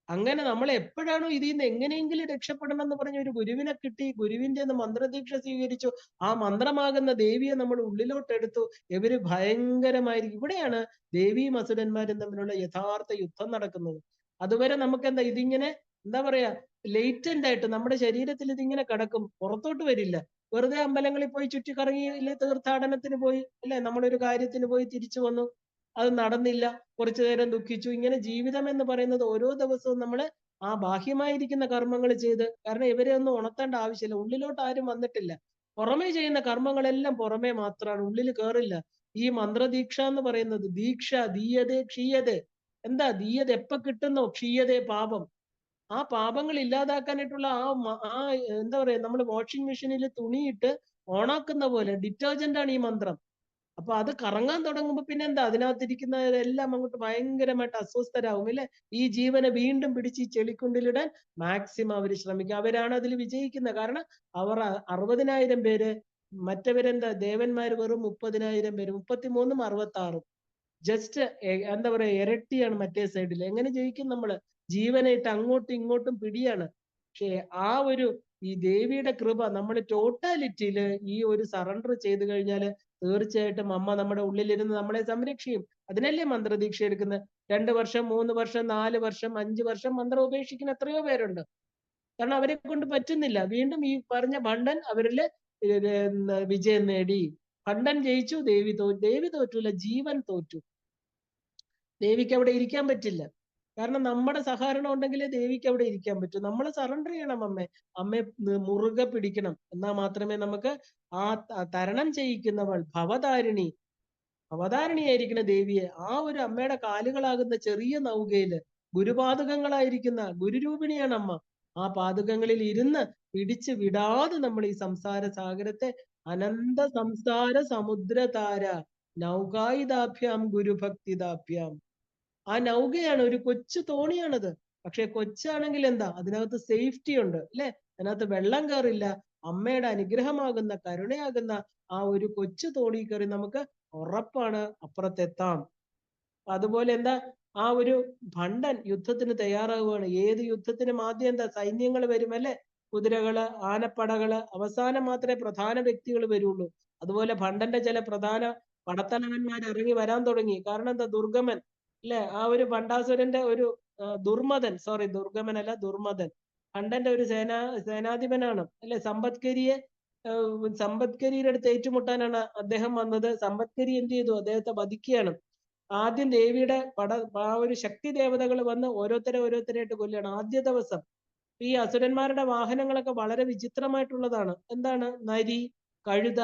അങ്ങനെ നമ്മൾ എപ്പോഴാണോ ഇതിൽ നിന്ന് എങ്ങനെയെങ്കിലും രക്ഷപ്പെടണം എന്ന് പറഞ്ഞ ഒരു ഗുരുവിനെ കിട്ടി, ഗുരുവിന്റെ മന്ത്രദീക്ഷ സ്വീകരിച്ചു, ആ മന്ത്രമാകുന്ന ദേവിയെ നമ്മൾ ഉള്ളിലോട്ട് എടുത്തു, ഇവര് ഭയങ്കരമായിരിക്കും. ഇവിടെയാണ് ദേവിയും അസുരന്മാരും തമ്മിലുള്ള യഥാർത്ഥ യുദ്ധം നടക്കുന്നത്. അതുവരെ നമുക്ക് എന്താ ഇതിങ്ങനെ എന്താ പറയാ ലേറ്റന്റ് ആയിട്ട് നമ്മുടെ ശരീരത്തിൽ ഇതിങ്ങനെ കിടക്കും, പുറത്തോട്ട് വരില്ല. വെറുതെ അമ്പലങ്ങളിൽ പോയി ചുറ്റിക്കറങ്ങി, ഇല്ലെ തീർത്ഥാടനത്തിന് പോയി, അല്ലെ നമ്മളൊരു കാര്യത്തിന് പോയി തിരിച്ചു വന്നു, അത് നടന്നില്ല, കുറച്ചു നേരം ദുഃഖിച്ചു. ഇങ്ങനെ ജീവിതം എന്ന് പറയുന്നത് ഓരോ ദിവസവും നമ്മൾ ആ ബാഹ്യമായിരിക്കുന്ന കർമ്മങ്ങൾ ചെയ്ത്, കാരണം ഇവരെ ഒന്നും ഉണർത്തേണ്ട ആവശ്യമില്ല, ഉള്ളിലോട്ട് ആരും വന്നിട്ടില്ല. പുറമേ ചെയ്യുന്ന കർമ്മങ്ങളെല്ലാം പുറമേ മാത്രമാണ്, ഉള്ളിൽ കയറില്ല. ഈ മന്ത്രദീക്ഷ എന്ന് പറയുന്നത് ദീക്ഷ ദീയതേ ക്ഷീയതേ. എന്താ ദീയത? എപ്പോ കിട്ടുന്നോ ക്ഷീയതേ പാപം. ആ പാപങ്ങൾ ഇല്ലാതാക്കാനായിട്ടുള്ള ആ എന്താ പറയാ, നമ്മൾ വാഷിംഗ് മെഷീനിൽ തുണിയിട്ട് ഓണാക്കുന്ന പോലെ ഡിറ്റർജന്റ് ആണ് ഈ മന്ത്രം. അപ്പൊ അത് കറങ്ങാൻ തുടങ്ങുമ്പോ പിന്നെ എന്താ, അതിനകത്തിരിക്കുന്നവരെല്ലാം അങ്ങോട്ട് ഭയങ്കരമായിട്ട് അസ്വസ്ഥരാകും അല്ലെ. ഈ ജീവനെ വീണ്ടും പിടിച്ച് ഈ ചെളിക്കുണ്ടിലിടാൻ മാക്സിമം അവർ ശ്രമിക്കും. അവരാണ് അതിൽ വിജയിക്കുന്നത്. കാരണം അവർ 60,000 പേര്, മറ്റവരെന്താ ദേവന്മാർ വെറും 30,000 പേര്, 33ഉം 66ഉം. ജസ്റ്റ് എന്താ പറയാ ഇരട്ടിയാണ് മറ്റേ സൈഡിൽ. എങ്ങനെ ജയിക്കും നമ്മള്? ജീവനെ ഇട്ട് അങ്ങോട്ടും ഇങ്ങോട്ടും പിടിയാണ്. പക്ഷേ ആ ഒരു ഈ ദേവിയുടെ കൃപ നമ്മൾ ടോട്ടാലിറ്റിയിൽ ഈ ഒരു സറണ്ടർ ചെയ്തു കഴിഞ്ഞാൽ തീർച്ചയായിട്ടും അമ്മ നമ്മുടെ ഉള്ളിലിരുന്ന് നമ്മളെ സംരക്ഷിക്കും. അതിനല്ലേ മന്ത്രദീക്ഷ എടുക്കുന്നത്. 2 വർഷം, 3 വർഷം, 4 വർഷം, 5 വർഷം മന്ത്രം ഉപേക്ഷിക്കുന്ന എത്രയോ പേരുണ്ട്. കാരണം അവരെ കൊണ്ട് പറ്റുന്നില്ല. വീണ്ടും ഈ പറഞ്ഞ ഭണ്ഡൻ അവരില് വിജയം നേടി. ഭണ്ഡൻ ജയിച്ചു, ദേവി തോറ്റൂല, ജീവൻ തോറ്റു. ദേവിക്ക് അവിടെ ഇരിക്കാൻ പറ്റില്ല. കാരണം നമ്മുടെ സഹകരണം ഉണ്ടെങ്കിലേ ദേവിക്ക് അവിടെ ഇരിക്കാൻ പറ്റൂ. നമ്മൾ സറണ്ടർ ചെയ്യണം അമ്മയെ മുറുകെ പിടിക്കണം. എന്നാൽ മാത്രമേ നമുക്ക് ആ തരണം ചെയ്യിക്കുന്നവൾ അവതാരിണിയായിരിക്കുന്ന ദേവിയെ ആ ഒരു അമ്മയുടെ കാലുകളാകുന്ന ചെറിയ നൗകയില് ഗുരുപാദുകങ്ങളായിരിക്കുന്ന ഗുരുരൂപിണിയാണ് അമ്മ. ആ പാദുകങ്ങളിൽ ഇരുന്ന് പിടിച്ചു വിടാതെ നമ്മൾ ഈ സംസാര സാഗരത്തെ അനന്ത സംസാര സമുദ്രതാര നൗകായിതാഭ്യാം ഗുരുഭക്തിദാഭ്യാം. ആ നൗകയാണ്, ഒരു കൊച്ചു തോണിയാണത്. പക്ഷെ കൊച്ചാണെങ്കിൽ എന്താ, അതിനകത്ത് സേഫ്റ്റി ഉണ്ട് അല്ലെ. അതിനകത്ത് വെള്ളം കയറില്ല. അമ്മയുടെ അനുഗ്രഹമാകുന്ന കരുണയാകുന്ന ആ ഒരു കൊച്ചു തോണി കയറി നമുക്ക് ഉറപ്പാണ് അപ്പുറത്തെത്താം. അതുപോലെ എന്താ, ആ ഒരു ഭണ്ഡൻ യുദ്ധത്തിന് തയ്യാറാവുകയാണ്. ഏത് യുദ്ധത്തിനും ആദ്യം എന്താ, സൈന്യങ്ങൾ വരും അല്ലെ, കുതിരകള്, ആനപ്പടകള്, അവസാനം മാത്രമേ പ്രധാന വ്യക്തികൾ വരുള്ളൂ. അതുപോലെ ഭണ്ഡന്റെ ചില പ്രധാന പടത്തലവന്മാർ ഇറങ്ങി വരാൻ തുടങ്ങി. കാരണം എന്താ, ദുർഗമൻ അല്ലെ, ആ ഒരു ഭണ്ഡാസുരന്റെ ഒരു ദുർഗമൻ അല്ല, ദുർമദൻ ഭണ്ഡന്റെ ഒരു സേനാധിപനാണ് അല്ലെ. സമ്പത്കരിയുടെ അടുത്ത് ഏറ്റുമുട്ടാനാണ് അദ്ദേഹം വന്നത്. സമ്പത്കരി എന്ത് ചെയ്തു, അദ്ദേഹത്തെ വധിക്കുകയാണ്. ആദ്യം ദേവിയുടെ ആ ഒരു ശക്തി ദേവതകൾ വന്ന് ഓരോരുത്തരായിട്ട് കൊല്ലുകയാണ് ആദ്യ ദിവസം. ഈ അസുരന്മാരുടെ വാഹനങ്ങളൊക്കെ വളരെ വിചിത്രമായിട്ടുള്ളതാണ്. എന്താണ്, നരി, കഴുത,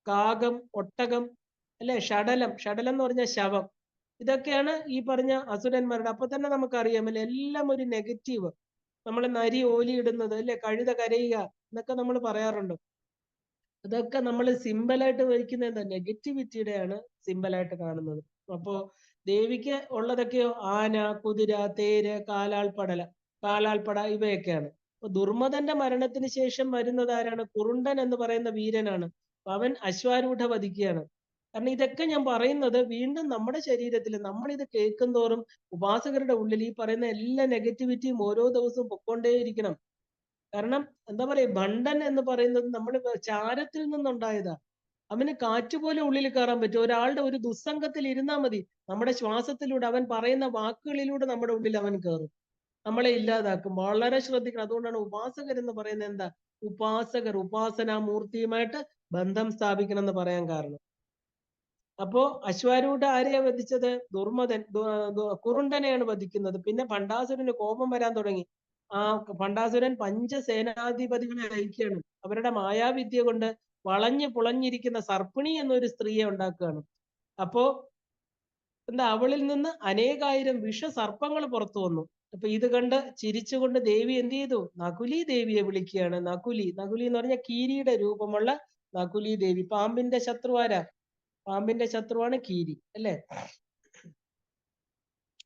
കാകം, ഒട്ടകം അല്ലെ, ഷടലം എന്ന് പറഞ്ഞ ശവം. ഇതൊക്കെയാണ് ഈ പറഞ്ഞ അസുരന്മാരുടെ. അപ്പൊ തന്നെ നമുക്കറിയാം അല്ലെ, എല്ലാം ഒരു നെഗറ്റീവ്. നമ്മൾ നരി ഓലിയിടുന്നത് അല്ലെ, കഴുത കരയുക എന്നൊക്കെ നമ്മൾ പറയാറുണ്ട്. അതൊക്കെ നമ്മൾ സിമ്പിളായിട്ട് വയ്ക്കുന്ന എന്താ, നെഗറ്റിവിറ്റിയുടെയാണ് സിമ്പിളായിട്ട് കാണുന്നത്. അപ്പോ ദേവിക്ക് ഉള്ളതൊക്കെയോ ആന, കുതിര, തേര്, കാലാൾപ്പട ഇവയൊക്കെയാണ്. അപ്പൊ ദുർമദന്റെ മരണത്തിന് ശേഷം വരുന്നത് ആരാണ്, കുറുണ്ടൻ എന്ന് പറയുന്ന വീരനാണ്. അവൻ അശ്വാരൂഢ വധിക്കുകയാണ്. കാരണം ഇതൊക്കെ ഞാൻ പറയുന്നത് വീണ്ടും നമ്മുടെ ശരീരത്തിൽ നമ്മൾ ഇത് കേൾക്കുന്തോറും ഉപാസകരുടെ ഉള്ളിൽ ഈ പറയുന്ന എല്ലാ നെഗറ്റിവിറ്റിയും ഓരോ ദിവസവും പൊക്കൊണ്ടേയിരിക്കണം. കാരണം എന്താ പറയാ, ഭണ്ഡൻ എന്ന് പറയുന്നത് നമ്മുടെ ചാരത്തിൽ നിന്നുണ്ടായതാ. അവന് കാറ്റുപോലെ ഉള്ളിൽ കയറാൻ പറ്റും. ഒരാളുടെ ഒരു ദുസ്സംഗത്തിൽ ഇരുന്നാൽ മതി, നമ്മുടെ ശ്വാസത്തിലൂടെ അവൻ പറയുന്ന വാക്കുകളിലൂടെ നമ്മുടെ ഉള്ളിൽ അവൻ കയറും, നമ്മളെ ഇല്ലാതാക്കും. വളരെ ശ്രദ്ധിക്കണം. അതുകൊണ്ടാണ് ഉപാസകർ എന്ന് പറയുന്നത് എന്താ, ഉപാസനാ മൂർത്തിയുമായിട്ട് ബന്ധം സ്ഥാപിക്കണം എന്ന് പറയാൻ കാരണം. അപ്പോ അശ്വാരൂഢ ആരെയാ വധിച്ചത്, കുറുണ്ടനെയാണ് വധിക്കുന്നത്. പിന്നെ ഭണ്ഡാസുരന് കോപം വരാൻ തുടങ്ങി. ആ ഭണ്ഡാസുരൻ പഞ്ചസേനാധിപതികളെ അയക്കുകയാണ്. അവരുടെ മായാവിദ്യ കൊണ്ട് വളഞ്ഞു പുളഞ്ഞിരിക്കുന്ന സർപ്പിണി എന്നൊരു സ്ത്രീയെ ഉണ്ടാക്കുകയാണ്. അപ്പോ എന്താ, അവളിൽ നിന്ന് അനേകായിരം വിഷസർപ്പങ്ങൾ പുറത്തു വന്നു. അപ്പൊ ഇത് കണ്ട് ചിരിച്ചുകൊണ്ട് ദേവി എന്ത് ചെയ്തു, നകുലി ദേവിയെ വിളിക്കുകയാണ്. നകുലി എന്ന് പറഞ്ഞ കീരിയുടെ രൂപമുള്ള നകുലി ദേവി. പാമ്പിന്റെ ശത്രു ആരാ, പാമ്പിന്റെ ശത്രുവാണ് കീരി അല്ലെ.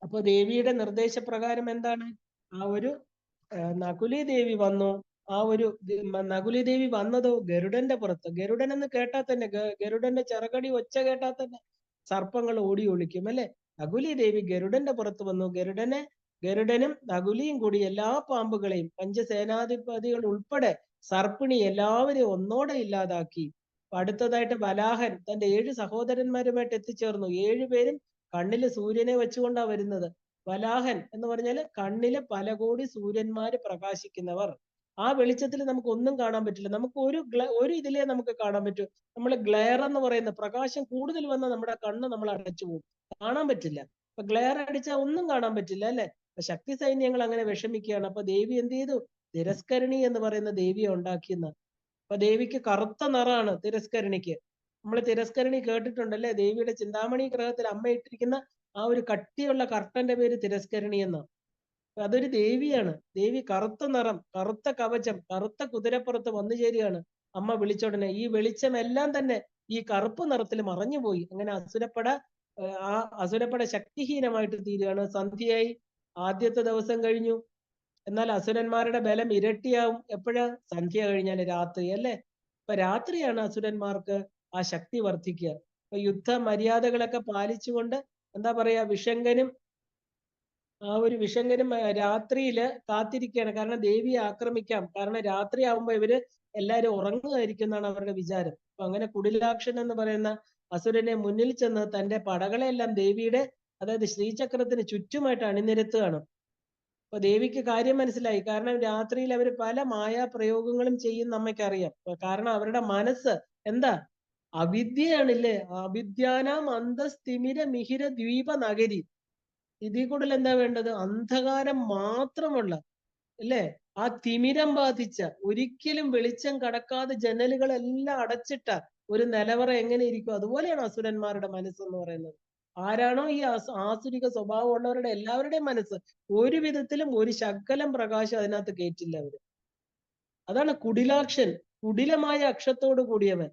അപ്പൊ ദേവിയുടെ നിർദ്ദേശപ്രകാരം എന്താണ്, ആ ഒരു നകുലി ദേവി വന്നു. ആ ഒരു നകുലി ദേവി വന്നതോ ഗരുഡന്റെ പുറത്ത്. ഗരുഡൻ എന്ന് കേട്ടാൽ തന്നെ, ഗരുഡന്റെ ചിറകടി ഒച്ച കേട്ടാൽ തന്നെ സർപ്പങ്ങൾ ഓടി ഒളിക്കും അല്ലെ. നകുലി ദേവി ഗരുഡന്റെ പുറത്ത് വന്നു. ഗരുഡനും നകുലിയും കൂടി എല്ലാ പാമ്പുകളെയും, പഞ്ചസേനാധിപതികൾ ഉൾപ്പെടെ സർപ്പിണി എല്ലാവരെയും ഒന്നോടെ ഇല്ലാതാക്കി. അടുത്തതായിട്ട് വലാഹൻ തന്റെ 7 സഹോദരന്മാരുമായിട്ട് എത്തിച്ചേർന്നു. 7 പേരും കണ്ണില് സൂര്യനെ വെച്ചുകൊണ്ടാ വരുന്നത്. വലാഹൻ എന്ന് പറഞ്ഞാൽ കണ്ണില് പല കോടി സൂര്യന്മാര് പ്രകാശിക്കുന്നവർ. ആ വെളിച്ചത്തിൽ നമുക്ക് ഒന്നും കാണാൻ പറ്റില്ല. നമുക്ക് ഒരു ഇതിലേ നമുക്ക് കാണാൻ പറ്റൂ. നമ്മൾ ഗ്ലെയർ എന്ന് പറയുന്ന പ്രകാശം കൂടുതൽ വന്ന നമ്മുടെ കണ്ണ് നമ്മൾ അടച്ചു പോകും, കാണാൻ പറ്റില്ല. അപ്പൊ ഗ്ലെയർ അടിച്ചാൽ ഒന്നും കാണാൻ പറ്റില്ല അല്ലെ. അപ്പൊ ശക്തി സൈന്യങ്ങൾ അങ്ങനെ വിഷമിക്കുകയാണ്. അപ്പൊ ദേവി എന്ത് ചെയ്തു, തിരസ്കരണി എന്ന് പറയുന്ന ദേവിയെ ഉണ്ടാക്കിയെന്ന്. അപ്പൊ ദേവിക്ക് കറുത്ത നിറാണ് തിരസ്കരണിക്ക്. നമ്മൾ തിരസ്കരണി കേട്ടിട്ടുണ്ടല്ലേ, ദേവിയുടെ ചിന്താമണി ഗ്രഹത്തിൽ അമ്മ ഇട്ടിരിക്കുന്ന ആ ഒരു കട്ടിയുള്ള കർട്ടന്റെ പേര് തിരസ്കരണി എന്ന. അതൊരു ദേവിയാണ്. ദേവി കറുത്ത നിറം, കറുത്ത കവചം, കറുത്ത കുതിരപ്പുറത്ത് വന്നു ചേരുകയാണ്. അമ്മ വിളിച്ചോടനെ ഈ വെളിച്ചമെല്ലാം തന്നെ ഈ കറുപ്പ് നിറത്തിൽ മറഞ്ഞുപോയി. അങ്ങനെ അസുരപ്പട ശക്തിഹീനമായിട്ട് തീരുകയാണ്. സന്ധ്യയായി, ആദ്യത്തെ ദിവസം കഴിഞ്ഞു. എന്നാൽ അസുരന്മാരുടെ ബലം ഇരട്ടിയാവും എപ്പോഴാ, സന്ധ്യ കഴിഞ്ഞാൽ രാത്രി അല്ലെ. അപ്പൊ രാത്രിയാണ് അസുരന്മാർക്ക് ആ ശക്തി വർദ്ധിക്കുക. അപ്പൊ യുദ്ധ മര്യാദകളൊക്കെ പാലിച്ചുകൊണ്ട് എന്താ പറയാ, വിഷങ്കനും ആ ഒരു വിഷങ്കരും രാത്രിയില് കാത്തിരിക്കുകയാണ്. കാരണം ദേവിയെ ആക്രമിക്കാം. കാരണം രാത്രി ആവുമ്പോ ഇവര് എല്ലാരും ഉറങ്ങുമായിരിക്കും എന്നാണ് അവരുടെ വിചാരം. അപ്പൊ അങ്ങനെ കുടിലാക്ഷൻ എന്ന് പറയുന്ന അസുരനെ മുന്നിൽ ചെന്ന് തന്റെ പടകളെല്ലാം ദേവിയുടെ, അതായത് ശ്രീചക്രത്തിന് ചുറ്റുമായിട്ട് അണിനിരത്തുകയാണ്. അപ്പൊ ദേവിക്ക് കാര്യം മനസ്സിലായി. കാരണം രാത്രിയിൽ അവർ പല മായാപ്രയോഗങ്ങളും ചെയ്യും നമ്മയ്ക്കറിയാം. കാരണം അവരുടെ മനസ്സ് എന്താ? അവിദ്യയാണില്ലേ? അവിദ്യാനാം അന്തസ്തിമിര മിഹിര ദ്വീപ നഗരി. ഇതിൽ കൂടുതൽ എന്താ വേണ്ടത്? അന്ധകാരം മാത്രമുള്ള, അല്ലേ, ആ തിമിരം ബാധിച്ച, ഒരിക്കലും വെളിച്ചം കടക്കാതെ ജനലുകളെല്ലാം അടച്ചിട്ട ഒരു നിലവറ എങ്ങനെ ഇരിക്കും? അതുപോലെയാണ് അസുരന്മാരുടെ മനസ്സെന്ന് പറയുന്നത്. ആരാണോ ഈ ആസുരിക സ്വഭാവമുള്ളവരുടെ എല്ലാവരുടെയും മനസ്സ് ഒരു വിധത്തിലും ഒരു ശകലം പ്രകാശം അതിനകത്ത് കയറ്റില്ല അവര്. അതാണ് കുടിലാക്ഷൻ, കുടിലമായ അക്ഷത്തോട് കൂടിയവൻ.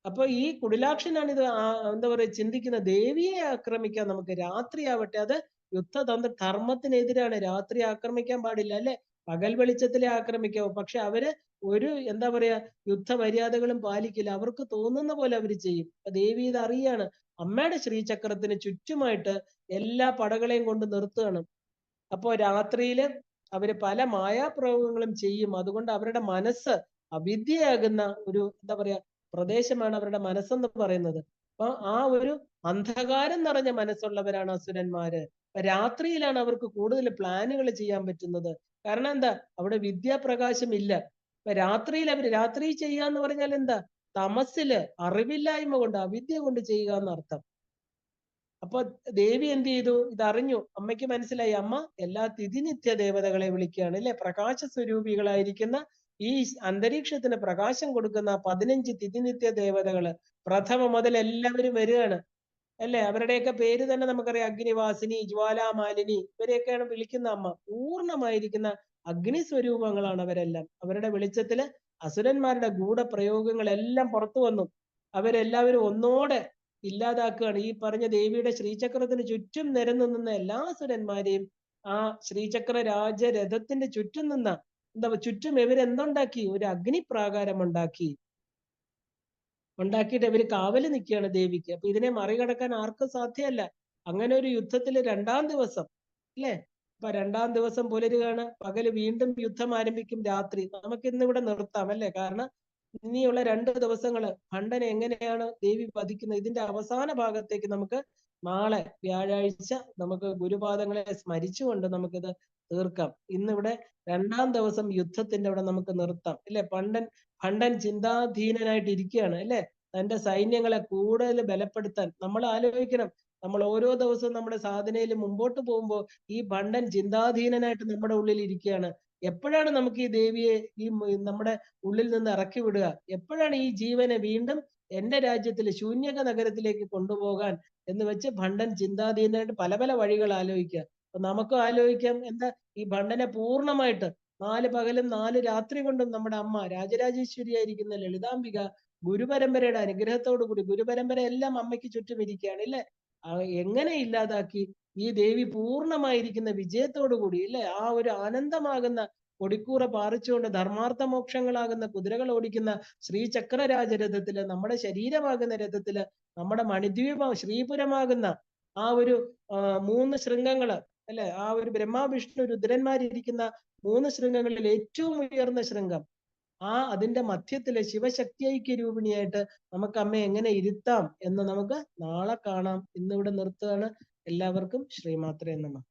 അപ്പൊ ഈ കുടിലാക്ഷനാണ് ഇത് എന്താ പറയുക ചിന്തിക്കുന്ന, ദേവിയെ ആക്രമിക്കാൻ നമുക്ക് രാത്രിയാവട്ടെ, അത് യുദ്ധതന്ത്ര ധർമ്മത്തിനെതിരാണ്. രാത്രി ആക്രമിക്കാൻ പാടില്ല, അല്ലെ? പകൽ വെളിച്ചത്തിലെ ആക്രമിക്കാവൂ. പക്ഷെ അവര് ഒരു എന്താ പറയാ യുദ്ധമര്യാദകളും പാലിക്കില്ല. അവർക്ക് തോന്നുന്ന പോലെ അവര് ചെയ്യും. ദേവി ഇത് അറിയാണ്. അമ്മയുടെ ശ്രീചക്രത്തിന് ചുറ്റുമായിട്ട് എല്ലാ പടകളെയും കൊണ്ട് നിർത്തുകയാണ്. അപ്പോ രാത്രിയില് അവര് പല മായാപ്രയോഗങ്ങളും ചെയ്യും. അതുകൊണ്ട് അവരുടെ മനസ്സ് അവിദ്യയാകുന്ന ഒരു എന്താ പറയാ പ്രദേശമാണ് അവരുടെ മനസ്സെന്ന് പറയുന്നത്. അപ്പൊ ആ ഒരു അന്ധകാരം നിറഞ്ഞ മനസ്സുള്ളവരാണ് അസുരന്മാര്. രാത്രിയിലാണ് അവർക്ക് കൂടുതൽ പ്ലാനുകൾ ചെയ്യാൻ പറ്റുന്നത്. കാരണം എന്താ? അവിടെ വിദ്യാപ്രകാശം ഇല്ല. അപ്പൊ രാത്രിയിൽ അവര് രാത്രി ചെയ്യുക എന്ന് പറഞ്ഞാൽ എന്താ? തമസില് അറിവില്ലായ്മ കൊണ്ട്, അവിദ്യ കൊണ്ട് ചെയ്യുക എന്നർത്ഥം. അപ്പൊ ദേവി എന്ത് ചെയ്തു? ഇതറിഞ്ഞു. അമ്മയ്ക്ക് മനസ്സിലായി. അമ്മ എല്ലാ തിഥിനിത്യ ദേവതകളെ വിളിക്കുകയാണ്, അല്ലെ? പ്രകാശ സ്വരൂപികളായിരിക്കുന്ന ഈ അന്തരീക്ഷത്തിന് പ്രകാശം കൊടുക്കുന്ന 15 തിഥിനിത്യ ദേവതകള് പ്രഥമ മുതൽ എല്ലാവരും വരികയാണ്, അല്ലെ? അവരുടെയൊക്കെ പേര് തന്നെ നമുക്കറിയാം. അഗ്നിവാസിനി, ജ്വാലാമാലിനി, ഇവരെയൊക്കെയാണ് വിളിക്കുന്ന അമ്മ. പൂർണ്ണമായിരിക്കുന്ന അഗ്നി സ്വരൂപങ്ങളാണ് അവരെല്ലാം. അവരുടെ വെളിച്ചത്തില് അസുരന്മാരുടെ ഗൂഢപ്രയോഗങ്ങളെല്ലാം പുറത്തു വന്നു. അവരെല്ലാവരും ഒന്നോടെ ഇല്ലാതാക്കുകയാണ്. ഈ പറഞ്ഞ ദേവിയുടെ ശ്രീചക്രത്തിന് ചുറ്റും നിരന്നു നിന്ന എല്ലാ അസുരന്മാരെയും ആ ശ്രീചക്ര രാജരഥത്തിന്റെ ചുറ്റും നിന്ന ചുറ്റും ഇവരെന്തുണ്ടാക്കി? ഒരു അഗ്നിപ്രാകാരം ഉണ്ടാക്കിയിട്ട് ഇവര് കാവല് നിൽക്കുകയാണ് ദേവിക്ക്. അപ്പൊ ഇതിനെ മറികടക്കാൻ ആർക്കും സാധ്യമല്ല. അങ്ങനെ ഒരു യുദ്ധത്തില് 2-ാം ദിവസം, അല്ലെ? അപ്പൊ 2-ാം ദിവസം പുലരുകയാണ്. പകല് വീണ്ടും യുദ്ധം ആരംഭിക്കും. രാത്രി നമുക്ക് ഇന്നിവിടെ നിർത്താം, അല്ലെ? കാരണം ഇനിയുള്ള 2 ദിവസങ്ങള് ഭണ്ഡനെ എങ്ങനെയാണ് ദേവി വധിക്കുന്നത്, ഇതിന്റെ അവസാന ഭാഗത്തേക്ക് നമുക്ക് നാളെ വ്യാഴാഴ്ച നമുക്ക് ഗുരുപാദങ്ങളെ സ്മരിച്ചുകൊണ്ട് നമുക്കിത് തീർക്കാം. ഇന്നിവിടെ 2-ാം ദിവസം യുദ്ധത്തിന്റെ അവിടെ നമുക്ക് നിർത്താം, അല്ലെ? ഭണ്ഡൻ ചിന്താധീനനായിട്ട് ഇരിക്കുകയാണ്, അല്ലെ? തന്റെ സൈന്യങ്ങളെ കൂടുതൽ ബലപ്പെടുത്താൻ നമ്മൾ ആലോചിക്കണം. നമ്മൾ ഓരോ ദിവസവും നമ്മുടെ സാധനയിൽ മുമ്പോട്ട് പോകുമ്പോൾ ഈ ഭണ്ഡൻ ചിന്താധീനനായിട്ട് നമ്മുടെ ഉള്ളിൽ ഇരിക്കുകയാണ്. എപ്പോഴാണ് നമുക്ക് ഈ ദേവിയെ ഈ നമ്മുടെ ഉള്ളിൽ നിന്ന് ഇറക്കി വിടുക? എപ്പോഴാണ് ഈ ജീവനെ വീണ്ടും എന്റെ രാജ്യത്തിലെ ശൂന്യക നഗരത്തിലേക്ക് കൊണ്ടുപോകാൻ എന്ന് വെച്ച് ഭണ്ഡൻ ചിന്താധീനായിട്ട് പല പല വഴികൾ ആലോചിക്കുക. അപ്പൊ നമുക്കും ആലോചിക്കാം, എന്താ? ഈ ഭണ്ഡനെ പൂർണ്ണമായിട്ട് 4 പകലും 4 രാത്രി കൊണ്ടും നമ്മുടെ അമ്മ രാജരാജേശ്വരിയായിരിക്കുന്ന ലളിതാംബിക ഗുരുപരമ്പരയുടെ അനുഗ്രഹത്തോടു കൂടി, ഗുരുപരമ്പര എല്ലാം അമ്മയ്ക്ക് ചുറ്റും ഇരിക്കുകയാണ്, അല്ലെ? എങ്ങനെ ഇല്ലാതാക്കി? ഈ ദേവി പൂർണ്ണമായിരിക്കുന്ന വിജയത്തോടു കൂടി, അല്ലെ? ആ ഒരു ആനന്ദമാകുന്ന കൊടിക്കൂറ പാറിച്ചുകൊണ്ട് ധർമാർത്ഥ മോക്ഷങ്ങളാകുന്ന കുതിരകൾ ഓടിക്കുന്ന ശ്രീചക്ര രാജരഥത്തില്, നമ്മുടെ ശരീരമാകുന്ന രഥത്തില്, നമ്മുടെ മണിദ്വീപം ശ്രീപുരമാകുന്ന ആ ഒരു 3 ശൃംഗങ്ങള്, അല്ലെ? ആ ഒരു ബ്രഹ്മാ വിഷ്ണു രുദ്രന്മാരിരിക്കുന്ന 3 ശൃംഗങ്ങളിൽ ഏറ്റവും ഉയർന്ന ശൃംഗം, അതിന്റെ മധ്യത്തിലെ ശിവശക്തി രൂപിണിയായിട്ട് നമുക്ക് അമ്മയെ എങ്ങനെ ഇരുത്താം എന്ന് നമുക്ക് നാളെ കാണാം. ഇന്നിവിടെ നിർത്തുകയാണ്. എല്ലാവർക്കും ശ്രീമാത്രേ നമഃ.